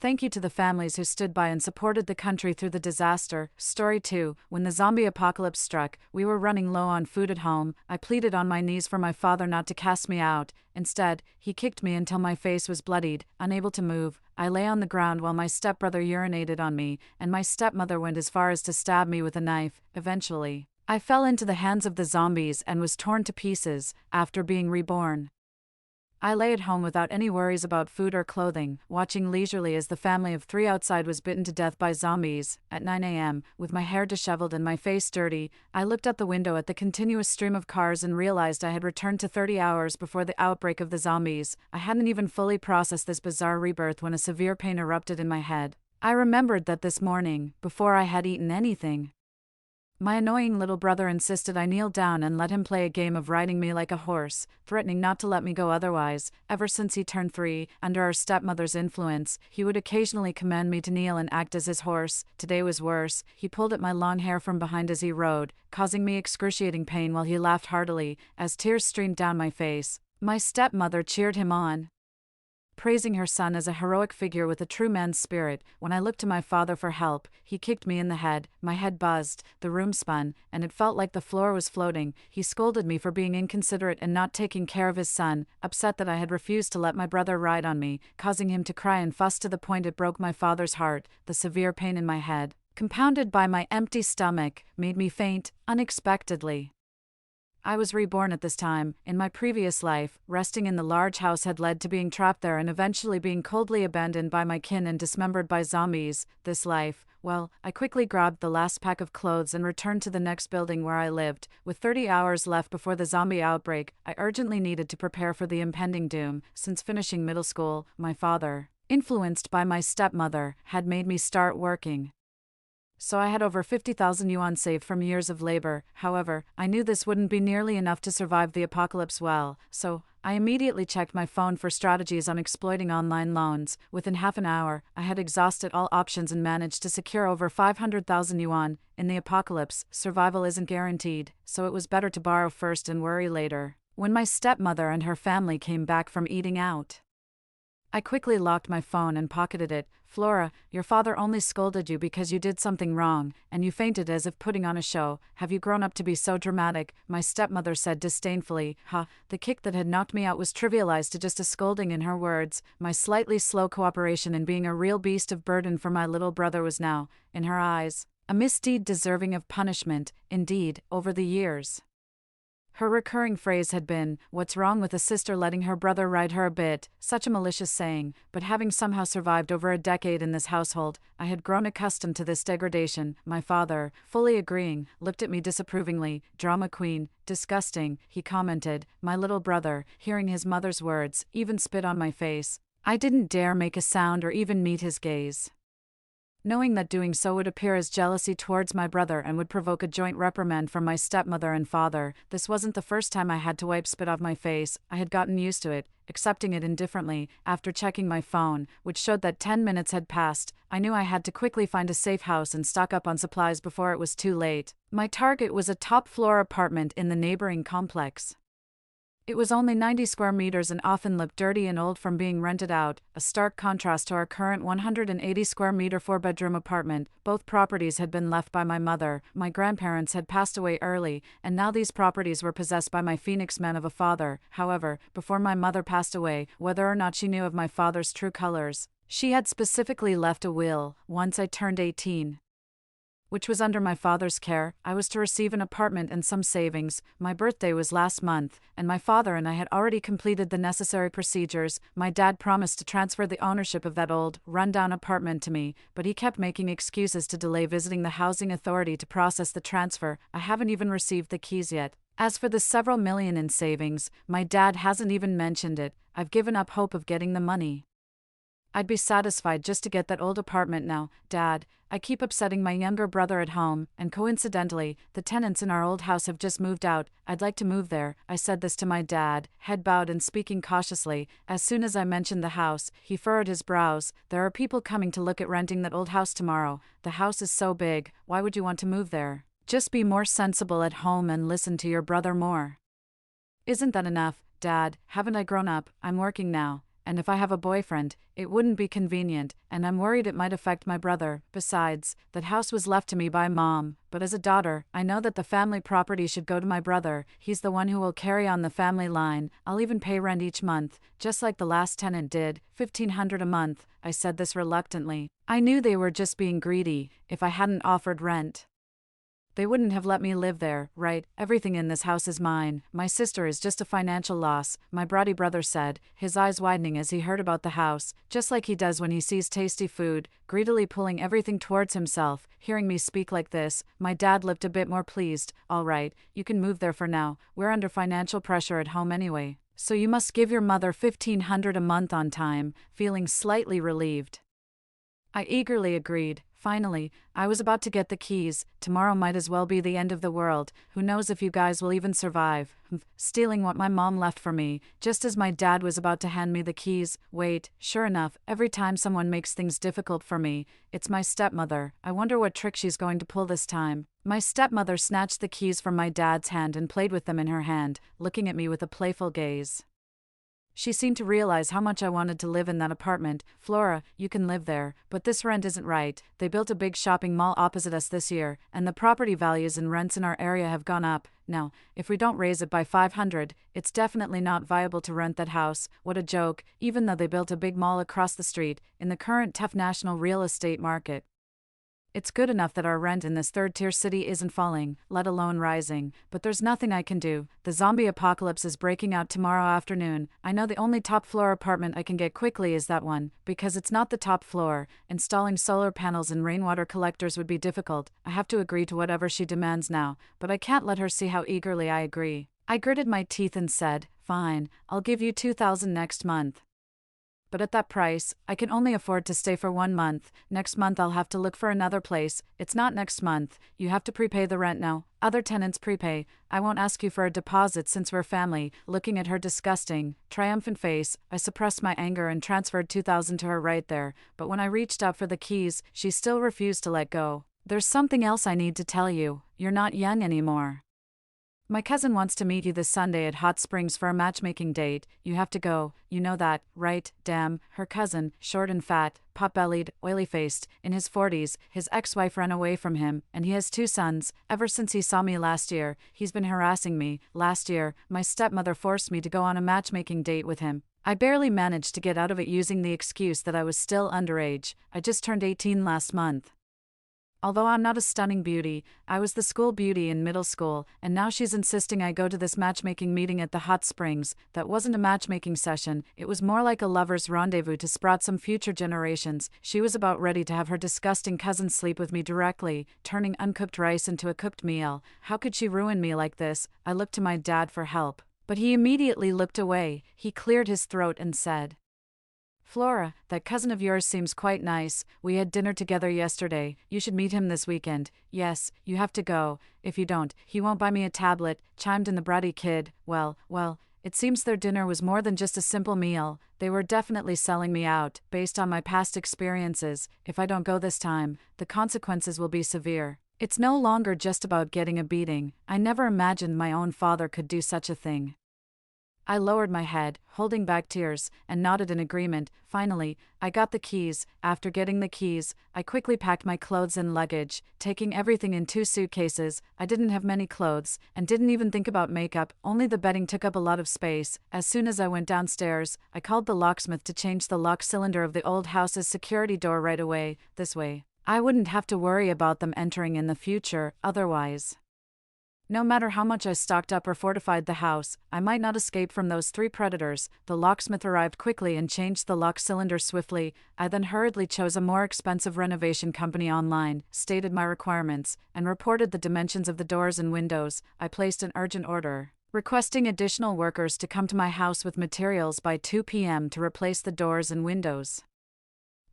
Thank you to the families who stood by and supported the country through the disaster. Story 2. When the zombie apocalypse struck, we were running low on food at home. I pleaded on my knees for my father not to cast me out. Instead, he kicked me until my face was bloodied. Unable to move, I lay on the ground while my stepbrother urinated on me, and my stepmother went as far as to stab me with a knife. Eventually, I fell into the hands of the zombies and was torn to pieces. After being reborn, I lay at home without any worries about food or clothing, watching leisurely as the family of 3 outside was bitten to death by zombies. At 9 a.m., with my hair disheveled and my face dirty, I looked out the window at the continuous stream of cars and realized I had returned to 30 hours before the outbreak of the zombies. I hadn't even fully processed this bizarre rebirth when a severe pain erupted in my head. I remembered that this morning, before I had eaten anything, my annoying little brother insisted I kneel down and let him play a game of riding me like a horse, threatening not to let me go otherwise. Ever since he turned 3, under our stepmother's influence, he would occasionally command me to kneel and act as his horse. Today was worse. He pulled at my long hair from behind as he rode, causing me excruciating pain while he laughed heartily, as tears streamed down my face. My stepmother cheered him on, praising her son as a heroic figure with a true man's spirit. When I looked to my father for help, he kicked me in the head. My head buzzed, the room spun, and it felt like the floor was floating. He scolded me for being inconsiderate and not taking care of his son, upset that I had refused to let my brother ride on me, causing him to cry and fuss to the point it broke my father's heart. The severe pain in my head, compounded by my empty stomach, made me faint, unexpectedly. I was reborn at this time. In my previous life, resting in the large house had led to being trapped there and eventually being coldly abandoned by my kin and dismembered by zombies. This life, well, I quickly grabbed the last pack of clothes and returned to the next building where I lived. With 30 hours left before the zombie outbreak, I urgently needed to prepare for the impending doom. Since finishing middle school, my father, influenced by my stepmother, had made me start working. So I had over 50,000 yuan saved from years of labor. However, I knew this wouldn't be nearly enough to survive the apocalypse well, so I immediately checked my phone for strategies on exploiting online loans. Within half an hour, I had exhausted all options and managed to secure over 500,000 yuan. In the apocalypse, survival isn't guaranteed, so it was better to borrow first and worry later. When my stepmother and her family came back from eating out, I quickly locked my phone and pocketed it. Flora, your father only scolded you because you did something wrong, and you fainted as if putting on a show. Have you grown up to be so dramatic? My stepmother said disdainfully. The kick that had knocked me out was trivialized to just a scolding in her words. My slightly slow cooperation in being a real beast of burden for my little brother was now, in her eyes, a misdeed deserving of punishment. Indeed, over the years, her recurring phrase had been, "What's wrong with a sister letting her brother ride her a bit?" Such a malicious saying, but having somehow survived over a decade in this household, I had grown accustomed to this degradation. My father, fully agreeing, looked at me disapprovingly. "Drama queen, disgusting," he commented. My little brother, hearing his mother's words, even spit on my face. I didn't dare make a sound or even meet his gaze, knowing that doing so would appear as jealousy towards my brother and would provoke a joint reprimand from my stepmother and father. This wasn't the first time I had to wipe spit off my face. I had gotten used to it, accepting it indifferently. After checking my phone, which showed that 10 minutes had passed, I knew I had to quickly find a safe house and stock up on supplies before it was too late. My target was a top-floor apartment in the neighboring complex. It was only 90 square meters and often looked dirty and old from being rented out, a stark contrast to our current 180 square meter 4-bedroom apartment. Both properties had been left by my mother. My grandparents had passed away early, and now these properties were possessed by my phoenix man of a father. However, before my mother passed away, whether or not she knew of my father's true colors, she had specifically left a will. Once I turned 18, which was under my father's care, I was to receive an apartment and some savings. My birthday was last month, and my father and I had already completed the necessary procedures. My dad promised to transfer the ownership of that old, run-down apartment to me, but he kept making excuses to delay visiting the housing authority to process the transfer. I haven't even received the keys yet. As for the several million in savings, my dad hasn't even mentioned it. I've given up hope of getting the money. I'd be satisfied just to get that old apartment now. Dad, I keep upsetting my younger brother at home, and coincidentally, the tenants in our old house have just moved out. I'd like to move there. I said this to my dad, head bowed and speaking cautiously. As soon as I mentioned the house, he furrowed his brows. There are people coming to look at renting that old house tomorrow. The house is so big, why would you want to move there? Just be more sensible at home and listen to your brother more. Isn't that enough, Dad? Haven't I grown up? I'm working now. And if I have a boyfriend, it wouldn't be convenient, and I'm worried it might affect my brother. Besides, that house was left to me by Mom, but as a daughter, I know that the family property should go to my brother. He's the one who will carry on the family line. I'll even pay rent each month, just like the last tenant did, 1,500 a month. I said this reluctantly. I knew they were just being greedy. If I hadn't offered rent, they wouldn't have let me live there, right? Everything in this house is mine. My sister is just a financial loss, my bratty brother said, his eyes widening as he heard about the house, just like he does when he sees tasty food, greedily pulling everything towards himself. Hearing me speak like this, my dad looked a bit more pleased. All right, you can move there for now. We're under financial pressure at home anyway, so you must give your mother 1,500 a month on time. Feeling slightly relieved, I eagerly agreed. Finally, I was about to get the keys. Tomorrow might as well be the end of the world. Who knows if you guys will even survive? Stealing what my mom left for me, just as my dad was about to hand me the keys. Wait, sure enough, every time someone makes things difficult for me, it's my stepmother. I wonder what trick she's going to pull this time. My stepmother snatched the keys from my dad's hand and played with them in her hand, looking at me with a playful gaze. She seemed to realize how much I wanted to live in that apartment. Flora, you can live there, but this rent isn't right. They built a big shopping mall opposite us this year, and the property values and rents in our area have gone up. Now, if we don't raise it by 500, it's definitely not viable to rent that house. What a joke, even though they built a big mall across the street, in the current tough national real estate market. It's good enough that our rent in this third-tier city isn't falling, let alone rising, but there's nothing I can do. The zombie apocalypse is breaking out tomorrow afternoon. I know the only top-floor apartment I can get quickly is that one, because it's not the top floor. Installing solar panels and rainwater collectors would be difficult. I have to agree to whatever she demands now, but I can't let her see how eagerly I agree. I gritted my teeth and said, "Fine, I'll give you $2,000 next month. But at that price, I can only afford to stay for 1 month. Next month I'll have to look for another place. It's not next month. You have to prepay the rent now. Other tenants prepay. I won't ask you for a deposit since we're family." Looking at her disgusting, triumphant face, I suppressed my anger and transferred $2,000 to her right there. But when I reached out for the keys, she still refused to let go. "There's something else I need to tell you. You're not young anymore. My cousin wants to meet you this Sunday at Hot Springs for a matchmaking date. You have to go. You know that, right?" Damn, her cousin, short and fat, pot-bellied, oily-faced, in his 40s, his ex-wife ran away from him, and he has 2 sons. Ever since he saw me last year, he's been harassing me. Last year, my stepmother forced me to go on a matchmaking date with him. I barely managed to get out of it using the excuse that I was still underage. I just turned 18 last month. Although I'm not a stunning beauty, I was the school beauty in middle school, and now she's insisting I go to this matchmaking meeting at the Hot Springs. That wasn't a matchmaking session, it was more like a lover's rendezvous to sprout some future generations. She was about ready to have her disgusting cousin sleep with me directly, turning uncooked rice into a cooked meal. How could she ruin me like this? I looked to my dad for help. But he immediately looked away. He cleared his throat and said, "Flora, that cousin of yours seems quite nice. We had dinner together yesterday. You should meet him this weekend." "Yes, you have to go. If you don't, he won't buy me a tablet," chimed in the bratty kid. Well, it seems their dinner was more than just a simple meal. They were definitely selling me out. Based on my past experiences, if I don't go this time, the consequences will be severe. It's no longer just about getting a beating. I never imagined my own father could do such a thing. I lowered my head, holding back tears, and nodded in agreement. Finally, I got the keys. After getting the keys, I quickly packed my clothes and luggage, taking everything in 2 suitcases. I didn't have many clothes, and didn't even think about makeup, only the bedding took up a lot of space. As soon as I went downstairs, I called the locksmith to change the lock cylinder of the old house's security door right away. This way, I wouldn't have to worry about them entering in the future, otherwise. No matter how much I stocked up or fortified the house, I might not escape from those 3 predators. The locksmith arrived quickly and changed the lock cylinder swiftly. I then hurriedly chose a more expensive renovation company online, stated my requirements, and reported the dimensions of the doors and windows. I placed an urgent order, requesting additional workers to come to my house with materials by 2 p.m. to replace the doors and windows.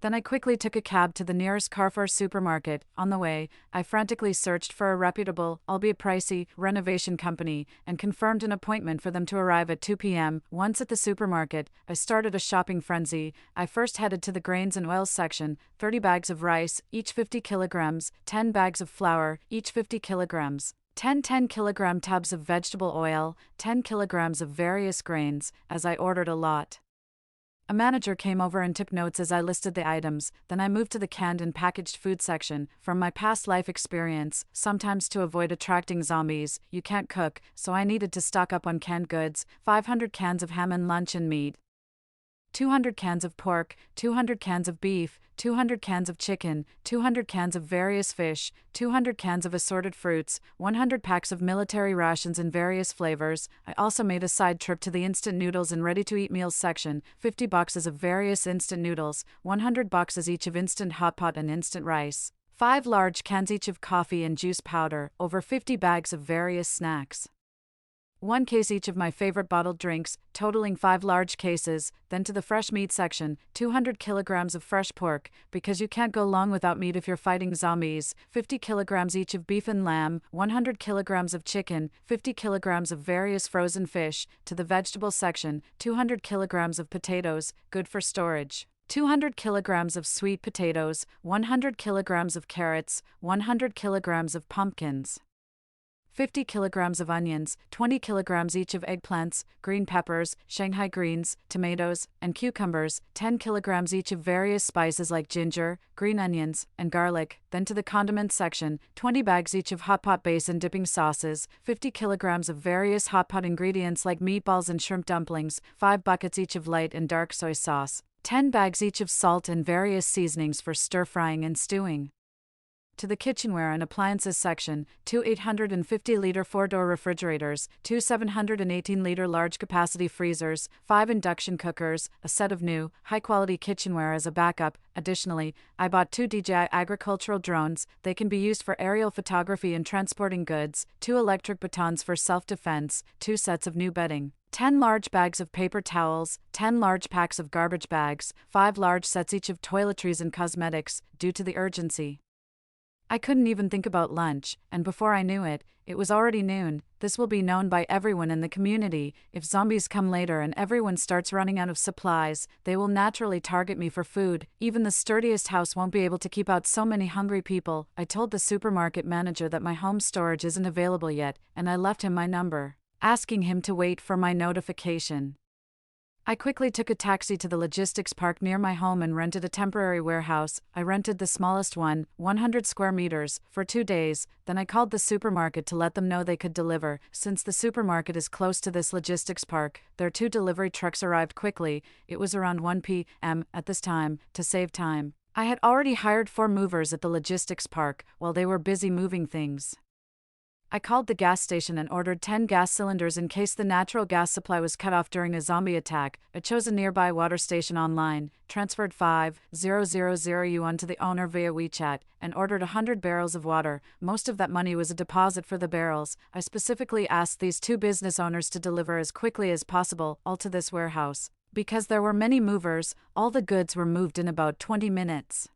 Then I quickly took a cab to the nearest Carrefour supermarket. On the way, I frantically searched for a reputable, albeit pricey, renovation company, and confirmed an appointment for them to arrive at 2 p.m. Once at the supermarket, I started a shopping frenzy. I first headed to the grains and oils section, 30 bags of rice, each 50 kilograms, 10 bags of flour, each 50 kilograms. 10 10-kilogram tubs of vegetable oil, 10 kilograms of various grains, as I ordered a lot. A manager came over and took notes as I listed the items. Then I moved to the canned and packaged food section. From my past life experience, sometimes to avoid attracting zombies, you can't cook, so I needed to stock up on canned goods. 500 cans of ham and luncheon meat, 200 cans of pork, 200 cans of beef, 200 cans of chicken, 200 cans of various fish, 200 cans of assorted fruits, 100 packs of military rations in various flavors. I also made a side trip to the instant noodles and ready-to-eat meals section, 50 boxes of various instant noodles, 100 boxes each of instant hot pot and instant rice, 5 large cans each of coffee and juice powder, over 50 bags of various snacks. 1 case each of my favorite bottled drinks, totaling 5 large cases, then to the fresh meat section, 200 kilograms of fresh pork, because you can't go long without meat if you're fighting zombies, 50 kilograms each of beef and lamb, 100 kilograms of chicken, 50 kilograms of various frozen fish, to the vegetable section, 200 kilograms of potatoes, good for storage. 200 kilograms of sweet potatoes, 100 kilograms of carrots, 100 kilograms of pumpkins. 50 kilograms of onions, 20 kilograms each of eggplants, green peppers, Shanghai greens, tomatoes, and cucumbers, 10 kilograms each of various spices like ginger, green onions, and garlic. Then to the condiments section, 20 bags each of hot pot base and dipping sauces, 50 kilograms of various hot pot ingredients like meatballs and shrimp dumplings, 5 buckets each of light and dark soy sauce, 10 bags each of salt and various seasonings for stir-frying and stewing. To the kitchenware and appliances section, 2 850-liter 4-door refrigerators, 2 718-liter large-capacity freezers, 5 induction cookers, a set of new, high-quality kitchenware as a backup. Additionally, I bought 2 DJI agricultural drones. They can be used for aerial photography and transporting goods, 2 electric batons for self-defense, 2 sets of new bedding, 10 large bags of paper towels, 10 large packs of garbage bags, 5 large sets each of toiletries and cosmetics, due to the urgency. I couldn't even think about lunch, and before I knew it, it was already noon. This will be known by everyone in the community. If zombies come later and everyone starts running out of supplies, they will naturally target me for food. Even the sturdiest house won't be able to keep out so many hungry people. I told the supermarket manager that my home storage isn't available yet, and I left him my number, asking him to wait for my notification. I quickly took a taxi to the logistics park near my home and rented a temporary warehouse. I rented the smallest one, 100 square meters, for 2 days. Then I called the supermarket to let them know they could deliver. Since the supermarket is close to this logistics park, their 2 delivery trucks arrived quickly. It was around 1 p.m. at this time, to save time. I had already hired 4 movers at the logistics park while they were busy moving things. I called the gas station and ordered 10 gas cylinders in case the natural gas supply was cut off during a zombie attack. I chose a nearby water station online, transferred 5,000 yuan to the owner via WeChat, and ordered 100 barrels of water. Most of that money was a deposit for the barrels. I specifically asked these 2 business owners to deliver as quickly as possible, all to this warehouse. Because there were many movers, all the goods were moved in about 20 minutes.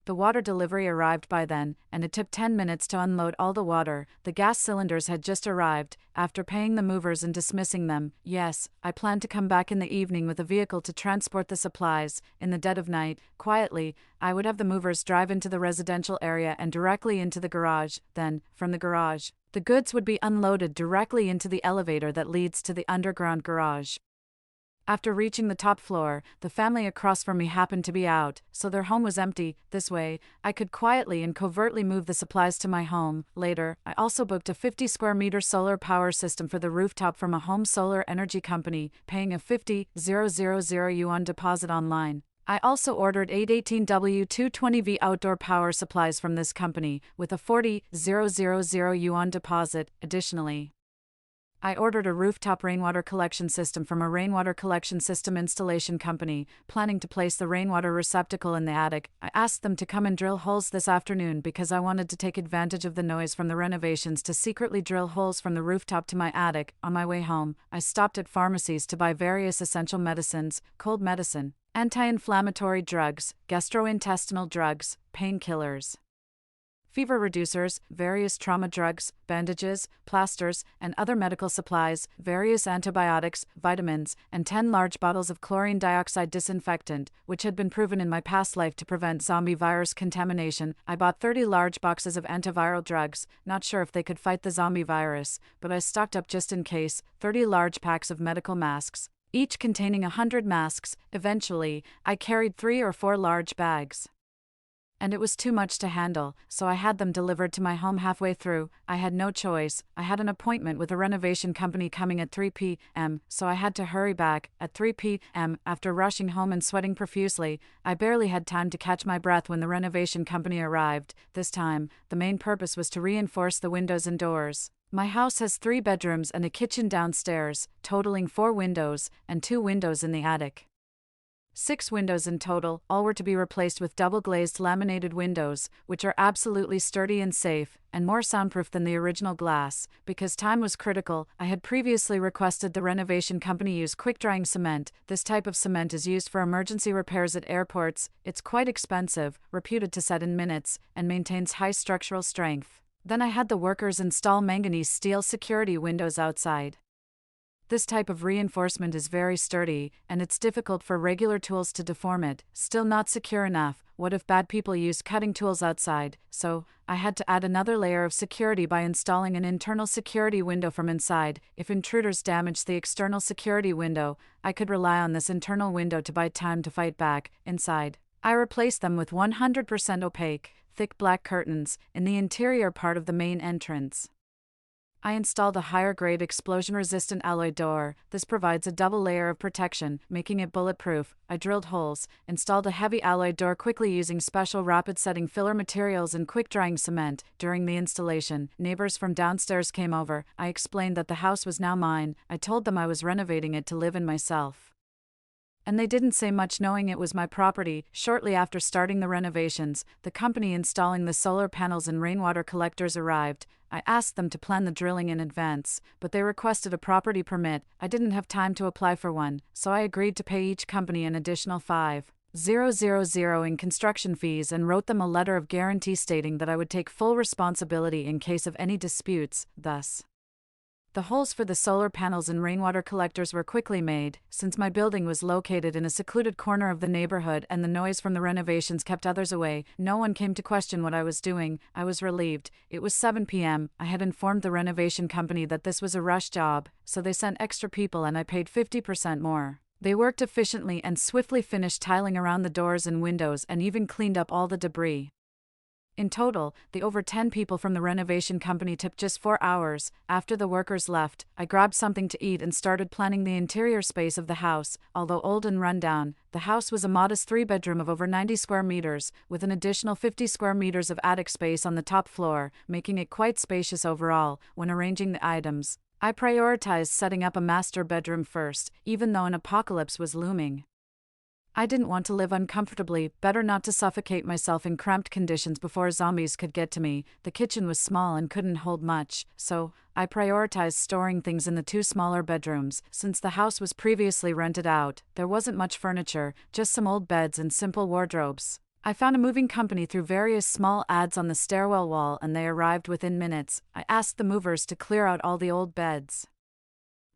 The water delivery arrived by then, and it took 10 minutes to unload all the water. The gas cylinders had just arrived. After paying the movers and dismissing them, yes, I planned to come back in the evening with a vehicle to transport the supplies. In the dead of night, quietly, I would have the movers drive into the residential area and directly into the garage. Then, from the garage, the goods would be unloaded directly into the elevator that leads to the underground garage. After reaching the top floor, the family across from me happened to be out, so their home was empty. This way, I could quietly and covertly move the supplies to my home. Later, I also booked a 50 square meter solar power system for the rooftop from a home solar energy company, paying a 50,000 yuan deposit online. I also ordered 8 18W220V outdoor power supplies from this company, with a 40,000 yuan deposit. Additionally, I ordered a rooftop rainwater collection system from a rainwater collection system installation company, planning to place the rainwater receptacle in the attic. I asked them to come and drill holes this afternoon because I wanted to take advantage of the noise from the renovations to secretly drill holes from the rooftop to my attic. On my way home, I stopped at pharmacies to buy various essential medicines, cold medicine, anti-inflammatory drugs, gastrointestinal drugs, painkillers, fever reducers, various trauma drugs, bandages, plasters, and other medical supplies, various antibiotics, vitamins, and 10 large bottles of chlorine dioxide disinfectant, which had been proven in my past life to prevent zombie virus contamination. I bought 30 large boxes of antiviral drugs, not sure if they could fight the zombie virus, but I stocked up just in case, 30 large packs of medical masks, each containing 100 masks. Eventually, I carried 3 or 4 large bags, and it was too much to handle, so I had them delivered to my home halfway through. I had no choice. I had an appointment with a renovation company coming at 3 p.m., so I had to hurry back. At 3 p.m., after rushing home and sweating profusely, I barely had time to catch my breath when the renovation company arrived. This time, the main purpose was to reinforce the windows and doors. My house has 3 bedrooms and a kitchen downstairs, totaling 4 windows, and 2 windows in the attic. 6 windows in total, all were to be replaced with double-glazed laminated windows, which are absolutely sturdy and safe, and more soundproof than the original glass. Because time was critical, I had previously requested the renovation company use quick-drying cement. This type of cement is used for emergency repairs at airports. It's quite expensive, reputed to set in minutes, and maintains high structural strength. Then I had the workers install manganese steel security windows outside. This type of reinforcement is very sturdy, and it's difficult for regular tools to deform it. Still not secure enough. What if bad people use cutting tools outside? So, I had to add another layer of security by installing an internal security window from inside. If intruders damaged the external security window, I could rely on this internal window to buy time to fight back. Inside, I replaced them with 100% opaque, thick black curtains in the interior part of the main entrance. I installed a higher-grade explosion-resistant alloy door. This provides a double layer of protection, making it bulletproof. I drilled holes, installed a heavy alloy door quickly using special rapid-setting filler materials and quick-drying cement. During the installation, neighbors from downstairs came over. I explained that the house was now mine. I told them I was renovating it to live in myself. And they didn't say much, knowing it was my property. Shortly after starting the renovations, the company installing the solar panels and rainwater collectors arrived. I asked them to plan the drilling in advance, but they requested a property permit. I didn't have time to apply for one, so I agreed to pay each company an additional $5,000 in construction fees and wrote them a letter of guarantee stating that I would take full responsibility in case of any disputes. Thus, the holes for the solar panels and rainwater collectors were quickly made. Since my building was located in a secluded corner of the neighborhood and the noise from the renovations kept others away, no one came to question what I was doing. I was relieved. It was 7 p.m. I had informed the renovation company that this was a rush job, so they sent extra people and I paid 50% more. They worked efficiently and swiftly finished tiling around the doors and windows and even cleaned up all the debris. In total, the over 10 people from the renovation company took just 4 hours. After the workers left, I grabbed something to eat and started planning the interior space of the house. Although old and run down, the house was a modest 3-bedroom of over 90 square meters, with an additional 50 square meters of attic space on the top floor, making it quite spacious overall. When arranging the items, I prioritized setting up a master bedroom first, even though an apocalypse was looming. I didn't want to live uncomfortably, better not to suffocate myself in cramped conditions before zombies could get to me. The kitchen was small and couldn't hold much, so I prioritized storing things in the 2 smaller bedrooms. Since the house was previously rented out, there wasn't much furniture, just some old beds and simple wardrobes. I found a moving company through various small ads on the stairwell wall and they arrived within minutes. I asked the movers to clear out all the old beds,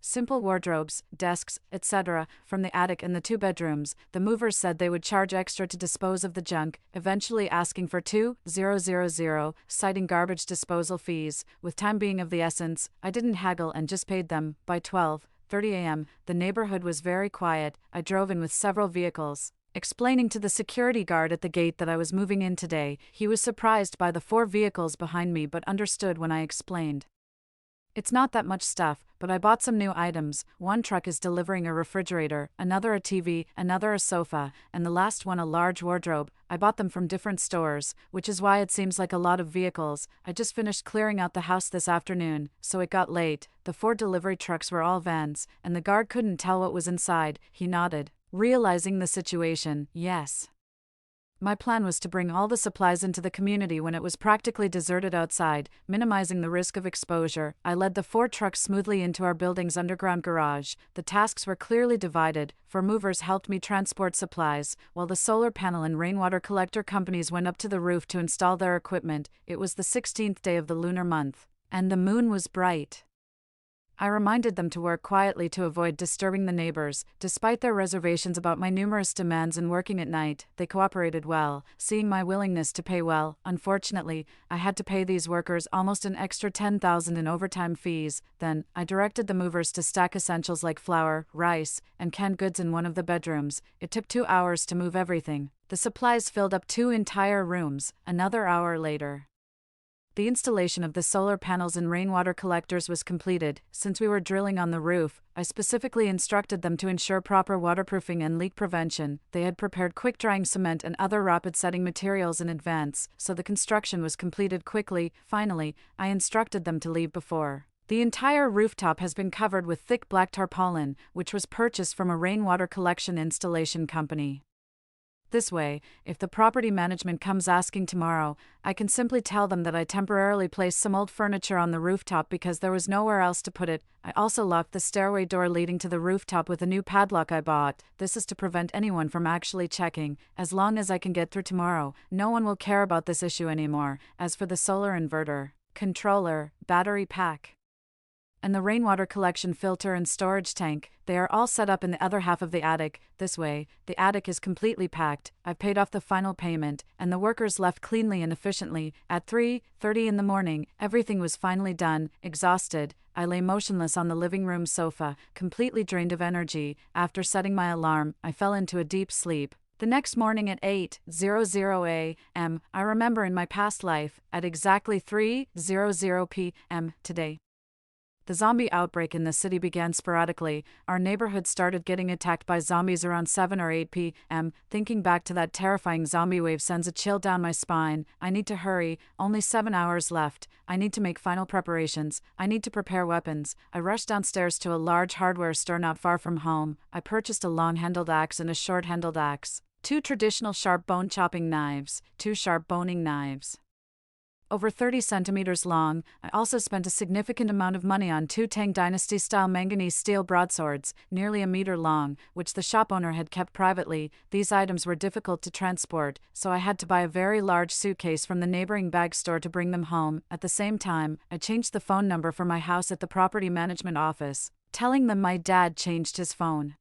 simple wardrobes, desks, etc., from the attic and the 2 bedrooms. The movers said they would charge extra to dispose of the junk, eventually asking for $2,000, citing garbage disposal fees. With time being of the essence, I didn't haggle and just paid them. By 12:30 a.m., the neighborhood was very quiet. I drove in with several vehicles, explaining to the security guard at the gate that I was moving in today. He was surprised by the 4 vehicles behind me but understood when I explained. It's not that much stuff, but I bought some new items. One truck is delivering a refrigerator, another a TV, another a sofa, and the last one a large wardrobe. I bought them from different stores, which is why it seems like a lot of vehicles. I just finished clearing out the house this afternoon, so it got late. The 4 delivery trucks were all vans, and the guard couldn't tell what was inside. He nodded, realizing the situation. Yes. My plan was to bring all the supplies into the community when it was practically deserted outside, minimizing the risk of exposure. I led the 4 trucks smoothly into our building's underground garage. The tasks were clearly divided. 4 movers helped me transport supplies, while the solar panel and rainwater collector companies went up to the roof to install their equipment. It was the 16th day of the lunar month, and the moon was bright. I reminded them to work quietly to avoid disturbing the neighbors. Despite their reservations about my numerous demands and working at night, they cooperated well, seeing my willingness to pay well. Unfortunately, I had to pay these workers almost an extra $10,000 in overtime fees. Then, I directed the movers to stack essentials like flour, rice, and canned goods in one of the bedrooms. It took 2 hours to move everything. The supplies filled up 2 entire rooms. Another hour later, the installation of the solar panels and rainwater collectors was completed. Since we were drilling on the roof, I specifically instructed them to ensure proper waterproofing and leak prevention. They had prepared quick-drying cement and other rapid-setting materials in advance, so the construction was completed quickly. Finally, I instructed them to leave before The entire rooftop has been covered with thick black tarpaulin, which was purchased from a rainwater collection installation company. This way, if the property management comes asking tomorrow, I can simply tell them that I temporarily placed some old furniture on the rooftop because there was nowhere else to put it. I also locked the stairway door leading to the rooftop with a new padlock I bought. This is to prevent anyone from actually checking. As long as I can get through tomorrow, no one will care about this issue anymore. As for the solar inverter, controller, battery pack, and the rainwater collection filter and storage tank, they are all set up in the other half of the attic. This way, the attic is completely packed. I've paid off the final payment, and the workers left cleanly and efficiently. At 3:30 in the morning, everything was finally done. Exhausted, I lay motionless on the living room sofa, completely drained of energy. After setting my alarm, I fell into a deep sleep. The next morning at 8:00 a.m., I remember in my past life, at exactly 3:00 p.m. today. The zombie outbreak in the city began sporadically. Our neighborhood started getting attacked by zombies around 7 or 8 p.m. Thinking back to that terrifying zombie wave sends a chill down my spine. I need to hurry, only 7 hours left. I need to make final preparations. I need to prepare weapons. I rushed downstairs to a large hardware store not far from home. I purchased a long-handled axe and a short-handled axe, 2 traditional sharp bone chopping knives, 2 sharp boning knives, over 30 centimeters long. I also spent a significant amount of money on 2 Tang Dynasty-style manganese steel broadswords, nearly a meter long, which the shop owner had kept privately. These items were difficult to transport, so I had to buy a very large suitcase from the neighboring bag store to bring them home. At the same time, I changed the phone number for my house at the property management office, telling them my dad changed his phone.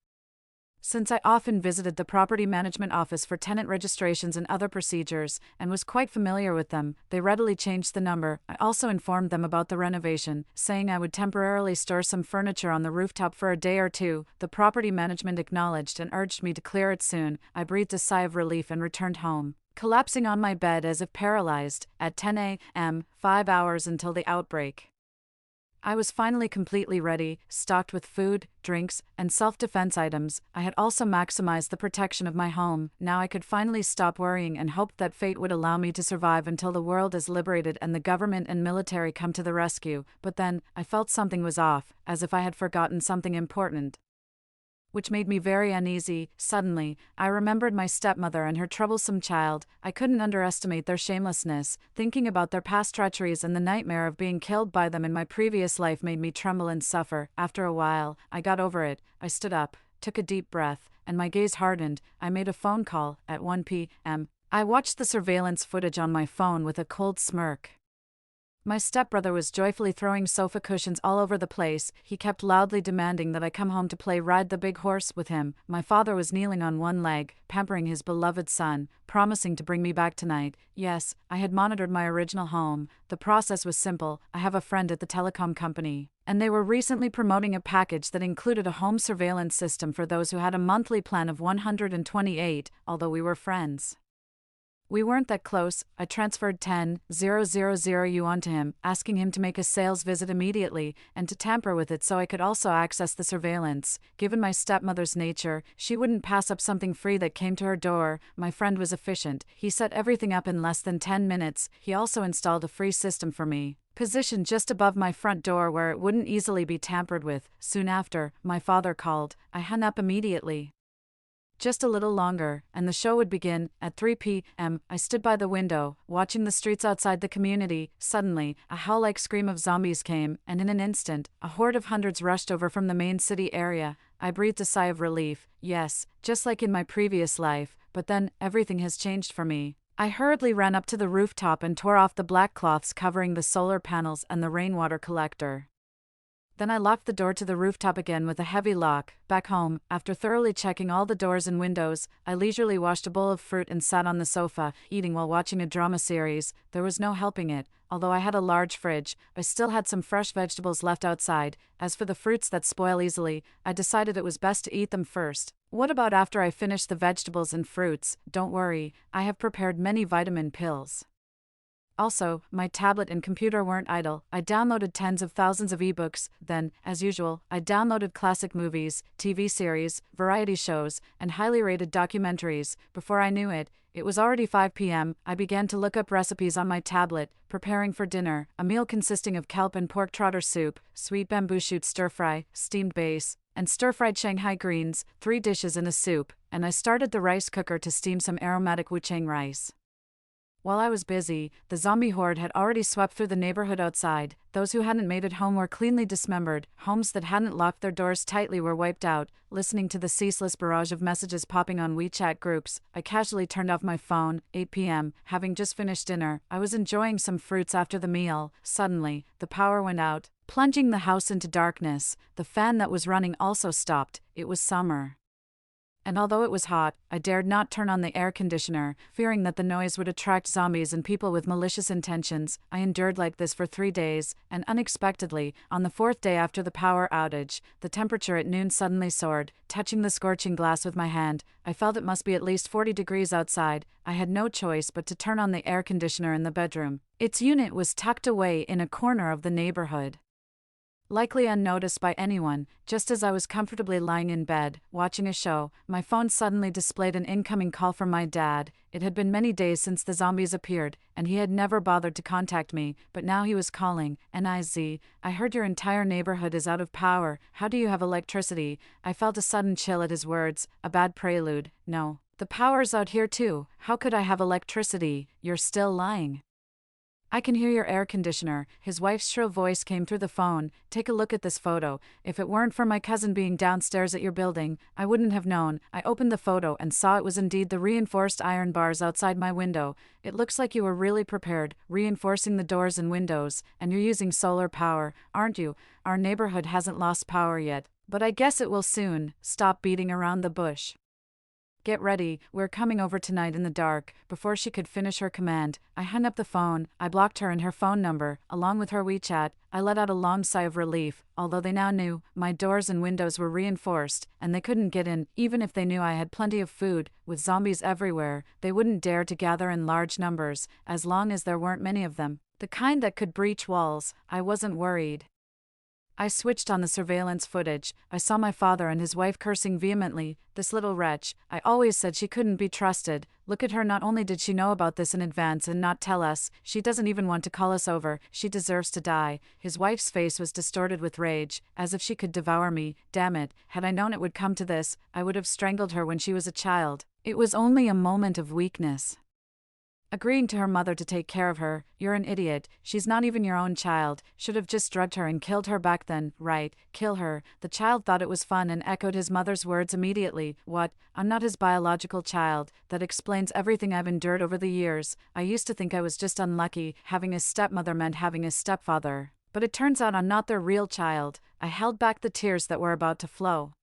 Since I often visited the property management office for tenant registrations and other procedures, and was quite familiar with them, they readily changed the number. I also informed them about the renovation, saying I would temporarily store some furniture on the rooftop for a day or two. The property management acknowledged and urged me to clear it soon. I breathed a sigh of relief and returned home, collapsing on my bed as if paralyzed. At 10 a.m., 5 hours until the outbreak, I was finally completely ready, stocked with food, drinks, and self-defense items. I had also maximized the protection of my home. Now I could finally stop worrying and hoped that fate would allow me to survive until the world is liberated and the government and military come to the rescue. But then, I felt something was off, as if I had forgotten something important, which made me very uneasy. Suddenly, I remembered my stepmother and her troublesome child. I couldn't underestimate their shamelessness. Thinking about their past treacheries and the nightmare of being killed by them in my previous life made me tremble and suffer. After a while, I got over it. I stood up, took a deep breath, and my gaze hardened. I made a phone call. At 1 p.m., I watched the surveillance footage on my phone with a cold smirk. My stepbrother was joyfully throwing sofa cushions all over the place. He kept loudly demanding that I come home to play Ride the Big Horse with him. My father was kneeling on one leg, pampering his beloved son, promising to bring me back tonight. Yes, I had monitored my original home. The process was simple. I have a friend at the telecom company, and they were recently promoting a package that included a home surveillance system for those who had a monthly plan of 128, although we were friends. We weren't that close. I transferred 10,000 yuan to him, asking him to make a sales visit immediately, and to tamper with it so I could also access the surveillance. Given my stepmother's nature, she wouldn't pass up something free that came to her door. My friend was efficient. He set everything up in less than 10 minutes. He also installed a free system for me, positioned just above my front door where it wouldn't easily be tampered with. Soon after, my father called. I hung up immediately. Just a little longer, and the show would begin. At 3 p.m., I stood by the window, watching the streets outside the community. Suddenly, a howl-like scream of zombies came, and in an instant, a horde of hundreds rushed over from the main city area. I breathed a sigh of relief. Yes, just like in my previous life, but then, everything has changed for me. I hurriedly ran up to the rooftop and tore off the black cloths covering the solar panels and the rainwater collector. Then I locked the door to the rooftop again with a heavy lock. Back home, after thoroughly checking all the doors and windows, I leisurely washed a bowl of fruit and sat on the sofa, eating while watching a drama series. There was no helping it. Although I had a large fridge, I still had some fresh vegetables left outside. As for the fruits that spoil easily, I decided it was best to eat them first. What about after I finish the vegetables and fruits? Don't worry, I have prepared many vitamin pills. Also, my tablet and computer weren't idle. I downloaded tens of thousands of ebooks. Then, as usual, I downloaded classic movies, TV series, variety shows, and highly rated documentaries. Before I knew it, it was already 5 p.m. I began to look up recipes on my tablet, preparing for dinner, a meal consisting of kelp and pork trotter soup, sweet bamboo shoot stir-fry, steamed base, and stir-fried Shanghai greens, 3 dishes and a soup, and I started the rice cooker to steam some aromatic wuchang rice. While I was busy, the zombie horde had already swept through the neighborhood outside. Those who hadn't made it home were cleanly dismembered, homes that hadn't locked their doors tightly were wiped out. Listening to the ceaseless barrage of messages popping on WeChat groups, I casually turned off my phone. 8 p.m., having just finished dinner, I was enjoying some fruits after the meal. Suddenly, the power went out, plunging the house into darkness. The fan that was running also stopped. It was summer. And although it was hot, I dared not turn on the air conditioner, fearing that the noise would attract zombies and people with malicious intentions. I endured like this for 3 days, and unexpectedly, on the 4th day after the power outage, the temperature at noon suddenly soared. Touching the scorching glass with my hand, I felt it must be at least 40 degrees outside. I had no choice but to turn on the air conditioner in the bedroom. Its unit was tucked away in a corner of the neighborhood. Likely unnoticed by anyone, just as I was comfortably lying in bed, watching a show, my phone suddenly displayed an incoming call from my dad. It had been many days since the zombies appeared, and he had never bothered to contact me, but now he was calling. "Niz, I heard your entire neighborhood is out of power. How do you have electricity?" I felt a sudden chill at his words, a bad prelude. "No. The power's out here too. How could I have electricity? You're still lying." "I can hear your air conditioner." His wife's shrill voice came through the phone. "Take a look at this photo. If it weren't for my cousin being downstairs at your building, I wouldn't have known." I opened the photo and saw it was indeed the reinforced iron bars outside my window. "It looks like you were really prepared, reinforcing the doors and windows, and you're using solar power, aren't you? Our neighborhood hasn't lost power yet, but I guess it will soon. Stop beating around the bush. Get ready, we're coming over tonight in the dark." Before she could finish her command, I hung up the phone. I blocked her and her phone number, along with her WeChat. I let out a long sigh of relief. Although they now knew, my doors and windows were reinforced, and they couldn't get in. Even if they knew I had plenty of food, with zombies everywhere, they wouldn't dare to gather in large numbers, as long as there weren't many of them. The kind that could breach walls. I wasn't worried. I switched on the surveillance footage. I saw my father and his wife cursing vehemently. "This little wretch, I always said she couldn't be trusted. Look at her, not only did she know about this in advance and not tell us, she doesn't even want to call us over. She deserves to die." His wife's face was distorted with rage, as if she could devour me. Damn it, had I known it would come to this, I would have strangled her when she was a child. It was only a moment of weakness. Agreeing to her mother to take care of her. "You're an idiot. She's not even your own child. Should have just drugged her and killed her back then." "Right, kill her." The child thought it was fun and echoed his mother's words immediately. "What? I'm not his biological child." That explains everything I've endured over the years. I used to think I was just unlucky. Having a stepmother meant having a stepfather. But it turns out I'm not their real child. I held back the tears that were about to flow.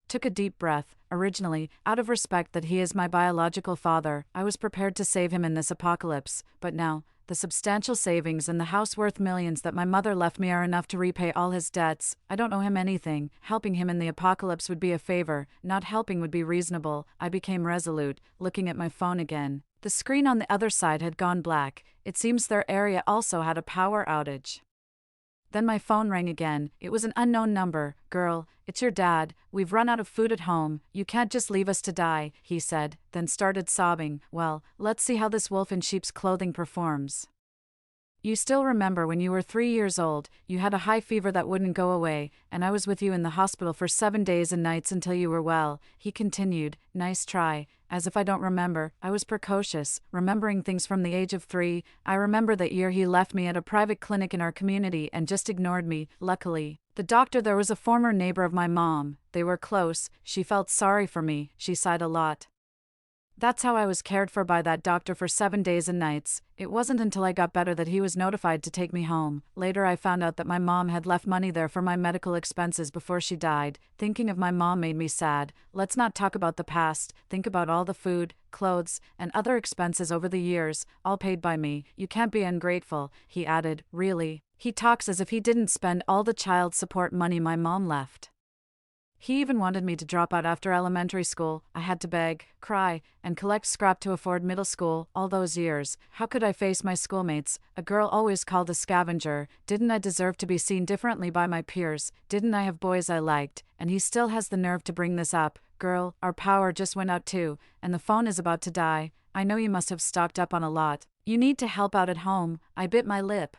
Took a deep breath. Originally, out of respect that he is my biological father, I was prepared to save him in this apocalypse. But now, the substantial savings and the house worth millions that my mother left me are enough to repay all his debts. I don't owe him anything. Helping him in the apocalypse would be a favor. Not helping would be reasonable. I became resolute, looking at my phone again. The screen on the other side had gone black. It seems their area also had a power outage. Then my phone rang again. It was an unknown number. "Girl, it's your dad. We've run out of food at home. You can't just leave us to die," he said, then started sobbing. "Well, let's see how this wolf in sheep's clothing performs. You still remember when you were 3 years old, you had a high fever that wouldn't go away, and I was with you in the hospital for 7 days and nights until you were well," he continued. "Nice try. As if I don't remember. I was precocious, remembering things from the age of 3. I remember that year he left me at a private clinic in our community and just ignored me. Luckily, the doctor there was a former neighbor of my mom. They were close. She felt sorry for me." She sighed a lot. "That's how I was cared for by that doctor for 7 days and nights. It wasn't until I got better that he was notified to take me home. Later I found out that my mom had left money there for my medical expenses before she died. Thinking of my mom made me sad. Let's not talk about the past. Think about all the food, clothes, and other expenses over the years, all paid by me. You can't be ungrateful," he added. "Really? He talks as if he didn't spend all the child support money my mom left." He even wanted me to drop out after elementary school. I had to beg, cry, and collect scrap to afford middle school all those years. How could I face my schoolmates, a girl always called a scavenger? Didn't I deserve to be seen differently by my peers? Didn't I have boys I liked? And he still has the nerve to bring this up. Girl, our power just went out too, and the phone is about to die. I know you must have stocked up on a lot. You need to help out at home. I bit my lip.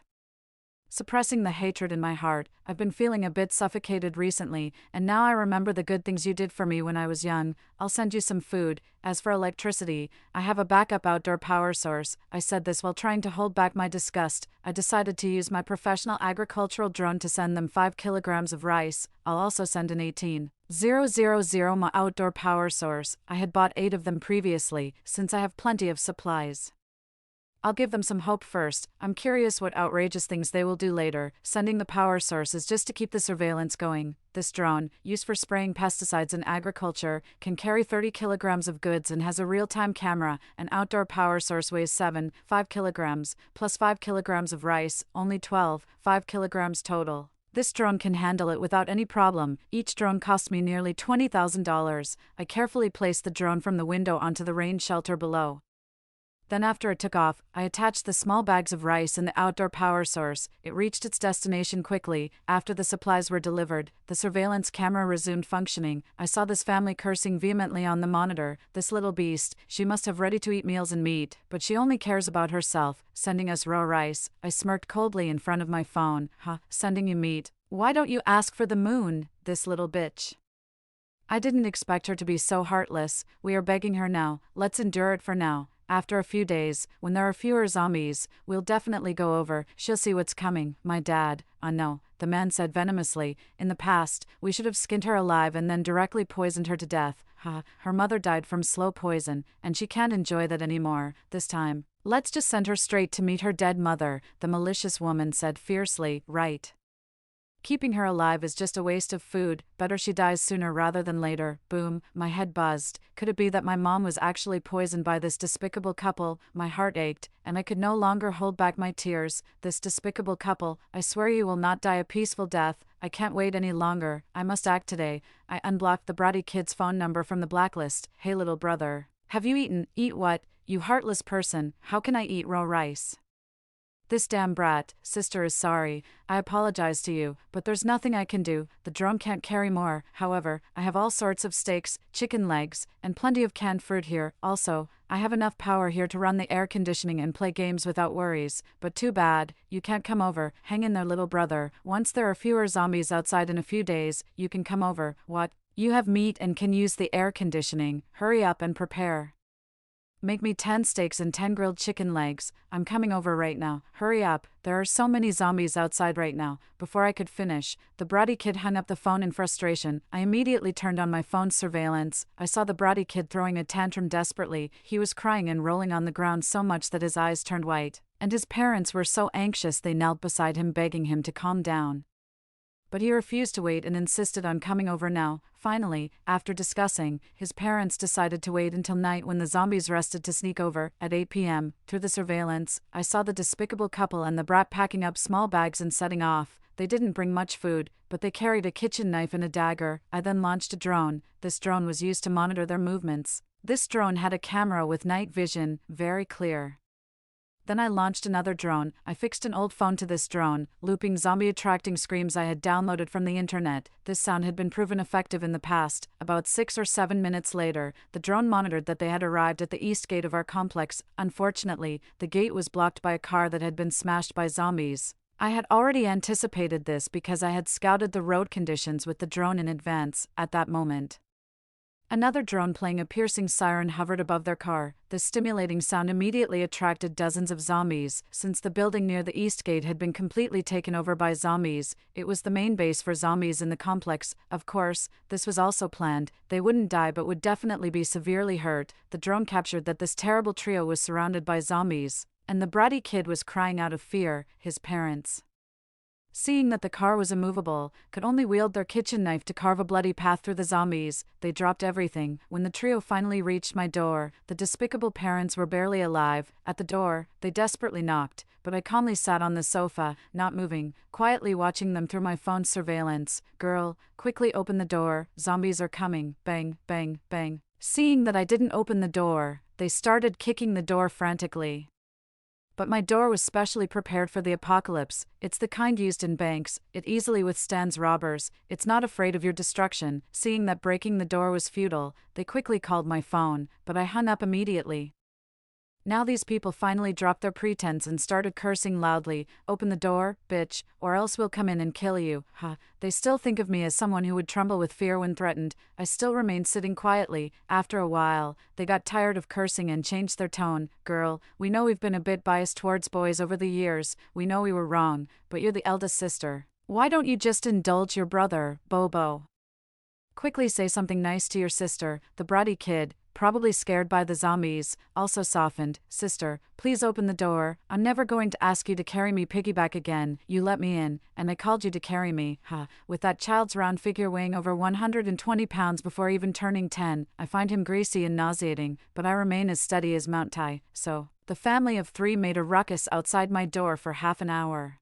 Suppressing the hatred in my heart, I've been feeling a bit suffocated recently, and now I remember the good things you did for me when I was young. I'll send you some food. As for electricity, I have a backup outdoor power source. I said this while trying to hold back my disgust. I decided to use my professional agricultural drone to send them 5 kilograms of rice. I'll also send an 18,000 my outdoor power source. I had bought 8 of them previously, since I have plenty of supplies. I'll give them some hope first. I'm curious what outrageous things they will do later. Sending the power source is just to keep the surveillance going. This drone, used for spraying pesticides in agriculture, can carry 30 kilograms of goods and has a real-time camera. An outdoor power source weighs 5 kilograms, plus 5 kilograms of rice, only 5 kilograms total. This drone can handle it without any problem. Each drone cost me nearly $20,000. I carefully placed the drone from the window onto the rain shelter below. Then after it took off, I attached the small bags of rice in the outdoor power source. It reached its destination quickly. After the supplies were delivered, the surveillance camera resumed functioning. I saw this family cursing vehemently on the monitor. This little beast, she must have ready-to-eat meals and meat, but she only cares about herself, sending us raw rice. I smirked coldly in front of my phone. Sending you meat. Why don't you ask for the moon, this little bitch? I didn't expect her to be so heartless. We are begging her now. Let's endure it for now. After a few days, when there are fewer zombies, we'll definitely go over. She'll see what's coming. My dad. No, the man said venomously. In the past, we should have skinned her alive and then directly poisoned her to death. Her mother died from slow poison, and she can't enjoy that anymore. This time, let's just send her straight to meet her dead mother, the malicious woman said fiercely. Right. Keeping her alive is just a waste of food. Better she dies sooner rather than later. Boom, my head buzzed. Could it be that my mom was actually poisoned by this despicable couple? My heart ached, and I could no longer hold back my tears. This despicable couple, I swear you will not die a peaceful death. I can't wait any longer. I must act today. I unblocked the bratty kid's phone number from the blacklist. Hey little brother. Have you eaten? Eat what? You heartless person. How can I eat raw rice? This damn brat. Sister is sorry. I apologize to you, but there's nothing I can do. The drone can't carry more. However, I have all sorts of steaks, chicken legs, and plenty of canned fruit here. Also, I have enough power here to run the air conditioning and play games without worries. But too bad, you can't come over. Hang in there, little brother. Once there are fewer zombies outside in a few days, you can come over. What? You have meat and can use the air conditioning. Hurry up and prepare. Make me 10 steaks and 10 grilled chicken legs. I'm coming over right now. Hurry up. There are so many zombies outside right now. Before I could finish, the bratty kid hung up the phone in frustration. I immediately turned on my phone's surveillance. I saw the bratty kid throwing a tantrum desperately. He was crying and rolling on the ground so much that his eyes turned white. And his parents were so anxious they knelt beside him begging him to calm down. But he refused to wait and insisted on coming over now. Finally, after discussing, his parents decided to wait until night when the zombies rested to sneak over. At 8 p.m., through the surveillance, I saw the despicable couple and the brat packing up small bags and setting off. They didn't bring much food, but they carried a kitchen knife and a dagger. I then launched a drone. This drone was used to monitor their movements. This drone had a camera with night vision, very clear. Then I launched another drone. I fixed an old phone to this drone, looping zombie-attracting screams I had downloaded from the internet. This sound had been proven effective in the past. About 6 or 7 minutes later, the drone monitored that they had arrived at the east gate of our complex. Unfortunately, the gate was blocked by a car that had been smashed by zombies. I had already anticipated this because I had scouted the road conditions with the drone in advance. At that moment, another drone playing a piercing siren hovered above their car. The stimulating sound immediately attracted dozens of zombies. Since the building near the east gate had been completely taken over by zombies, it was the main base for zombies in the complex. Of course, this was also planned. They wouldn't die but would definitely be severely hurt. The drone captured that this terrible trio was surrounded by zombies, and the bratty kid was crying out of fear. His parents Seeing that the car was immovable, could only wield their kitchen knife to carve a bloody path through the zombies, they dropped everything. When the trio finally reached my door, the despicable parents were barely alive. At the door, they desperately knocked, but I calmly sat on the sofa, not moving, quietly watching them through my phone's surveillance. Girl, quickly open the door, zombies are coming. Bang, bang, bang. Seeing that I didn't open the door, they started kicking the door frantically. But my door was specially prepared for the apocalypse. It's the kind used in banks. It easily withstands robbers. It's not afraid of your destruction. Seeing that breaking the door was futile, they quickly called my phone, but I hung up immediately. Now these people finally dropped their pretense and started cursing loudly. Open the door, bitch, or else we'll come in and kill you. They still think of me as someone who would tremble with fear when threatened. I still remained sitting quietly. After a while, they got tired of cursing and changed their tone. Girl, we know we've been a bit biased towards boys over the years. We know we were wrong, but you're the eldest sister. Why don't you just indulge your brother, Bobo? Quickly say something nice to your sister. The bratty kid, probably scared by the zombies, also softened. Sister, please open the door. I'm never going to ask you to carry me piggyback again. You let me in, and I called you to carry me. With that child's round figure weighing over 120 pounds before even turning 10, I find him greasy and nauseating, but I remain as steady as Mount Tai. So, the family of 3 made a ruckus outside my door for half an hour.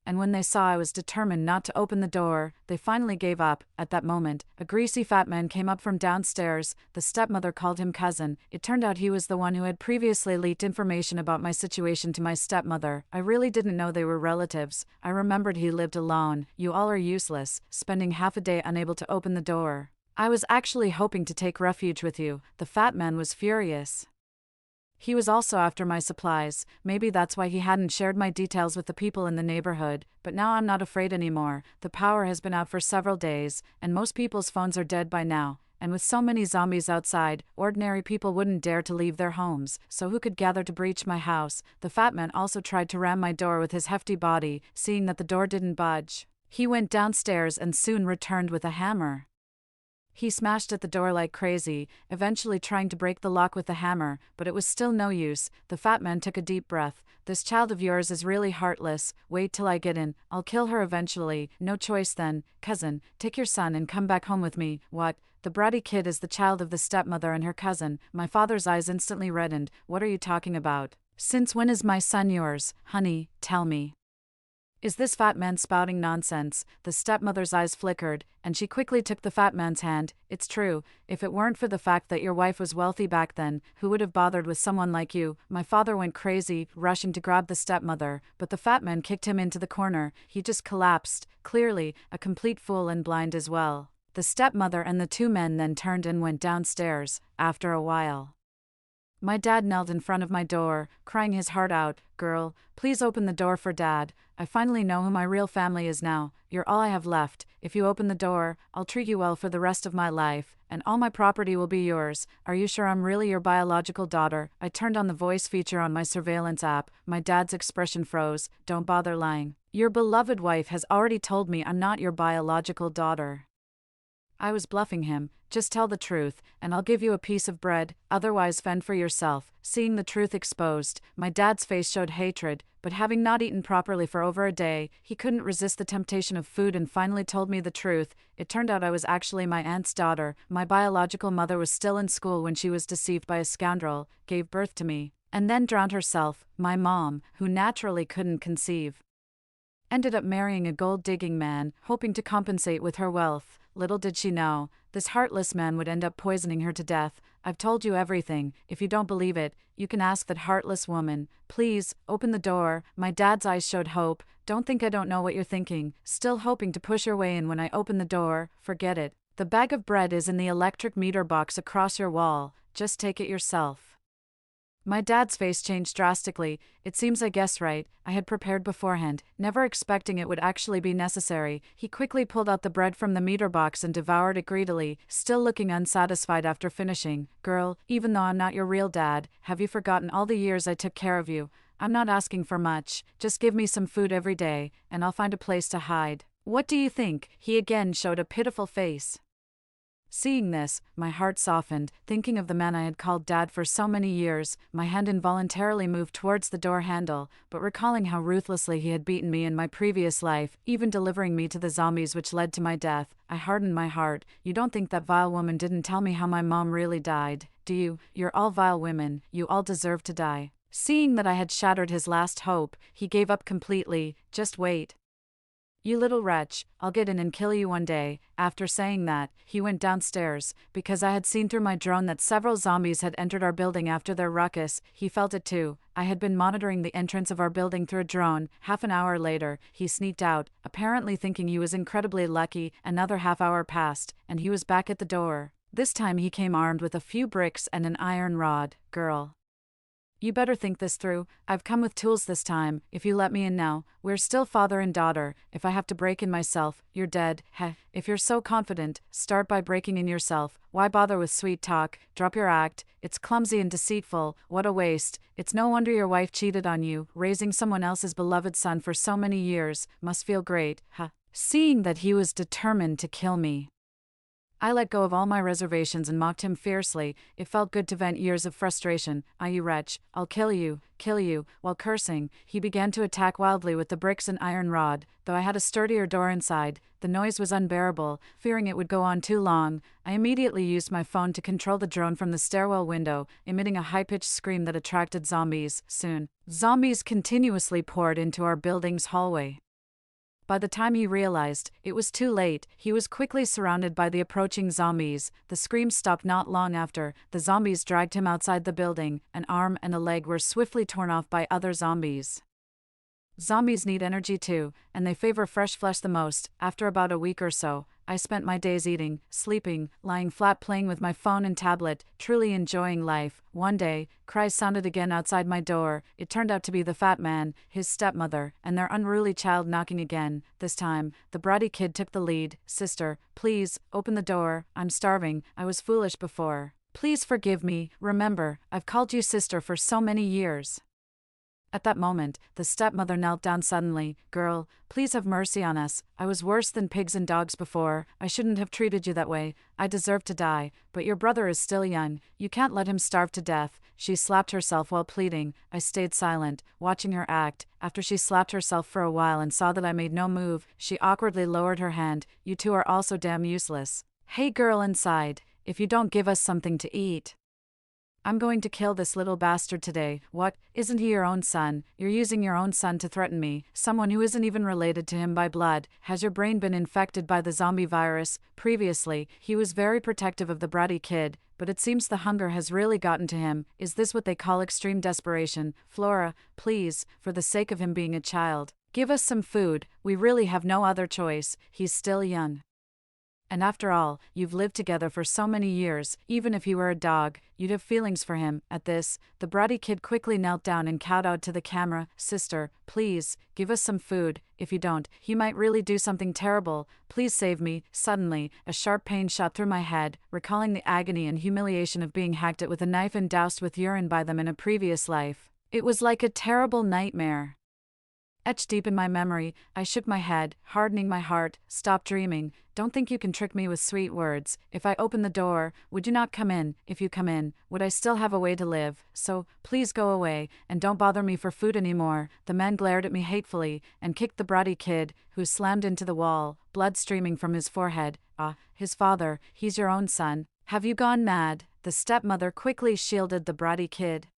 And when they saw I was determined not to open the door, they finally gave up. At that moment, a greasy fat man came up from downstairs. The stepmother called him cousin. It turned out he was the one who had previously leaked information about my situation to my stepmother. I really didn't know they were relatives. I remembered he lived alone. You all are useless, spending half a day unable to open the door. I was actually hoping to take refuge with you. The fat man was furious. He was also after my supplies. Maybe that's why he hadn't shared my details with the people in the neighborhood, but now I'm not afraid anymore. The power has been out for several days, and most people's phones are dead by now. And with so many zombies outside, ordinary people wouldn't dare to leave their homes, so who could gather to breach my house? The fat man also tried to ram my door with his hefty body. Seeing that the door didn't budge, he went downstairs and soon returned with a hammer. He smashed at the door like crazy, eventually trying to break the lock with the hammer, but it was still no use. The fat man took a deep breath. This child of yours is really heartless. Wait till I get in. I'll kill her eventually. No choice then. Cousin, take your son and come back home with me. What? The bratty kid is the child of the stepmother and her cousin. My father's eyes instantly reddened. What are you talking about? Since when is my son yours? Honey, tell me. Is this fat man spouting nonsense? The stepmother's eyes flickered, and she quickly took the fat man's hand. It's true. If it weren't for the fact that your wife was wealthy back then, who would have bothered with someone like you? My father went crazy, rushing to grab the stepmother, but the fat man kicked him into the corner. He just collapsed, clearly, a complete fool and blind as well. The stepmother and the 2 men then turned and went downstairs. After a while, my dad knelt in front of my door, crying his heart out. Girl, please open the door for Dad. I finally know who my real family is now. You're all I have left. If you open the door, I'll treat you well for the rest of my life, and all my property will be yours. Are you sure I'm really your biological daughter? I turned on the voice feature on my surveillance app. My dad's expression froze. Don't bother lying. Your beloved wife has already told me I'm not your biological daughter. I was bluffing him. Just tell the truth, and I'll give you a piece of bread, otherwise fend for yourself. Seeing the truth exposed, my dad's face showed hatred, but having not eaten properly for over a day, he couldn't resist the temptation of food and finally told me the truth. It turned out I was actually my aunt's daughter. My biological mother was still in school when she was deceived by a scoundrel, gave birth to me, and then drowned herself. My mom, who naturally couldn't conceive, ended up marrying a gold-digging man, hoping to compensate with her wealth. Little did she know, this heartless man would end up poisoning her to death. I've told you everything. If you don't believe it, you can ask that heartless woman. Please, open the door. My dad's eyes showed hope. Don't think I don't know what you're thinking. Still hoping to push your way in when I open the door. Forget it. The bag of bread is in the electric meter box across your wall. Just take it yourself. My dad's face changed drastically. It seems I guessed right. I had prepared beforehand, never expecting it would actually be necessary. He quickly pulled out the bread from the meter box and devoured it greedily, still looking unsatisfied after finishing. Girl, even though I'm not your real dad, have you forgotten all the years I took care of you? I'm not asking for much. Just give me some food every day, and I'll find a place to hide. What do you think? He again showed a pitiful face. Seeing this, my heart softened, thinking of the man I had called Dad for so many years. My hand involuntarily moved towards the door handle, but recalling how ruthlessly he had beaten me in my previous life, even delivering me to the zombies which led to my death, I hardened my heart. You don't think that vile woman didn't tell me how my mom really died, do you? You're all vile women, you all deserve to die. Seeing that I had shattered his last hope, he gave up completely. Just wait. You little wretch, I'll get in and kill you one day. After saying that, he went downstairs. Because I had seen through my drone that several zombies had entered our building after their ruckus, he felt it too. I had been monitoring the entrance of our building through a drone. Half an hour later, he sneaked out, apparently thinking he was incredibly lucky. Another half hour passed, and he was back at the door. This time he came armed with a few bricks and an iron rod. Girl, you better think this through. I've come with tools this time. If you let me in now, we're still father and daughter. If I have to break in myself, you're dead. Heh. If you're so confident, start by breaking in yourself. Why bother with sweet talk? Drop your act. It's clumsy and deceitful. What a waste. It's no wonder your wife cheated on you. Raising someone else's beloved son for so many years must feel great. Huh. Seeing that he was determined to kill me, I let go of all my reservations and mocked him fiercely. It felt good to vent years of frustration. You wretch, I'll kill you. While cursing, he began to attack wildly with the bricks and iron rod. Though I had a sturdier door inside, the noise was unbearable. Fearing it would go on too long, I immediately used my phone to control the drone from the stairwell window, emitting a high-pitched scream that attracted zombies. Soon, zombies continuously poured into our building's hallway. By the time he realized, it was too late. He was quickly surrounded by the approaching zombies. The screams stopped not long after. The zombies dragged him outside the building. An arm and a leg were swiftly torn off by other zombies. Zombies need energy too, and they favor fresh flesh the most. After about a week or so, I spent my days eating, sleeping, lying flat playing with my phone and tablet, truly enjoying life. One day, cries sounded again outside my door. It turned out to be the fat man, his stepmother, and their unruly child knocking again. This time, the bratty kid took the lead. Sister, please, open the door. I'm starving. I was foolish before. Please forgive me. Remember, I've called you sister for so many years. At that moment, the stepmother knelt down suddenly. Girl, please have mercy on us. I was worse than pigs and dogs before. I shouldn't have treated you that way. I deserve to die. But your brother is still young. You can't let him starve to death. She slapped herself while pleading. I stayed silent, watching her act. After she slapped herself for a while and saw that I made no move, she awkwardly lowered her hand. You two are also damn useless. Hey girl inside, if you don't give us something to eat, I'm going to kill this little bastard today. What? Isn't he your own son? You're using your own son to threaten me. Someone who isn't even related to him by blood. Has your brain been infected by the zombie virus? Previously, he was very protective of the bratty kid, but it seems the hunger has really gotten to him. Is this what they call extreme desperation? Flora, please, for the sake of him being a child, give us some food. We really have no other choice. He's still young. And after all, you've lived together for so many years. Even if he were a dog, you'd have feelings for him. At this, the bratty kid quickly knelt down and kowtowed to the camera. Sister, please, give us some food. If you don't, he might really do something terrible. Please save me. Suddenly, a sharp pain shot through my head, recalling the agony and humiliation of being hacked at with a knife and doused with urine by them in a previous life. It was like a terrible nightmare. Etched deep in my memory, I shook my head, hardening my heart. Stop dreaming. Don't think you can trick me with sweet words. If I open the door, would you not come in? If you come in, would I still have a way to live? So, please go away, and don't bother me for food anymore. The man glared at me hatefully, and kicked the bratty kid, who slammed into the wall, blood streaming from his forehead. His father, he's your own son. Have you gone mad? The stepmother quickly shielded the bratty kid.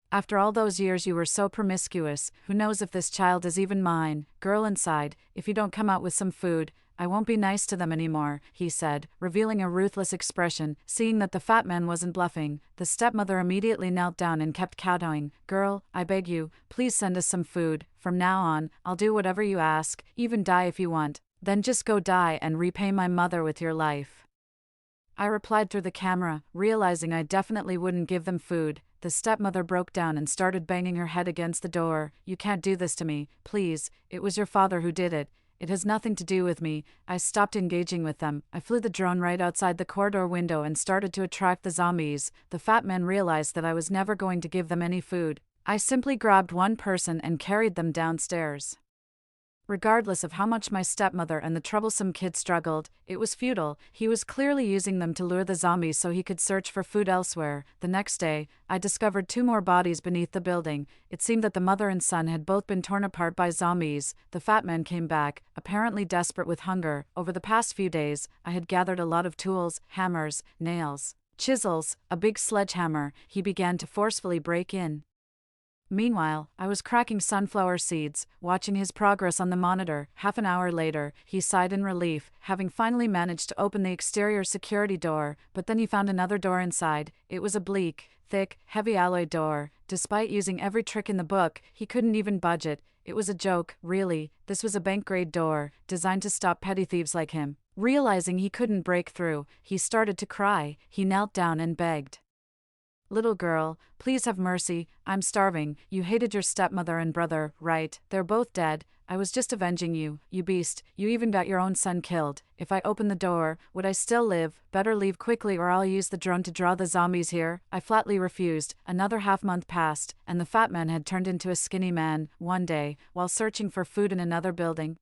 After all those years you were so promiscuous, who knows if this child is even mine? Girl inside, if you don't come out with some food, I won't be nice to them anymore, he said, revealing a ruthless expression. Seeing that the fat man wasn't bluffing, the stepmother immediately knelt down and kept kowtowing. Girl, I beg you, please send us some food. From now on, I'll do whatever you ask, even die if you want. Then just go die and repay my mother with your life. I replied through the camera, realizing I definitely wouldn't give them food. The stepmother broke down and started banging her head against the door. You can't do this to me, please. It was your father who did it. It has nothing to do with me. I stopped engaging with them. I flew the drone right outside the corridor window and started to attract the zombies. The fat man realized that I was never going to give them any food. I simply grabbed one person and carried them downstairs. Regardless of how much my stepmother and the troublesome kid struggled, it was futile. He was clearly using them to lure the zombies so he could search for food elsewhere. The next day, I discovered 2 more bodies beneath the building. It seemed that the mother and son had both been torn apart by zombies. The fat man came back, apparently desperate with hunger. Over the past few days, I had gathered a lot of tools, hammers, nails, chisels, a big sledgehammer. He began to forcefully break in. Meanwhile, I was cracking sunflower seeds, watching his progress on the monitor. Half an hour later, he sighed in relief, having finally managed to open the exterior security door, but then he found another door inside. It was a bleak, thick, heavy alloy door. Despite using every trick in the book, he couldn't even budge it. It was a joke, really. This was a bank-grade door, designed to stop petty thieves like him. Realizing he couldn't break through, he started to cry. He knelt down and begged. "Little girl, please have mercy, I'm starving. You hated your stepmother and brother, right? They're both dead. I was just avenging you, you beast. You even got your own son killed. If I open the door, would I still live? Better leave quickly or I'll use the drone to draw the zombies here." I flatly refused. Another half-month passed, and the fat man had turned into a skinny man. One day, while searching for food in another building,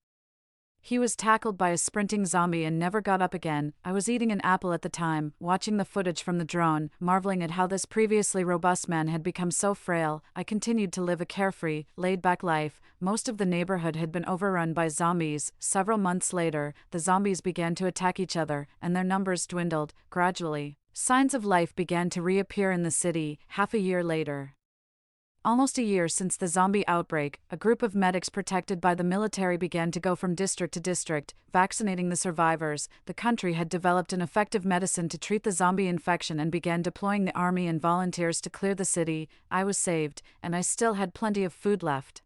he was tackled by a sprinting zombie and never got up again. I was eating an apple at the time, watching the footage from the drone, marveling at how this previously robust man had become so frail. I continued to live a carefree, laid-back life. Most of the neighborhood had been overrun by zombies. Several months later, the zombies began to attack each other, and their numbers dwindled. Gradually, signs of life began to reappear in the city. Half a year later, almost a year since the zombie outbreak, a group of medics protected by the military began to go from district to district, vaccinating the survivors. The country had developed an effective medicine to treat the zombie infection and began deploying the army and volunteers to clear the city. I was saved, and I still had plenty of food left.